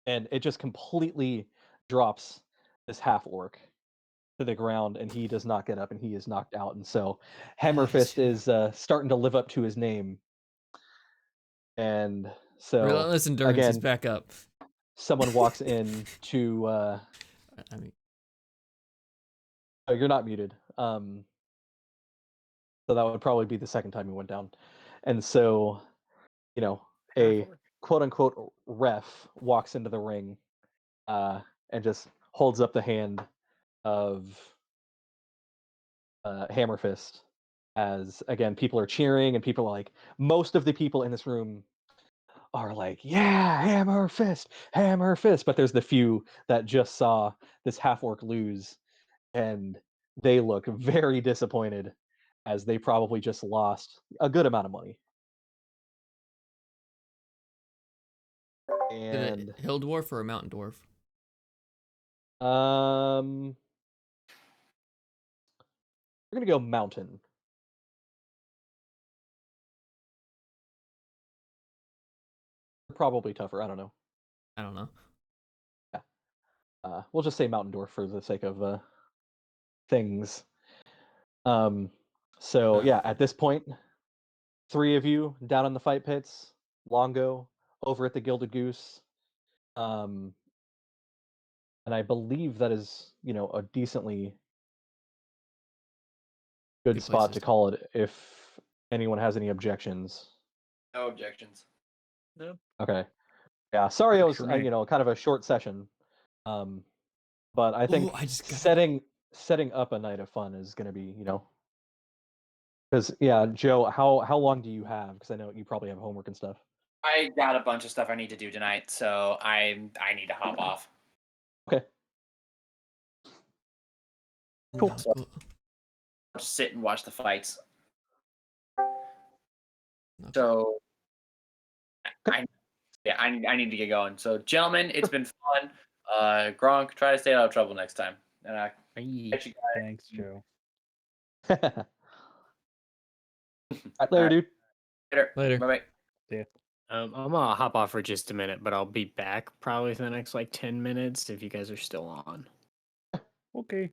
and it just completely drops this half orc to the ground, and he does not get up, and he is knocked out. And so Hammerfist is starting to live up to his name. And so Relentless endurance is again, back up. someone walks in to. I mean, Oh, you're not muted. So that would probably be the second time you went down. And so, a quote unquote ref walks into the ring and just holds up the hand of Hammer Fist. As again, people are cheering, and people are like, most of the people in this room are like, "Yeah, Hammer Fist, Hammer Fist." But there's the few that just saw this half orc lose, and they look very disappointed, as they probably just lost a good amount of money. Is And it hill dwarf or a mountain dwarf? we're gonna go mountain. Probably tougher. I don't know. I don't know. We'll just say mountain dwarf for the sake of things. So yeah, at this point, 3 of you down in the fight pits, Longo over at the Gilded Goose, and I believe that is, a decently good Good place spot to to start. call it if anyone has any objections. No objections. Okay. Yeah, sorry it Works was, for me. kind of a short session. But I Oh, think I just got setting up a night of fun is going to be, because yeah, Joe, how long do you have? Because I know you probably have homework and stuff. I got a bunch of stuff I need to do tonight, so I need to hop off. Okay, cool. Knuckle. I'll just sit and watch the fights. Knuckle. So I need to get going. So gentlemen, it's been fun. Gronk, try to stay out of trouble next time. And Hey. catch you guys Thanks, Joe. All right, later, Alright. dude. later. Later. Bye bye. See ya. I'm gonna hop off for just a minute, but I'll be back probably for the next like 10 minutes if you guys are still on. Okay.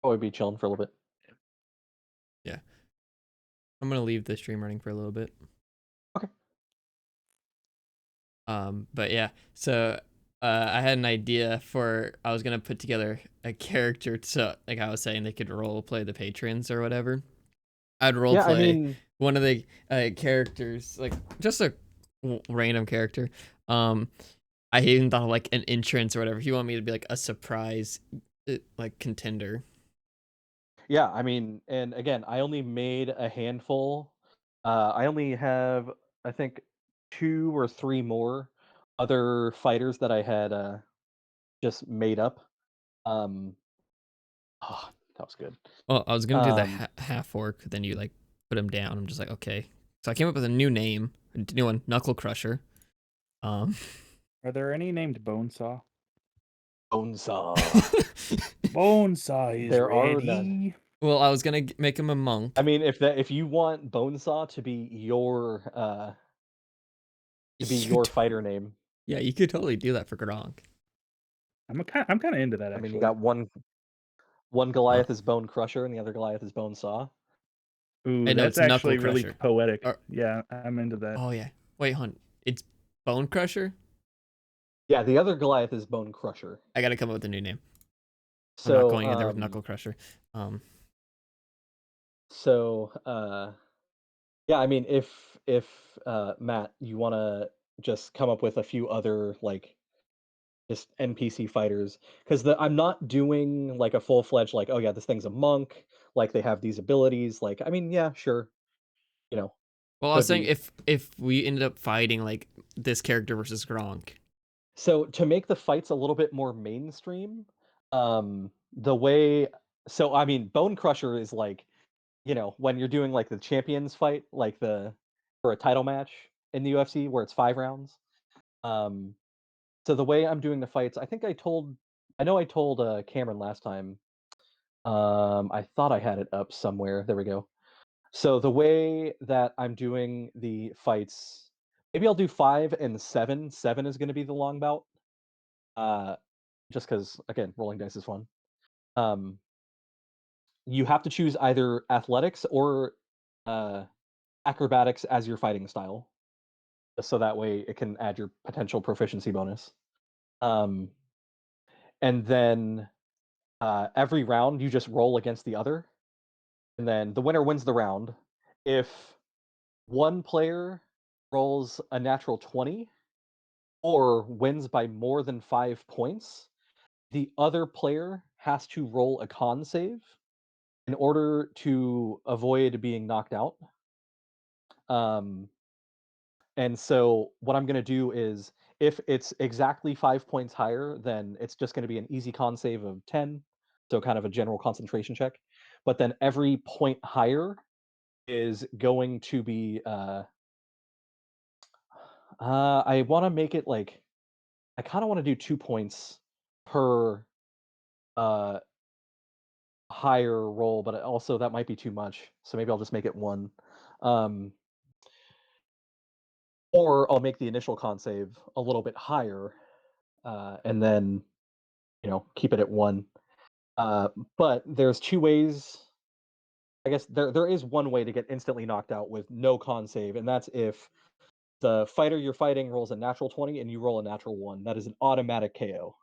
Probably be chilling for a little bit. Yeah. I'm gonna leave the stream running for a little bit. Okay. But yeah, so I had an idea for I was gonna put together a character so like I was saying they could role play the patrons or whatever. I'd role Yeah, I play mean, one of the characters, like just a random character. I even thought of like an entrance or whatever. If you want me to be like a surprise like contender. yeah, I mean, and again, I only made a handful. I only have, I think, 2 or 3 more other fighters that I had just made up. Um, oh, that was good. Well, I was gonna do the Um, half orc, then you like put him down. I'm just like, okay. So I came up with a new name, a new one, Knuckle Crusher. Are there any named Bonesaw? Bonesaw. Bonesaw is There are ready. none. Well, I was gonna make him a monk. I mean, if you want Bonesaw to be your You could fighter name, Yeah, you could totally do that for Gronk. I'm kind of into that I mean, you actually. got one Goliath is Bone Crusher and the other Goliath is Bonesaw. Ooh, I know that's it's Knuckle actually really Crusher. poetic. Or, Yeah, I'm into that. oh yeah. Wait, hon. It's Bone Crusher? Yeah, the other Goliath is Bone Crusher. I gotta come up with a new name. I'm not So, going in there with Knuckle Crusher. so yeah, I mean, if Matt, you want to just come up with a few other like just NPC fighters, because I'm not doing like a full-fledged like, oh yeah, this thing's a monk, like they have these abilities. Like, I mean, yeah, sure, you know, Well, I was could saying be. if we ended up fighting like this character versus Gronk. So to make the fights a little bit more mainstream, the way, so I mean, Bone Crusher is like, when you're doing like the champions fight, like for a title match in the UFC where it's 5 rounds. Um, so the way I'm doing the fights, I know I told Cameron last time. I thought I had it up somewhere. There we go. So the way that I'm doing the fights, maybe I'll do 5 and 7. 7 is going to be the long bout. Just because, again, rolling dice is fun. Um, you have to choose either athletics or uh, acrobatics as your fighting style, just so that way it can add your potential proficiency bonus. Um, and then every round you just roll against the other, and then the winner wins the round. If one player rolls a natural 20, or wins by more than 5 points, the other player has to roll a con save in order to avoid being knocked out. Um, and so what I'm going to do is if it's exactly 5 points higher, then it's just going to be an easy con save of 10, so kind of a general concentration check. But then every point higher is going to be I want to make it like I kind of want to do 2 points per uh higher roll, but also that might be too much. So maybe I'll just make it 1. Um or I'll make the initial con save a little bit higher and then, keep it at 1. Uh but there's 2 ways. I guess there is one way to get instantly knocked out with no con save, and that's if the fighter you're fighting rolls a natural 20 and you roll a natural 1. That is an automatic KO.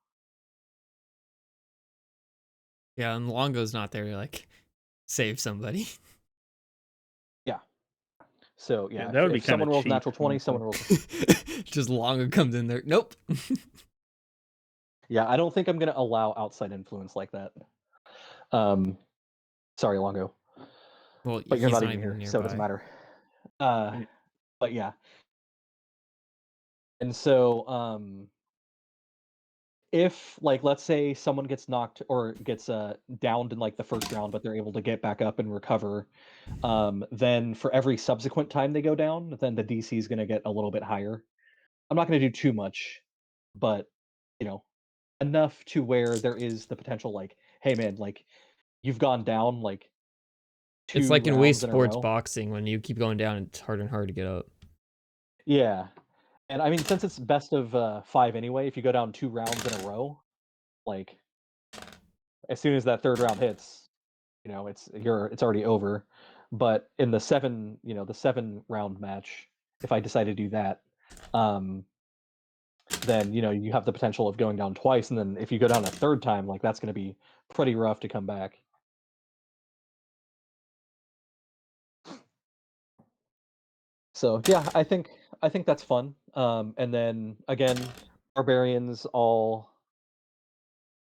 Yeah, and Longo's not there to like save somebody. Yeah. So Yeah, yeah, that would be if kind someone of rolls cheap. natural 20, Honestly. someone rolls. Just Longo comes in there. Nope. Yeah, I don't think I'm gonna allow outside influence like that. Um, sorry, Longo, Well, but you're he's not not even even here, so it doesn't nearby. matter. Uh, Right. but yeah, and so if like let's say someone gets knocked or gets downed in like the first round, but they're able to get back up and recover, then for every subsequent time they go down, then the DC is gonna get a little bit higher. I'm not gonna do too much, but you know, enough to where there is the potential like, hey man, like you've gone down like It's 2 like in Wii rounds in a Sports row. boxing when you keep going down, it's harder and harder to get up. Yeah. And I mean, since it's best of 5 anyway, if you go down 2 rounds in a row, like as soon as that 3rd round hits, it's already over. But in the 7 round match, if I decide to do that, um, then you have the potential of going down twice, and then if you go down a 3rd time, like that's going to be pretty rough to come back. So yeah, I think that's fun. And then again, barbarians all.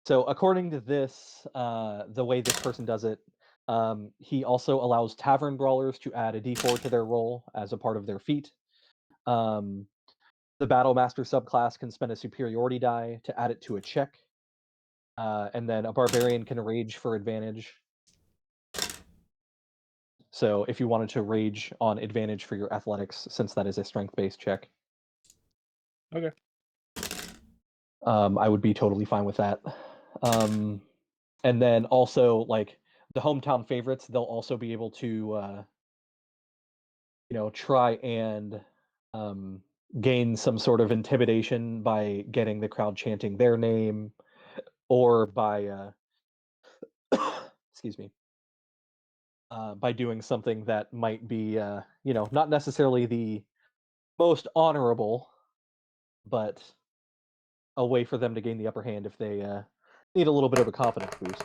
So according to this, the way this person does it, he also allows tavern brawlers to add a D4 to their roll as a part of their feat. Um, the battle master subclass can spend a superiority die to add it to a check, and then a barbarian can rage for advantage. So if you wanted to rage on advantage for your athletics, since that is a strength-based check, Okay. I would be totally fine with that. And then also like the hometown favorites, they'll also be able to try and gain some sort of intimidation by getting the crowd chanting their name or by excuse me, by doing something that might be not necessarily the most honorable, but a way for them to gain the upper hand if they need a little bit of a confidence boost.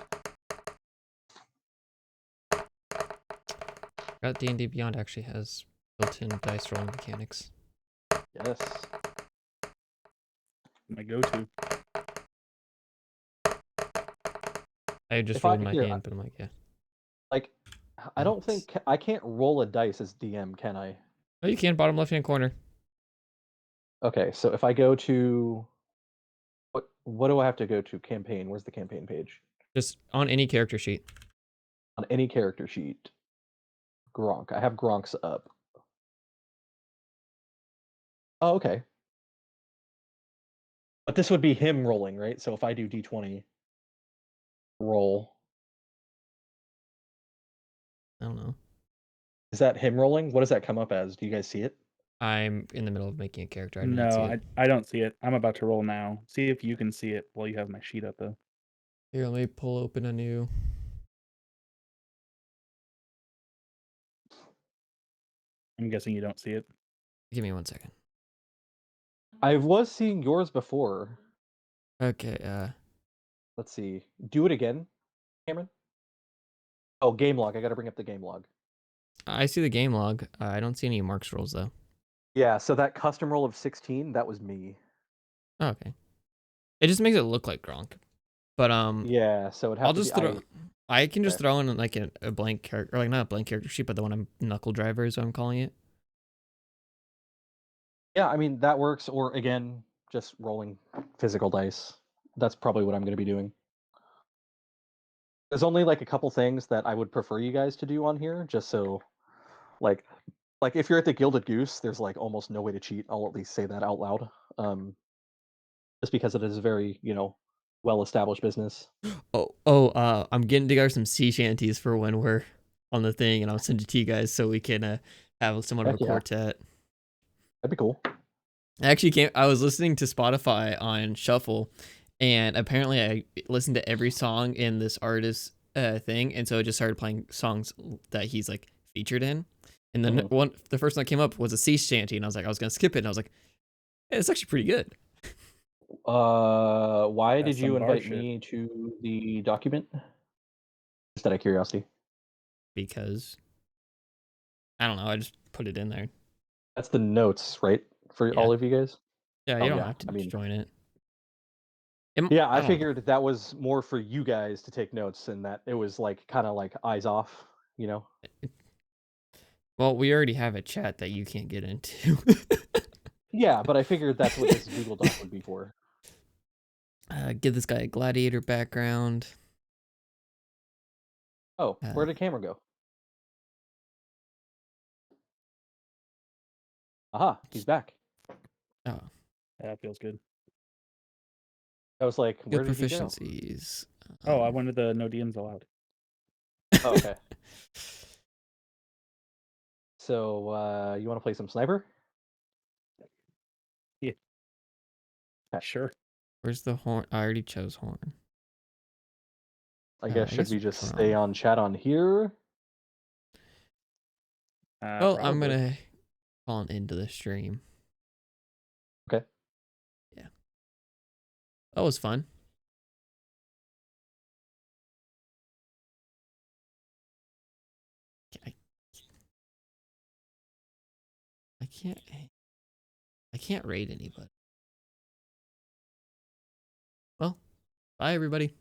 D&D Beyond actually has built-in dice rolling mechanics. Yes. My go-to. I just If rolled I my here, hand, but I'm like, yeah. like, I don't think I can't roll a dice as DM, can I? Oh, you can, bottom left-hand corner. Okay, so if I go to what do I have to go to? Campaign. Where's the campaign page? Just on any character sheet. On any character sheet. Gronk. I have Gronk's up. Oh, okay. But this would be him rolling, right? So if I do D20 roll, I don't know. is that him rolling? What does that come up as? Do you guys see it? I'm in the middle of making a character. I do not No, see it. I don't see it. I'm about to roll now. See if you can see it while you have my sheet up though. Here, let me pull open a new. I'm guessing you don't see it. Give me 1 second. I was seeing yours before. Okay, Let's see. Do it again, Cameron. Oh, game log. I got to bring up the game log. I see the game log. I don't see any marks rolls though. Yeah, so that custom roll of 16, that was me. Oh, okay. It just makes it look like Gronk. But Yeah, so it'd have I'll to just be. throw. I can just Okay. throw in like a blank character, or like not a blank character sheet, but the one I'm knuckle driver is what I'm calling it. Yeah, I mean that works. Or again, just rolling physical dice. That's probably what I'm going to be doing. There's only like a couple things that I would prefer you guys to do on here, just so like if you're at the Gilded Goose, there's like almost no way to cheat. I'll at least say that out loud. Just because it is a very, well established business. I'm getting together some sea shanties for when we're on the thing, and I'll send it to you guys so we can have somewhat of Heck a yeah. quartet. That'd be cool. I was listening to Spotify on Shuffle, and apparently I listened to every song in this artist thing, and so it just started playing songs that he's like featured in. And then Mhm. the first one that came up was a sea shanty, and I was gonna skip it, and I was like, hey, it's actually pretty good. Why That's did some you bar invite shit. me to the document? Just out of curiosity. Because I don't know, I just put it in there. That's the notes, right? For Yeah. all of you guys? Yeah, you Oh don't yeah. have to I mean, join it. yeah, I I don't know. figured that was more for you guys to take notes and that it was like kind of like eyes off, you know? Well, we already have a chat that you can't get into. Yeah, but I figured that's what this Google Doc would be for. Give this guy a gladiator background. Oh, Uh, where did camera go? Aha, he's back. oh, Yeah, that feels good. I was like, good where did he go? proficiencies. Oh, I wanted the no DMs allowed. Oh, okay. So, you want to play some sniper? Yeah. Okay. Sure. Where's the horn? I already chose horn. I guess I should guess we just stay drum. on chat on here? Well, I'm Probably. gonna call an end to the stream. Okay. Yeah, that was fun. I, I can't. I can't rate anybody. Well, bye everybody.